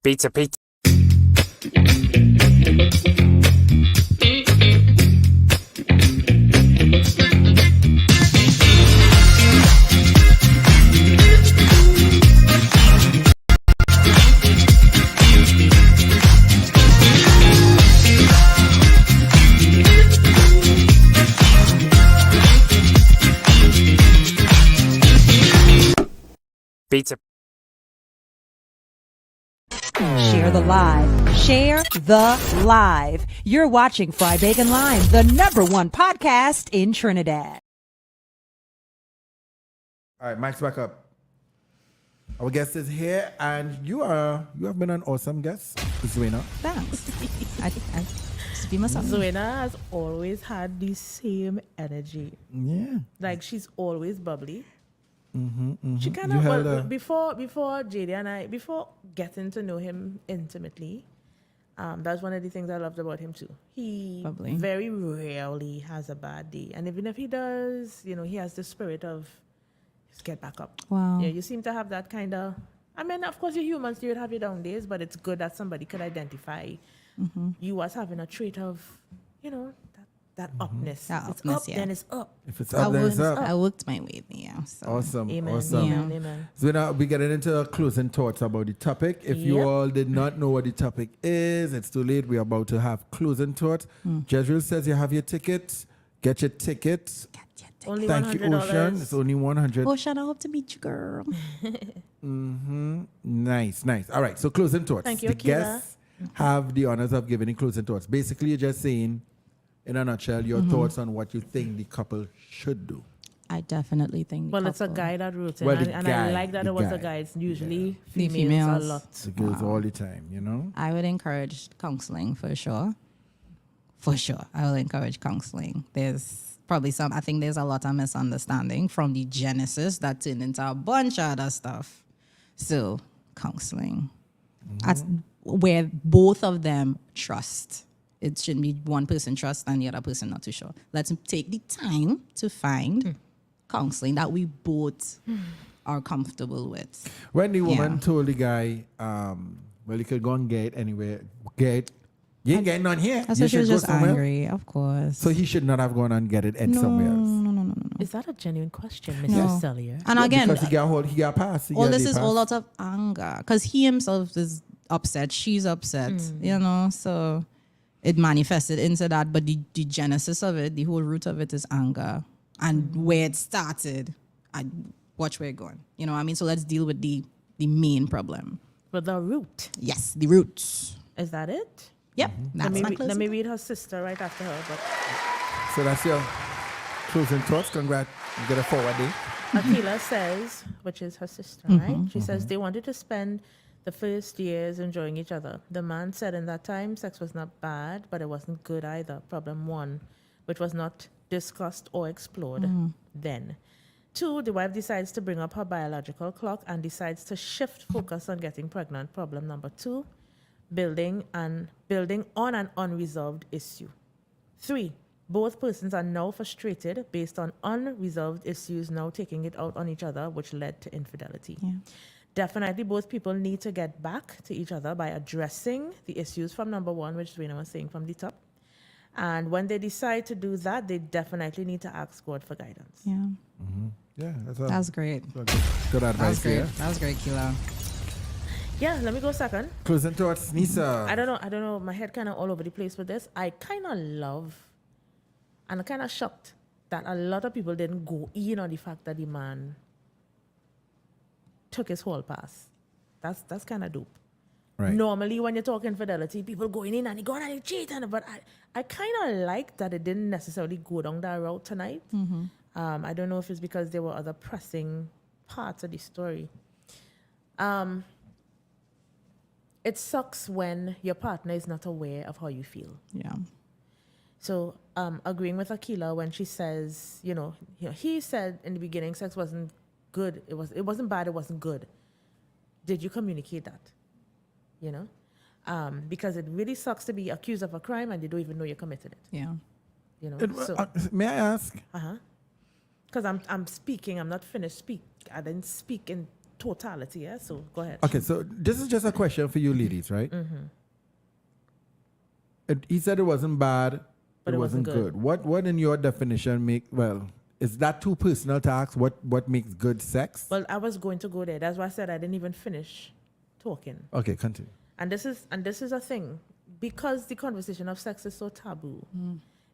Pizza pizza. Pizza. Share the live. Share the live. You're watching Fry Bacon Live, the #1 podcast in Trinidad. All right, Mike's back up. Our guest is here, and you have been an awesome guest, Zuena. Thanks. I just be myself. Zuena has always had the same energy. Yeah. Like she's always bubbly. She kind You of held well, a- before JD and I before getting to know him intimately. That's one of the things I loved about him too. He Bubbly. very rarely has a bad day, and even if he does, he has the spirit of just get back up. Wow. Yeah, you seem to have that kind of. I mean, of course, you're humans. You would have your down days, but it's good that somebody could identify you as having a trait of, that upness. That It's upness, up, yeah. then it's up. If it's up, then it's up. I worked my way there. So. Awesome. Amen. Awesome. Amen. Amen. So now we're getting into closing thoughts about the topic. If you Yep. all did not know what the topic is, it's too late. We're about to have closing thoughts. Jezreel says you have your tickets. Get your tickets. Only Thank you, $100. Ocean. It's only 100. Ocean, I hope to meet you, girl. Nice, nice. All right, so closing thoughts. Thank you, the Akira. guests have the honors of giving the closing thoughts. Basically, you're just saying, in a nutshell, your thoughts on what you think the couple should do. I definitely think. Well, it's a guy that wrote it, Well, the and guy, I like that the it was guy. a guy. It's usually The females a females. lot. It goes all the time, you know? I would encourage counseling for sure. For sure. I will encourage counseling. There's probably I think there's a lot of misunderstanding from the genesis that turned into a bunch of other stuff. So, counseling. That's where both of them trust. It shouldn't be one person trust and the other person not too sure. Let's take the time to find counseling that we both are comfortable with. When the woman Yeah. told the guy, well, you could go and get it anywhere. You ain't getting none here. That's You why she was should go just somewhere. angry, of course. So he should not have gone and get it somewhere else. No. Is that a genuine question, Mr. No. Cellier? And again, because he got passed. all this is all out of anger because he himself is upset, she's upset, so it manifested into that. But the genesis of it, the whole root of it is anger, and where it started, I watch where it's going. You know what I mean? So let's deal with the main problem. But the root, Yes, the roots. is that it? Yep, that's my closing. Let me read her sister right after her. But So that's your closing thoughts. Congrats. You get a forward day. Akila says, which is her sister, right? She says they wanted to spend the first years enjoying each other. The man said in that time, sex was not bad, but it wasn't good either. Problem 1, which was not discussed or explored then. 2, the wife decides to bring up her biological clock and decides to shift focus on getting pregnant. Problem number 2, building on an unresolved issue. 3, both persons are now frustrated based on unresolved issues, now taking it out on each other, which led to infidelity. Yeah. Definitely both people need to get back to each other by addressing the issues from number 1, which Rena was saying from the top. And when they decide to do that, they definitely need to ask God for guidance. Yeah. Yeah, That's great. Good advice. That was great, Kila. Yeah, let me go second. Closing thoughts, Nisa. I don't know. My head kind of all over the place with this. I kind of love and I'm kind of shocked that a lot of people didn't go in on the fact that the man took his whole pass. That's kind of dope. Right. Normally, when you talk infidelity, people going in and he going and he cheating. But I kind of like that it didn't necessarily go down that route tonight. I don't know if it's because there were other pressing parts of the story. It sucks when your partner is not aware of how you feel. Yeah. So agreeing with Akila when she says, he said in the beginning sex wasn't good. It wasn't bad. It wasn't good. Did you communicate that? Because it really sucks to be accused of a crime and you don't even know you committed it. Yeah. May I ask? Because I'm speaking. I'm not finished speak. I didn't speak in totality. Yeah. So go ahead. Okay, so this is just a question for you ladies, right? He said it wasn't bad, but it wasn't good. What in your definition is that too personal to ask what makes good sex? Well, I was going to go there. That's why I said I didn't even finish talking. Okay, continue. And this is a thing. Because the conversation of sex is so taboo,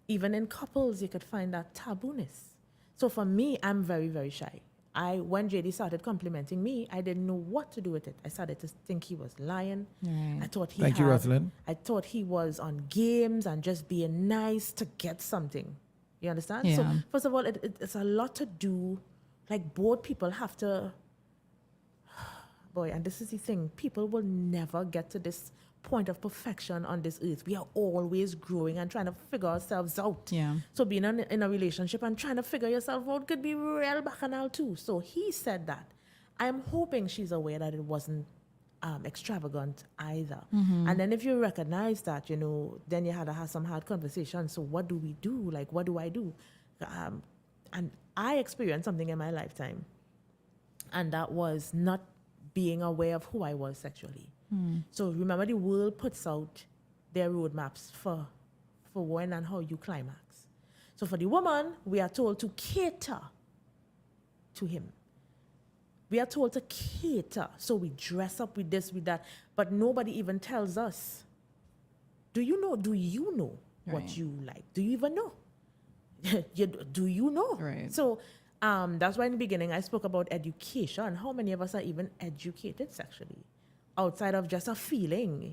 even in couples you could find that tabooness. So for me, I'm very, very shy. When JD started complimenting me, I didn't know what to do with it. I started to think he was lying. Right. I thought Thank you, Rosalind. I thought he was on games and just being nice to get something. You understand? Yeah. So first of all, it's a lot to do. Like both people have to. Boy, and this is the thing. People will never get to this point of perfection on this earth. We are always growing and trying to figure ourselves out. Yeah. So being in a relationship and trying to figure yourself out could be real bacchanal too. So he said that. I'm hoping she's aware that it wasn't extravagant either. And then if you recognize that, then you had to have some hard conversations. So what do we do? Like, what do I do? And I experienced something in my lifetime. And that was not being aware of who I was sexually. So remember, the world puts out their roadmaps for when and how you climax. So for the woman, we are told to cater to him. We are told to cater. So we dress up with this, with that, but nobody even tells us. Do you know what you like? Do you even know? Do you know? Right. So that's why in the beginning I spoke about education. How many of us are even educated sexually? Outside of just a feeling,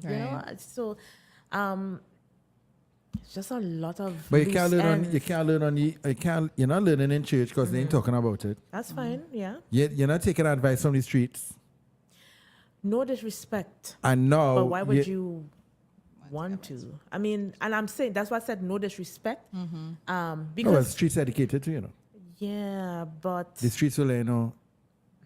So it's just a lot of. But you can't learn you're not learning in church because they ain't talking about it. That's fine, yeah. You're not taking advice from the streets. No disrespect. I know. But why would you want to? I mean, and I'm saying that's why I said no disrespect. Because the streets educated too, Yeah, but the streets will let you know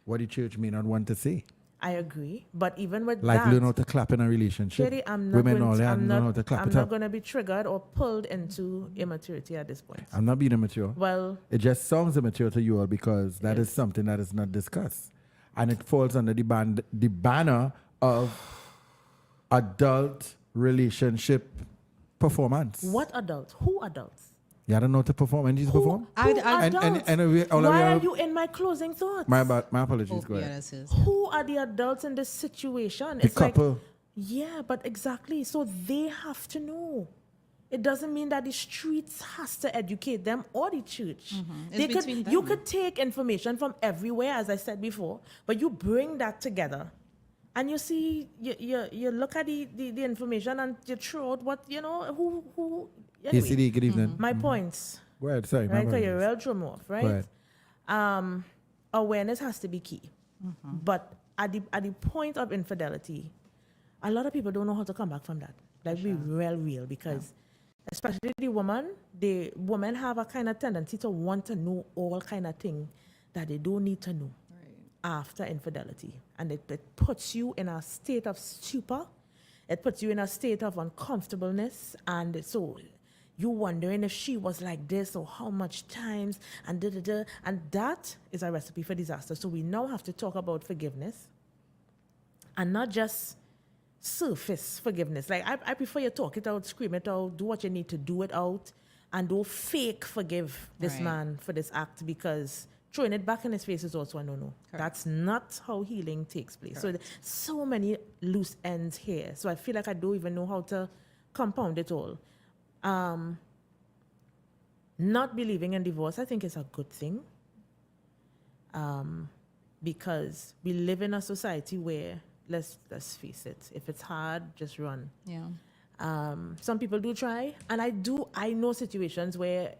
what the church may not want to say. I agree, but even with like that, learn how to clap in a relationship. Shady, I'm not going to be triggered or pulled into immaturity at this point. I'm not being immature. Well, it just sounds immature to you all because that is something that is not discussed, and it falls under the banner of adult relationship performance. What adults? Who adults? You don't know how to perform and you perform? Why are you in my closing thoughts? My apologies. Go ahead. Who are the adults in this situation? The couple. Yeah, but exactly. So they have to know. It doesn't mean that the streets has to educate them or the church. You could take information from everywhere, as I said before, but you bring that together And you see, you look at the information and you throw out what, who anyway. ACD, good evening. My points. Go ahead, sorry. Right, because my you're apologies. real drum off, Go right? ahead. Awareness has to be key. But at the point of infidelity, a lot of people don't know how to come back from that. Like, be real, because especially the women have a kind of tendency to want to know all kind of thing that they don't need to know after infidelity. And it puts you in a state of stupor. It puts you in a state of uncomfortableness. And so you wondering if she was like this or how much times and da-da-da. And that is a recipe for disaster. So we now have to talk about forgiveness and not just surface forgiveness. Like, I prefer you talk it out, scream it out, do what you need to do it out, and don't fake forgive this man for this act, because throwing it back in his face is also a no-no. That's not how healing takes place. So there's so many loose ends here. So I feel like I don't even know how to compound it all. Not believing in divorce, I think, is a good thing. Because we live in a society where, let's face it, if it's hard, just run. Yeah. Some people do try, and I know situations where,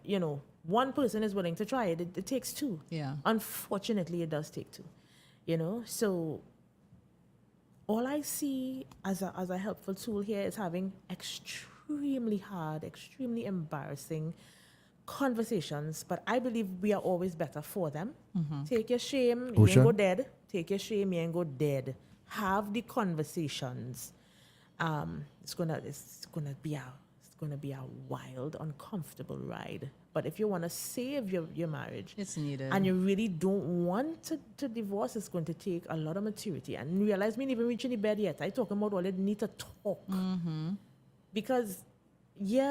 one person is willing to try it. It takes two. Yeah. Unfortunately, it does take two. So all I see as a helpful tool here is having extremely hard, extremely embarrassing conversations, but I believe we are always better for them. Take your shame, you ain't go dead. Take your shame, you ain't go dead. Have the conversations. It's gonna be a wild, uncomfortable ride. But if you want to save your marriage, it's needed, and you really don't want to divorce, it's going to take a lot of maturity. And realize me ain't even reaching the bed yet. I talking about all they need to talk. Because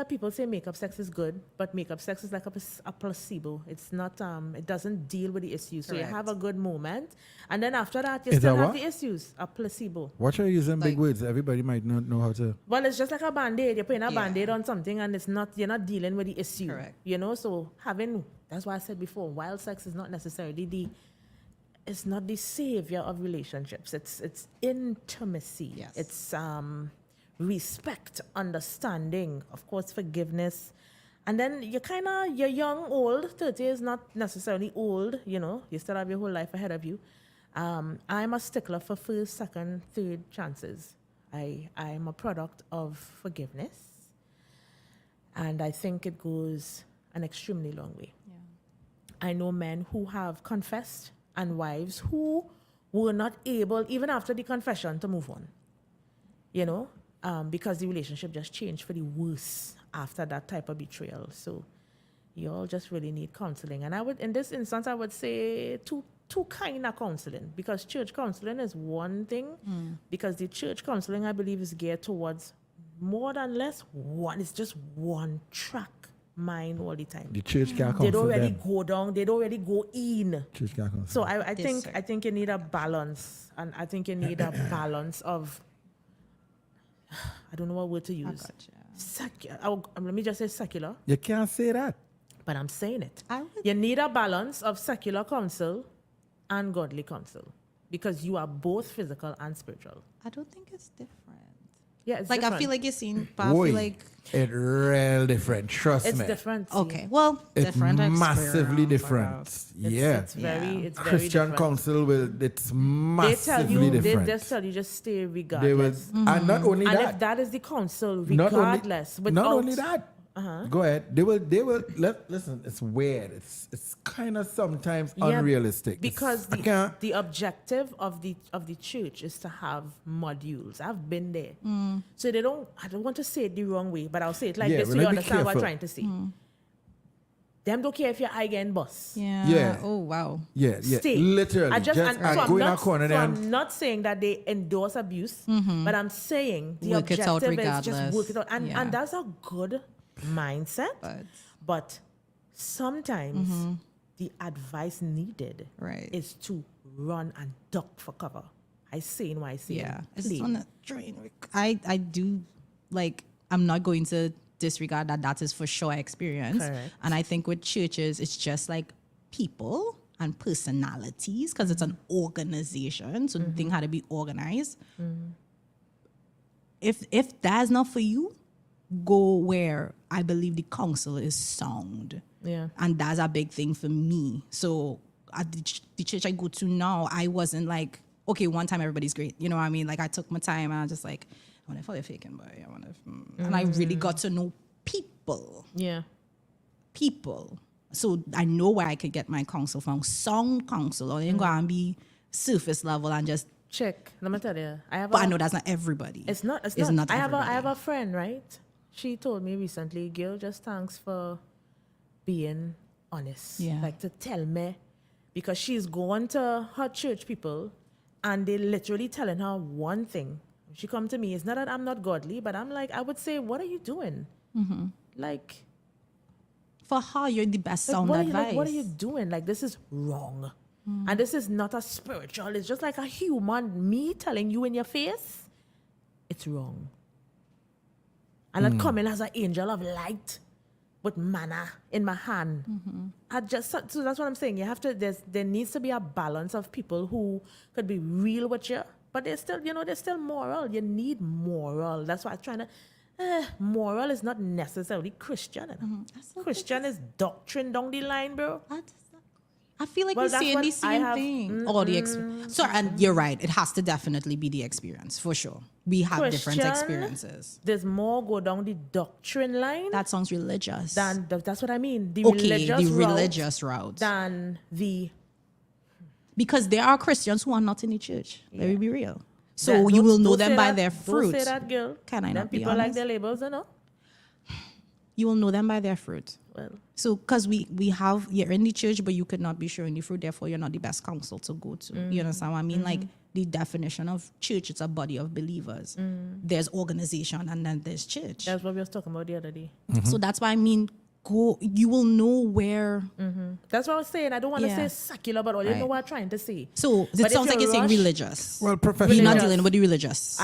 people say makeup sex is good, but makeup sex is like a placebo. It's not, it doesn't deal with the issues. So you have a good moment, and then after that, you still have the issues. A placebo. Watch her using big words. Everybody might not know how to. Well, it's just like a Band-Aid. You're putting a Band-Aid on something, and you're not dealing with the issue. Correct. So that's why I said before, wild sex is not necessarily it's not the savior of relationships. It's intimacy. Yes. It's respect, understanding, of course, forgiveness. And then you're young, old. 30 is not necessarily old, you still have your whole life ahead of you. I'm a stickler for first, second, third chances. I'm a product of forgiveness. And I think it goes an extremely long way. Yeah. I know men who have confessed and wives who were not able, even after the confession, to move on. Because the relationship just changed for the worse after that type of betrayal. So you all just really need counseling. And in this instance, I would say two kind of counseling, because church counseling is one thing, because the church counseling, I believe, is geared towards more than less one. It's just one track mind all the time. The church can't counsel They don't really them. go down. They don't really go in. Church can't counsel. So I think you need a balance, and I think you need a balance of, I don't know what word to use. Let me just say secular. You can't say that. But I'm saying it. You need a balance of secular counsel and godly counsel, because you are both physical and spiritual. I don't think it's different. Yeah, it's like different. I feel like you're seeing, but I feel like it's real different. Trust it's me. different. Okay, well, it's different. massively different. It's Christian very different. counsel it's massively They different. just tell you just stay regardless. They will, and not only and that. if that is the counsel, regardless. Not only that. Go ahead. They will. Listen. It's weird. It's kind of sometimes unrealistic. Because the objective of the church is to have modules. I've been there, so they don't. I don't want to say it the wrong way, but I'll say it like this so you understand what I'm trying to say. Them don't care if your eye getting bust. Yeah. Oh wow. Yeah. Stay. Literally. I'm not saying that they endorse abuse, but I'm saying the objective is just work it out, and that's a good mindset, but sometimes the advice needed is to run and duck for cover. I say why I say I just want to join. I do, like, I'm not going to disregard that is for sure experience. Correct. And I think with churches, it's just like people, and personalities, because it's an organization, so the thing had to be organized. If that's not for you, go where I believe the council is sound. Yeah. And that's a big thing for me. So at the church I go to now, I wasn't like, okay, one time everybody's great. You know what I mean? Like, I took my time and I was just like, I wonder if they're faking, boy. I wonder if... And I really got to know people. Yeah. People. So I know where I could get my counsel from. Sound counsel. Or I didn't go and be surface level and just... Check. Let me tell you. But I know that's not everybody. It's not. It's not I everybody. have a friend, right? She told me recently, girl, just thanks for being honest. Yeah. Like, to tell me, because she's going to her church people and they literally telling her one thing. She come to me, it's not that I'm not godly, but I'm like, I would say, what are you doing? Like, for her, you're the best sound what advice. what are you doing? Like, this is wrong. And this is not a spiritual, it's just like a human, me telling you in your face, it's wrong. And not coming as an angel of light with manna in my hand. So that's what I'm saying. You have to, there needs to be a balance of people who could be real with you, but they're still, they're still moral. You need moral. That's why I'm trying to, moral is not necessarily Christian. Christian is doctrine down the line, bro. I feel like we're saying the same thing. Or the experience. So, and you're right. It has to definitely be the experience, for sure. We have different experiences. There's more go down the doctrine line. That sounds religious. That's what I mean. The religious route. Than the... Because there are Christians who are not in the church. Let me be real. So you will know them by their fruit. Don't say that, girl. Can I not be honest? People like their labels, you know? You will know them by their fruit. Well, so because you're in the church, but you could not be showing the fruit, therefore you're not the best counsel to go to. You understand what I mean? Like, the definition of church, it's a body of believers. There's organization and then there's church. That's what we were talking about the other day. So that's why I mean, you will know where. That's what I was saying. I don't want to say secular, but you know what I'm trying to say. So it sounds like you're saying religious. Well, professional. You're not dealing with the religious.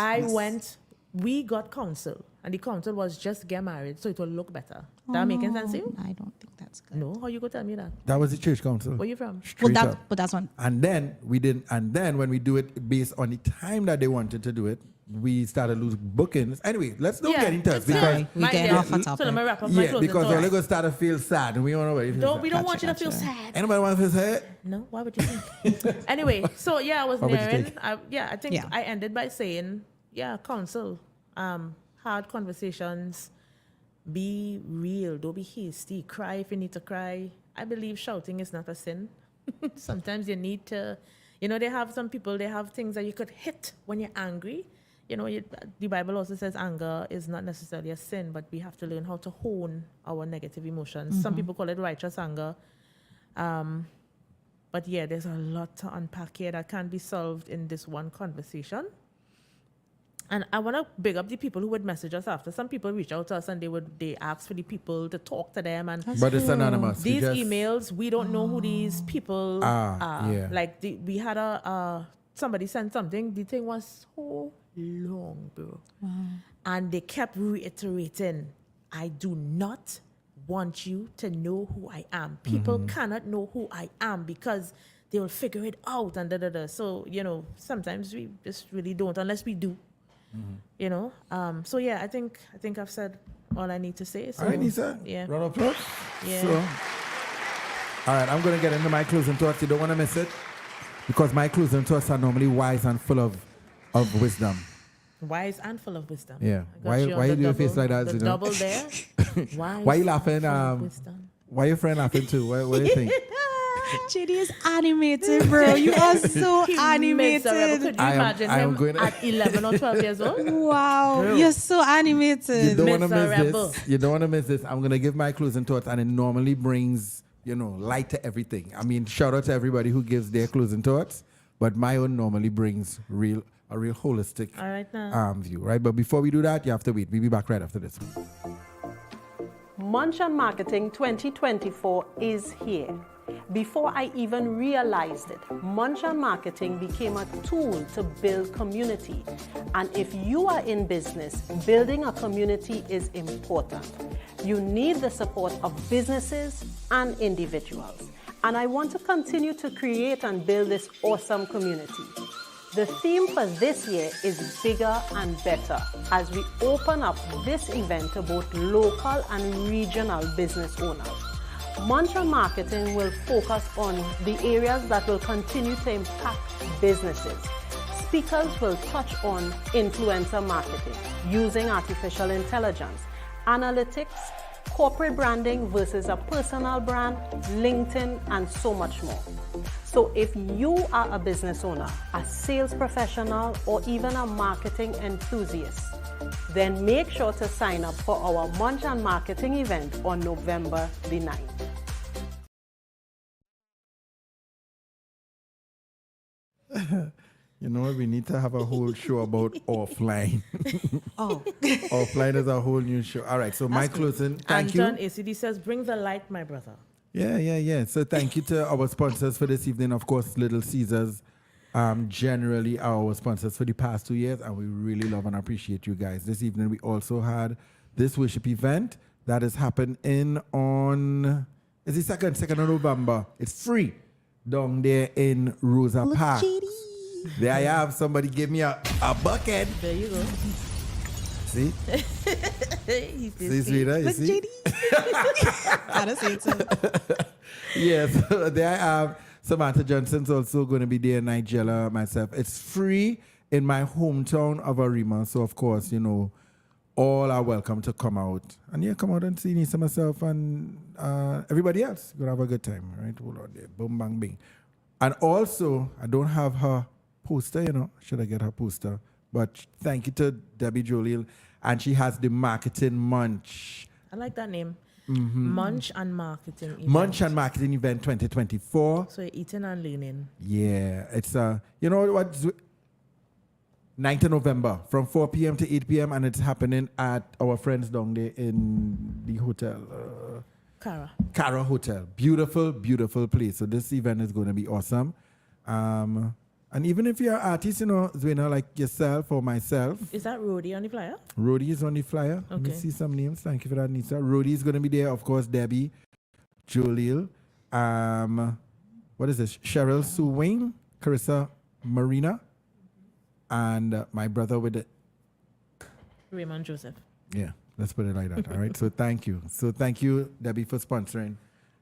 We got counsel, and the counsel was just get married, so it will look better. That making sense to you? I don't think that's good. No, how you go tell me that? That was the church council. Where you from? But that's one. And then when we do it based on the time that they wanted to do it, we started losing bookings. Anyway, let's don't get into it because we get off a topic. So let me wrap up my closing because thoughts. we're going to start to feel sad, and we don't know what you feel. We don't want you to feel sad. Anybody want to feel sad? No, why would you think? Anyway, so I was nearing. I think I ended by saying, counsel. Hard conversations, be real, don't be hasty, cry if you need to cry. I believe shouting is not a sin. Sometimes you need to, they have some people, they have things that you could hit when you're angry. The Bible also says anger is not necessarily a sin, but we have to learn how to hone our negative emotions. Some people call it righteous anger. But there's a lot to unpack here that can't be solved in this one conversation. And I want to big up the people who would message us after. Some people reach out to us and they ask for the people to talk to them. But it's anonymous. These emails, we don't know who these people are. Yeah. Like we had somebody sent something. The thing was so long, bro. Wow. And they kept reiterating, I do not want you to know who I am. People cannot know who I am because they will figure it out and da-da-da. So, sometimes we just really don't unless we do. I think I've said all I need to say. So, all right, Nisa. Yeah. Round of applause. Yeah. So, all right, I'm going to get into my closing thoughts. You don't want to miss it because my closing thoughts are normally wise and full of wisdom. Wise and full of wisdom. Yeah. Why you do your face like that? The double there. Wise. Why you laughing? Full of wisdom. Why your friend laughing too? What do you think? JD is animated, bro. You are so animated. Could you imagine him at 11 or 12 years old? Wow. Bro. You're so animated. You don't want to miss this. You don't want to miss this. I'm going to give my closing thoughts, and it normally brings, light to everything. I mean, shout out to everybody who gives their closing thoughts, but my own normally brings a real holistic view, right? But before we do that, you have to wait. We'll be back right after this. Munch on Marketing 2024 is here. Before I even realized it, Munch on Marketing became a tool to build community. And if you are in business, building a community is important. You need the support of businesses and individuals. and I want to continue to create and build this awesome community. The theme for this year is bigger and better as we open up this event to both local and regional business owners. Munch on Marketing will focus on the areas that will continue to impact businesses. Speakers will touch on influencer marketing using artificial intelligence, analytics, corporate branding versus a personal brand, LinkedIn, and so much more. So if you are a business owner, a sales professional, or even a marketing enthusiast, then make sure to sign up for our Munch on Marketing event on November the 9th. You know what? We need to have a whole show about offline. Oh. Offline is a whole new show. All right, so my closing. Thank you. John ACD says, bring the light, my brother. Yeah. So thank you to our sponsors for this evening. Of course, Little Caesars, generally our sponsors for the past 2 years, and we really love and appreciate you guys. This evening, we also had this worship event that is happening on, it's the 2nd of November. It's free down there in Rosa Park. There I have. Somebody give me a bucket. There you go. See? See, sweetheart, you see? Gotta say it too. Yes, there I have. Samantha Johnson's also going to be there, Nigella, myself. It's free in my hometown of Arima. So, of course, you know, all are welcome to come out. And yeah, come out and see Nisa, myself, and everybody else. We're going to have a good time, right? Hold on there. Boom, bang, bing. And also, I don't have her poster, you know. Should I get her poster? But thank you to Debbie Jolil. And she has the Marketing Munch. I like that name. Munch and Marketing event. Munch and Marketing Event 2024. So you're eating and learning. Yeah, it's you know what? 9th of November from 4 p.m. to 8 p.m. and it's happening at our friends down there in the hotel. Cara Hotel. Beautiful, beautiful place. So this event is going to be awesome. And even if you're an artist, you know, Zwina, like yourself or myself. Is that Rody on the flyer? Rody is on the flyer. Okay. Let me see some names. Thank you for that, Nisa. Rody is going to be there. Of course, Debbie, Jolil, what is this? Cheryl Sue Wing, Carissa Marina, and my brother with it. Raymond Joseph. Yeah, let's put it like that. All right. So thank you. So thank you, Debbie, for sponsoring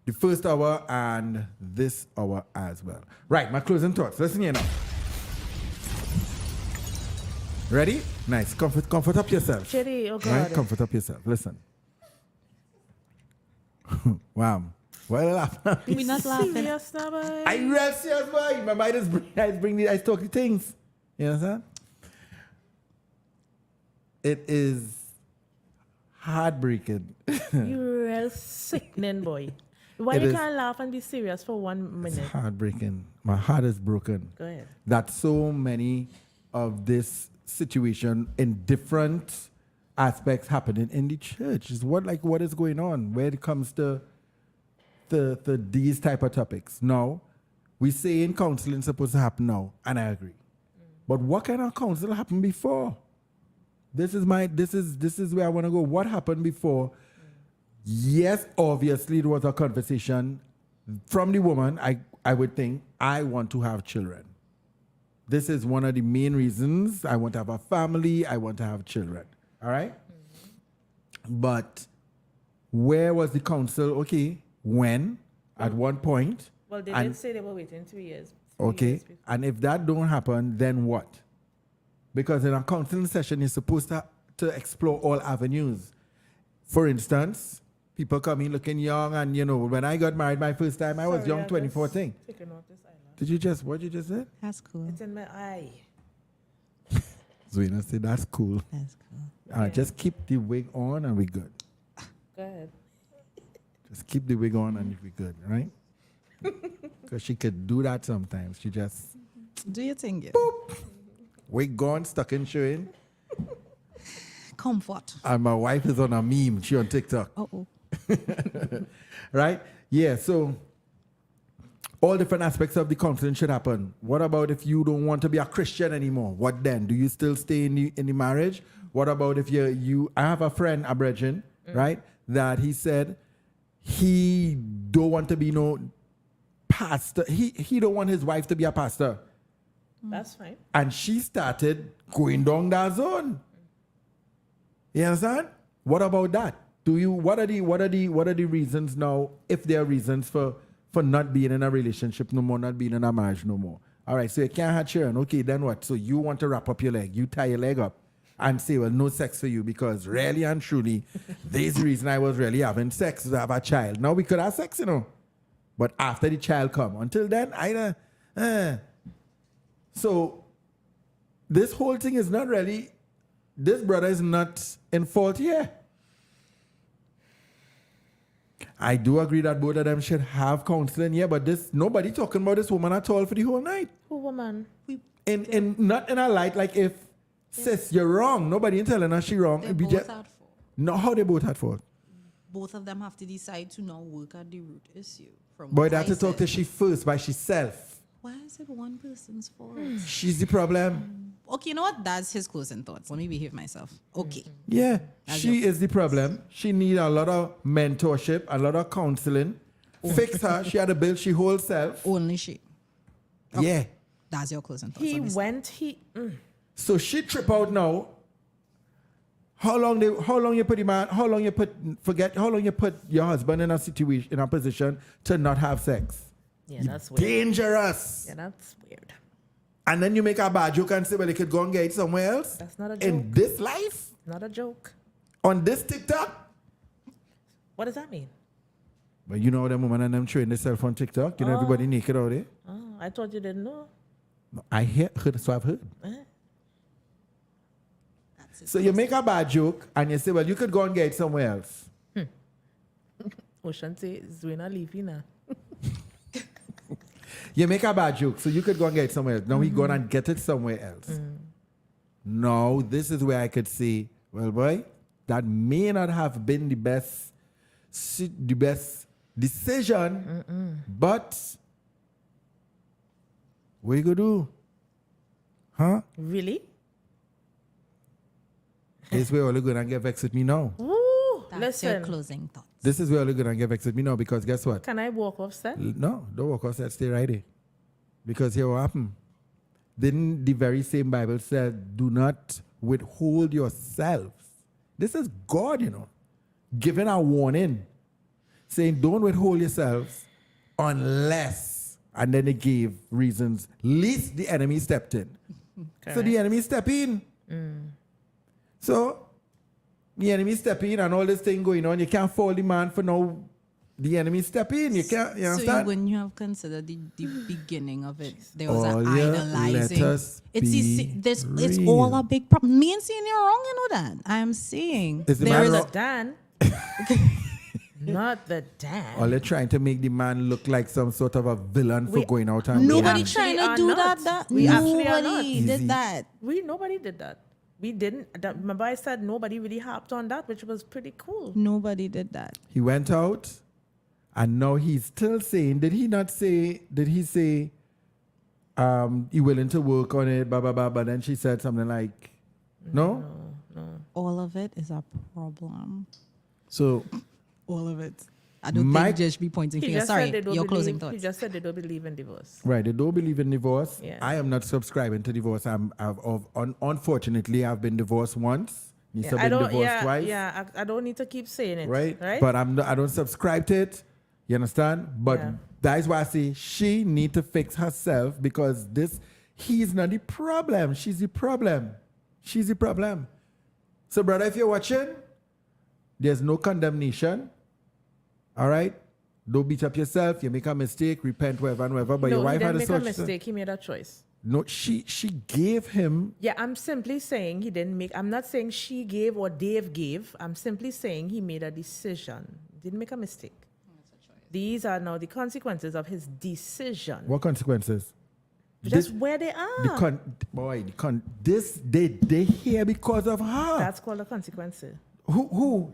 the first hour and this hour as well. Right, my closing thoughts. Listen here now. Ready? Nice. Comfort up yourself. Cherry, oh God. Right? Comfort up yourself. Listen. Wow. Why laugh? We're not laughing. Serious now, boy. I real serious, boy. My mind is I talk the things. You understand? It is heartbreaking. You real sickening boy. Why you can't laugh and be serious for 1 minute? It's heartbreaking. My heart is broken. Go ahead. That so many of this situation in different aspects happening in the church. Is what is going on when it comes to these type of topics. Now, we say in counseling supposed to happen now, and I agree. But what kind of counsel happened before? This is where I want to go. What happened before? Yes, obviously it was a conversation from the woman. I would think, I want to have children. This is one of the main reasons. I want to have a family. I want to have children. All right? But where was the counsel? Okay, when? At one point? Well, they did say they were waiting 3 years. Okay, and if that don't happen, then what? Because in a counseling session, you're supposed to explore all avenues. For instance, people come in looking young, and you know, when I got married my first time, I was young, 2014. Did you just, what you just said? That's cool. It's in my eye. Zwina said, that's cool. That's cool. Yeah. Just keep the wig on and we're good. Go ahead. Just keep the wig on and we're good, right? Because she could do that sometimes. She just... Do your thing, yeah. Boop. Wig gone, stuck in showing. Comfort. And my wife is on a meme. She on TikTok. Uh-oh. Right? Yeah, so all different aspects of the counseling should happen. What about if you don't want to be a Christian anymore? What then? Do you still stay in the marriage? What about if I have a friend, a brethren, right, that he said he don't want to be pastor. He don't want his wife to be a pastor. That's fine. And she started going down that zone. You understand? What about that? What are the reasons now, if there are reasons for not being in a relationship no more, not being in a marriage no more? All right, so you can't have children. Okay, then what? So you want to wrap up your leg. You tie your leg up and say, well, no sex for you because really and truly, this reason I was really having sex to have a child. Now we could have sex, But after the child come. Until then, So this whole thing is not really, this brother is not in fault here. I do agree that both of them should have counseling, but nobody talking about this woman at all for the whole night. Who woman? Not in a light like if sis, you're wrong. Nobody ain't telling her she wrong. They both at fault. No, how they both at fault? Both of them have to decide to now work at the root issue. But they have to talk to she first by herself. Why is it one person's fault? She's the problem. Okay, you know what? That's his closing thoughts. Let me behave myself. Okay. Yeah, she is the problem. She needs a lot of mentorship, a lot of counseling. Fix her. She had to build she whole self. Only she. Okay. Yeah. That's your closing thoughts. So she trip out now. How long you put your husband in a situation, in a position to not have sex? Yeah, that's weird. Dangerous. Yeah, that's weird. And then you make a bad joke and say, well, you could go and get it somewhere else. That's not a joke. In this life? Not a joke. On this TikTok? What does that mean? Well, you know them women and them showing themselves on TikTok. You know everybody naked out there. Oh, I thought you didn't know. No, I heard, so I've heard. So you make a bad joke and you say, well, you could go and get it somewhere else. Ocean say, Zwina leaving now. You make a bad joke, so you could go and get it somewhere else. Now we go and get it somewhere else. Now, this is where I could say, well, boy, that may not have been the best decision, but what you gonna do? Huh? Really? This is where all you're gonna get vexed with me now. Ooh, That's listen. your closing thoughts. This is where all you're gonna get vexed with me now because guess what? Can I walk off set? No, don't walk off set, stay right there. Because here what happened? Didn't the very same Bible said, do not withhold yourselves. This is God, giving a warning, saying don't withhold yourselves unless, and then it gave reasons, least the enemy stepped in. So the enemy step in. So the enemy step in and all this thing going on. You can't fault the man for now. The enemy step in. You can't. You understand? So when you have considered the beginning of it, there was All an you idolizing. let us It's all a big problem. Me and saying you're wrong, you know that. I am saying Is the there man is wrong? Dan. Not the Dan. Or they're trying to make the man look like some sort of a villain for going out and nobody doing- trying are to do not. that. We actually are not. Nobody Easy. did that. Nobody did that. We didn't. Remember I said nobody really harped on that, which was pretty cool. Nobody did that. He went out, and now he's still saying, did he say, he willing to work on it, blah, blah, blah, but then she said something like, no? All of it is a problem. So, All of it. I don't My- think just be pointing He fingers. just Sorry, said they don't your believe, closing He thoughts. just said they don't believe in divorce. right, they don't believe in divorce. Yeah. I am not subscribing to divorce. Unfortunately, I've been divorced once. He's been divorced twice. I don't need to keep saying it. Right? Right? But I don't subscribe to it. You understand? But Yeah. that's why I say she need to fix herself because he's not the problem. She's the problem. She's the problem. So, brother, if you're watching, there's no condemnation. All right? Don't beat up yourself. You make a mistake, repent, whatever and whatever. But no, your wife he had didn't a make a such mistake. He made a choice. No, she gave him. Yeah, I'm simply saying he didn't make. I'm not saying she gave or Dave gave. I'm simply saying he made a decision. Didn't make a mistake. These are now the consequences of his decision. What consequences? Just where they are. They here because of her. That's called a consequence. Who?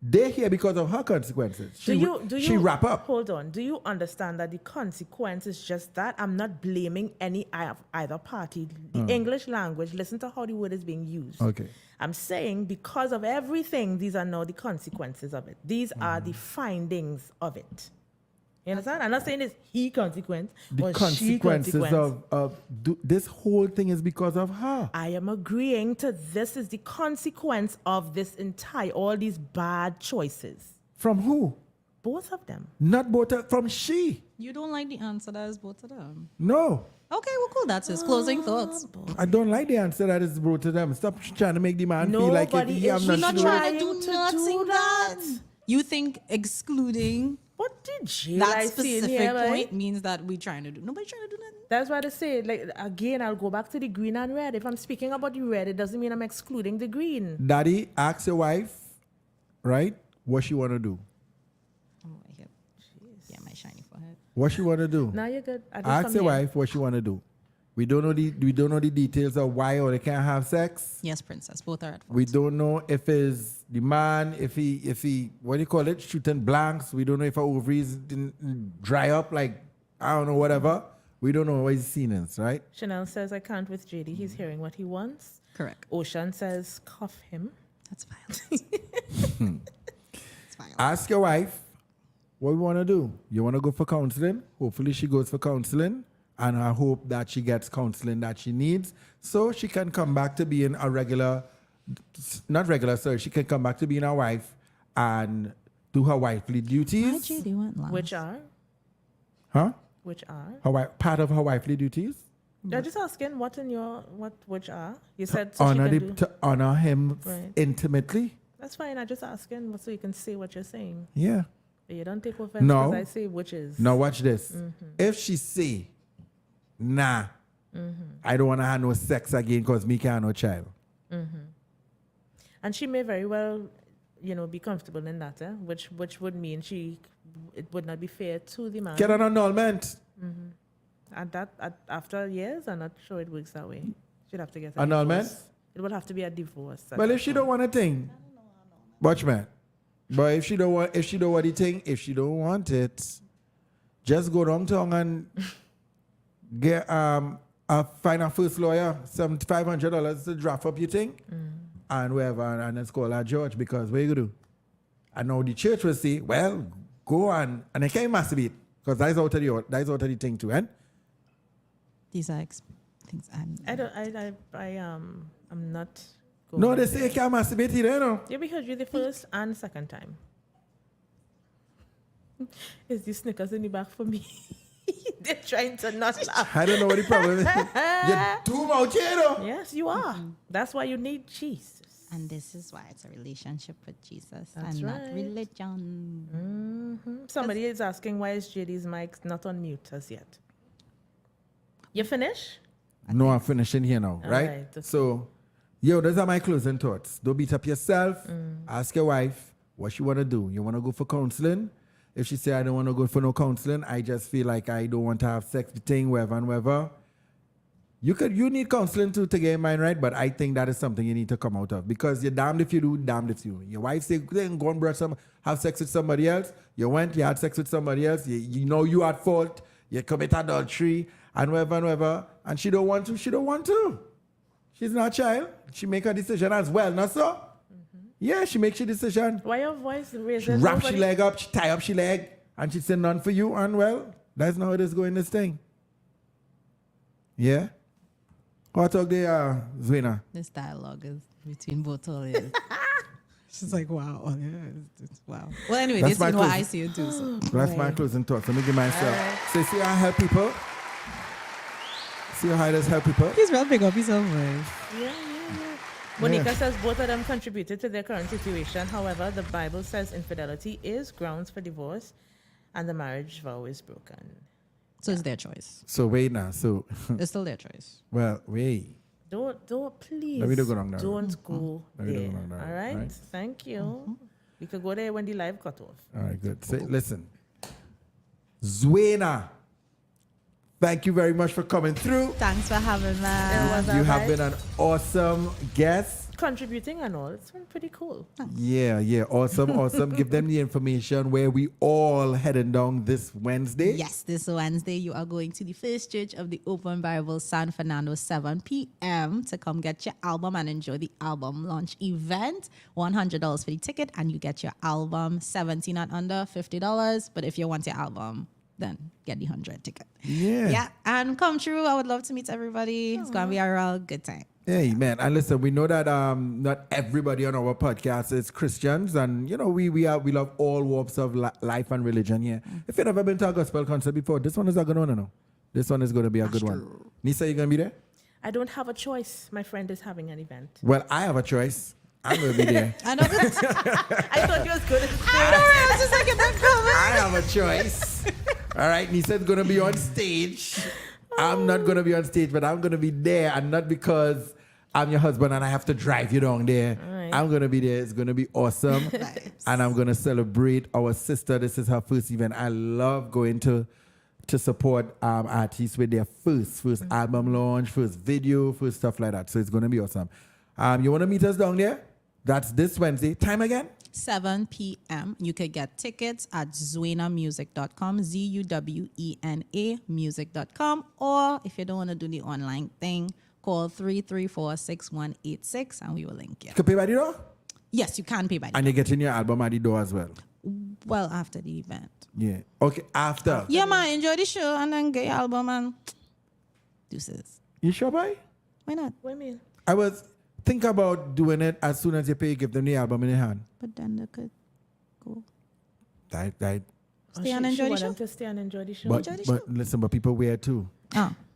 They're here because of her consequences. She wrap up. Hold on. Do you understand that the consequence is just that? I'm not blaming either party. The English language, listen to how the word is being used. Okay. I'm saying because of everything, these are now the consequences of it. These are the findings of it. You You understand? I'm not saying it's he consequence The or she consequences consequence. this whole thing is because of her. I am agreeing to this is the consequence of this entire, all these bad choices. From who? Both of them. Not both. From she. You don't like the answer that is both of them. No. Okay, well, cool. That's his closing thoughts. I don't like the answer that is brought to them. Stop trying to make the man feel like if he have We're not nothing trying to to do nothing that. You think excluding What did Jay that like specific saying here, point right? means that we're trying to do? Nobody's trying to do nothing. That's why I say, like, again, I'll go back to the green and red. If I'm speaking about the red, it doesn't mean I'm excluding the green. Daddy, ask your wife, right, what she want to do. Oh, I hear. Yeah, my shiny forehead. What she want to do. Now you're good. Ask your wife what she want to do. We don't know the details of why or they can't have sex. Yes, princess. Both are at fault. We don't know if it's the man, if he what do you call it, shooting blanks. We don't know if her ovaries didn't dry up, like, I don't know, whatever. We don't know what his scene is, right? Chanel says, I can't with JD. He's hearing what he wants. Correct. Ocean says, cuff him. That's violence. Ask your wife what we want to do. You want to go for counseling? Hopefully she goes for counseling. And I hope that she gets counseling that she needs so she can come back to being a regular, not regular, sorry, she can come back to being a wife and do her wifely duties. Which are? Huh? Which are? Part of her wifely duties. I'm just asking which are? You said so To honor him Right. intimately. That's fine. I'm just asking so you can say what you're saying. Yeah. But you don't take offense No. because I say which is. Now watch this. If she say, nah, I don't want to have no sex again because me can't have no child. And she may very well, be comfortable in that, which would mean it would not be fair to the man. Get an annulment. And after years, I'm not sure it works that way. She'd have to get a Annulment? divorce. It would have to be a divorce. Well, if she don't want a thing, watch man. But if she don't want the thing, if she don't want it, just go downtown and get find a first lawyer, $500 to draft up your thing, and whatever, and let's call her George, because what you gonna do? And now the church will say, well, go on, and they can't masturbate, because that's out of the thing too, eh? These are things I'm not. No, they say you can't masturbate either, you know. Yeah, because you're the first and second time. Is the Snickers in the back for me? They're trying to not laugh. I don't know what the problem is. You're too much, you know. Yes, you are. That's why you need Jesus. And this is why it's a relationship with Jesus That's and right. not religion. Somebody is asking why is JD's mic not on mute as yet. You finish? No, I'm finishing here now, All right? right. So, those are my closing thoughts. Don't beat up yourself. Ask your wife what she want to do. You want to go for counseling? If she say, I don't want to go for no counseling, I just feel like I don't want to have sex with thing, wherever and wherever. You need counseling to get your mind right, but I think that is something you need to come out of, because you're damned if you do, damned if you do. Your wife say, go and have sex with somebody else. You had sex with somebody else. You know you at fault. You commit adultery and whatever. And she don't want to. She's not a child. She make a decision as well, not so? Yeah, she makes her decision. Why your voice She raises? wrap she leg up, she tie up she leg, and she say none for you, and well, that's not how it is going this thing. Yeah? What talk there, Zwina? This dialogue is between both of you. She's like, wow. Oh, yeah, it's wow. Well, anyway, That's this is what closing- I see it too. So. That's my closing thoughts. Let me give myself. So see how I help people? See how I just help people? He's real big up himself, man. Yeah. Monica says both of them contributed to their current situation. However, the Bible says infidelity is grounds for divorce and the marriage vow is broken. So it's their choice. So wait now. So It's still their choice. well, wait. Don't please. Let me go down there. Don't go Let me there. go down there, All right? right? Thank you. We could go there when the live cut off. All right, good. Say, listen. Zwena, thank you very much for coming through. Thanks for having me. You have been an awesome guest. Contributing and all. It's been pretty cool. Yeah. Awesome. Give them the information where we all heading down this Wednesday. Yes, this Wednesday you are going to the First Church of the Open Bible San Fernando, 7 p.m. to come get your album and enjoy the album launch event. $100 for the ticket and you get your album. 17 and under, $50. But if you want your album, then get the 100 ticket. Yeah. Yeah, and come through. I would love to meet everybody. It's going to be a real good time. Hey, man. And listen, we know that not everybody on our podcast is Christians. And, you know, we love all walks of life and religion. Yeah. If you've never been to a gospel concert before, this one is a good one, no? This one is going to be a good one. Nisa, you going to be there? I don't have a choice. My friend is having an event. Well, I have a choice. I'm going to be there. I know. I thought you was good. I was just like, I have a choice. All right, Nisa's going to be on stage. I'm not going to be on stage, but I'm going to be there. And not because I'm your husband and I have to drive you down there. Right. I'm going to be there. It's going to be awesome. And I'm going to celebrate our sister. This is her first event. I love going to support artists with their first album launch, first video, first stuff like that. So it's going to be awesome. You want to meet us down there? That's this Wednesday. Time again? 7 p.m. You could get tickets at zuenamusic.com, ZUWENA music.com. Or if you don't want to do the online thing, call 334-6186 and we will link you. You can pay by the door? Yes, you can pay by the door. And you're getting your album at the door as well? Well, after the event. Yeah. Okay, after. Yeah, man, enjoy the show and then get your album and deuces. You sure, boy? Why not? What do you mean? I was think about doing it as soon as you pay, give them the album in their hand. But then they could go. Right. Stay and enjoy the show. To stay and enjoy the show. But listen, but people wear too.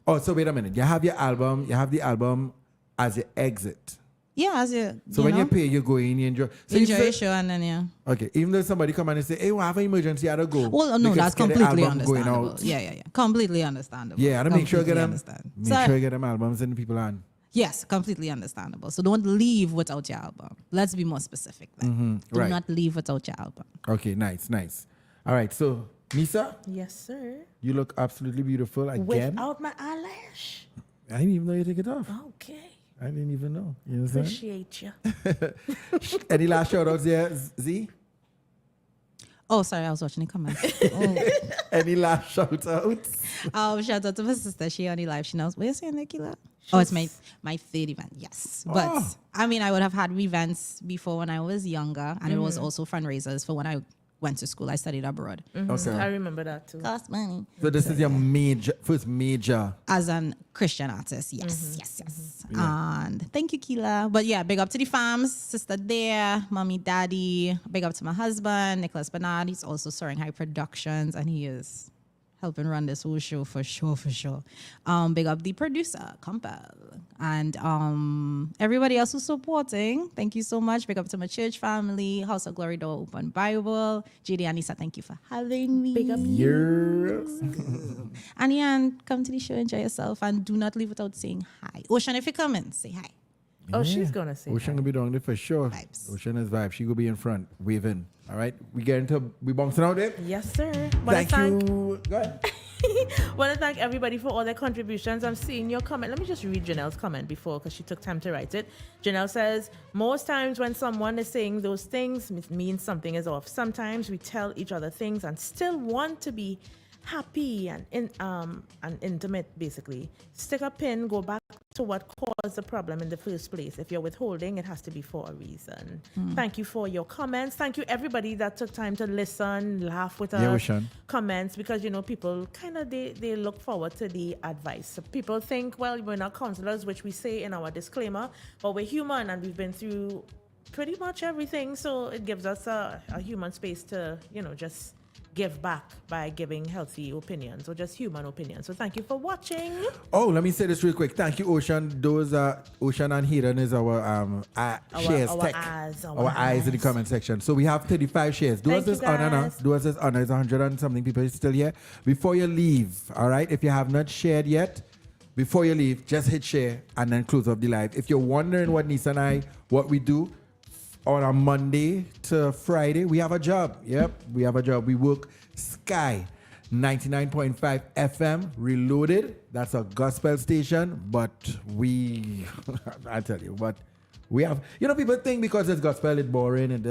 Oh, so wait a minute. You have your album. You have the album as your exit. Yeah, as you. So when you pay, you go in, you enjoy. So enjoy your show and then yeah. Okay, even though somebody come and say, "Hey, we have an emergency, I gotta go." Well, no, that's completely understandable. Yeah. Completely understandable. Yeah, and make sure you get them. Make sure you get them albums and the people on. Yes, completely understandable. So don't leave without your album. Let's be more specific then. Do not leave without your album. Okay, nice. All right, so Nisa? Yes, sir. You look absolutely beautiful again. Without my eyelash. I didn't even know you take it off. Okay. I didn't even know. You know Appreciate you. Any last shout outs there, Z? Oh, sorry, I was watching the comments. Any last shout outs? Shout out to my sister. She on the live. She knows. What are you saying, Nikila? Oh, it's my third event. Yes. But I mean, I would have had events before when I was younger, and it was also fundraisers for when I went to school. I studied abroad. Okay. I remember that too. Cost money. So this is your first major. As an Christian artist, yes. Yeah. And thank you, Keela. But yeah, big up to the fams, sister there, mommy, daddy. Big up to my husband, Nicholas Bernard. He's also Soaring High Productions, and he is helping run this whole show for sure. Big up the producer, Compel. And everybody else who's supporting, thank you so much. Big up to my church family, House of Glory Door Open Bible. JD and Anissa, thank you for having me. Big up And Ian, come to the show, enjoy yourself, and do not leave without saying hi. Ocean, if you come in, say hi. Oh, she's gonna say Ocean hi. gonna be down there for sure. Vibes. Ocean is vibe. She gonna be in front, waving. All right, we bouncing out there. Yes, sir. Thank you. Go ahead. Want to thank everybody for all their contributions. I'm seeing your comment. Let me just read Janelle's comment before, because she took time to write it. Janelle says, most times when someone is saying those things, it means something is off. Sometimes we tell each other things and still want to be happy and intimate, basically. Stick a pin, go back to what caused the problem in the first place. If you're withholding, it has to be for a reason. Thank you for your comments. Thank you everybody that took time to listen, laugh with us, comments, because people kind of they look forward to the advice. So people think, well, we're not counselors, which we say in our disclaimer, but we're human and we've been through pretty much everything, so it gives us a human space to just give back by giving healthy opinions or just human opinions. So thank you for watching. Oh, let me say this real quick. Thank you, Ocean. Those Ocean and Hayden is our shares tech. Our eyes in the comment section. So we have 35 shares. Do us this honor now. Do us this honor. It's 100 and something people still here. Before you leave, all right? If you have not shared yet, before you leave, just hit share and then close off the live. If you're wondering what what we do, on a Monday to Friday, we have a job. Yep, we have a job. We work Sky 99.5 FM Reloaded. That's a gospel station, but I tell you what, we have, people think because it's gospel, it's boring. And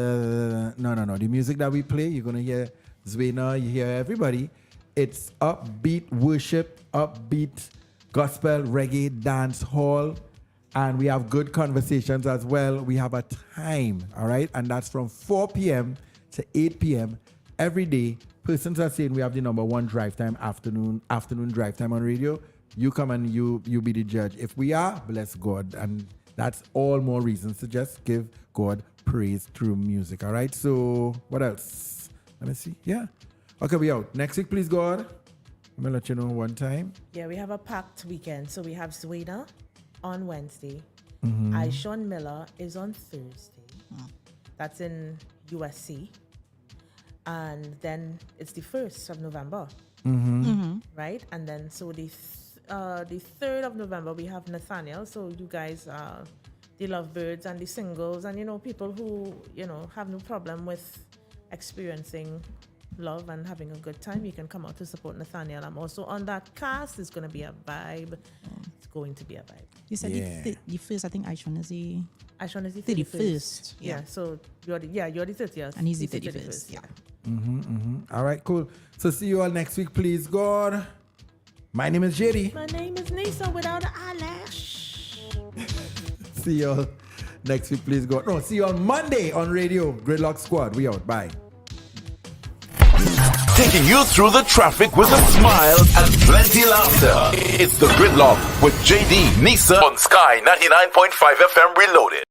no. The music that we play, you're going to hear Zwena, you hear everybody. It's upbeat worship, upbeat gospel, reggae, dance hall. And we have good conversations as well. We have a time, all right? And that's from 4 p.m. to 8 p.m. every day, persons are saying we have the number one drive time, afternoon drive time on radio. You come and you be the judge. If we are, bless God. And that's all more reasons to just give God praise through music. All right. So what else? Let me see. Yeah. Okay, we out. Next week, please, God. I'm going to let you know one time. Yeah, we have a packed weekend. So we have Zweda on Wednesday. Mm-hmm. Sean Miller is on Thursday. That's in USC. And then it's the 1st of November. Right? And then so the 3rd of November, we have Nathaniel. So you guys, the lovebirds and the singles and, people who, have no problem with experiencing love and having a good time, you can come out to support Nathaniel. I'm also on that cast. It's going to be a vibe. It's going to be a vibe. You said the first, I think Aishon is the 31st. Yeah. So you're the 30th. And he's the 31st. Yeah. All right, cool. So see you all next week, please, God. My name is JD. My name is Nisa without an eyelash. See you all next week, please, God. No, see you on Monday on radio. Gridlock Squad. We out. Bye. Taking you through the traffic with a smile and plenty laughter. It's the Gridlock with JD Nisa on Sky 99.5 FM Reloaded.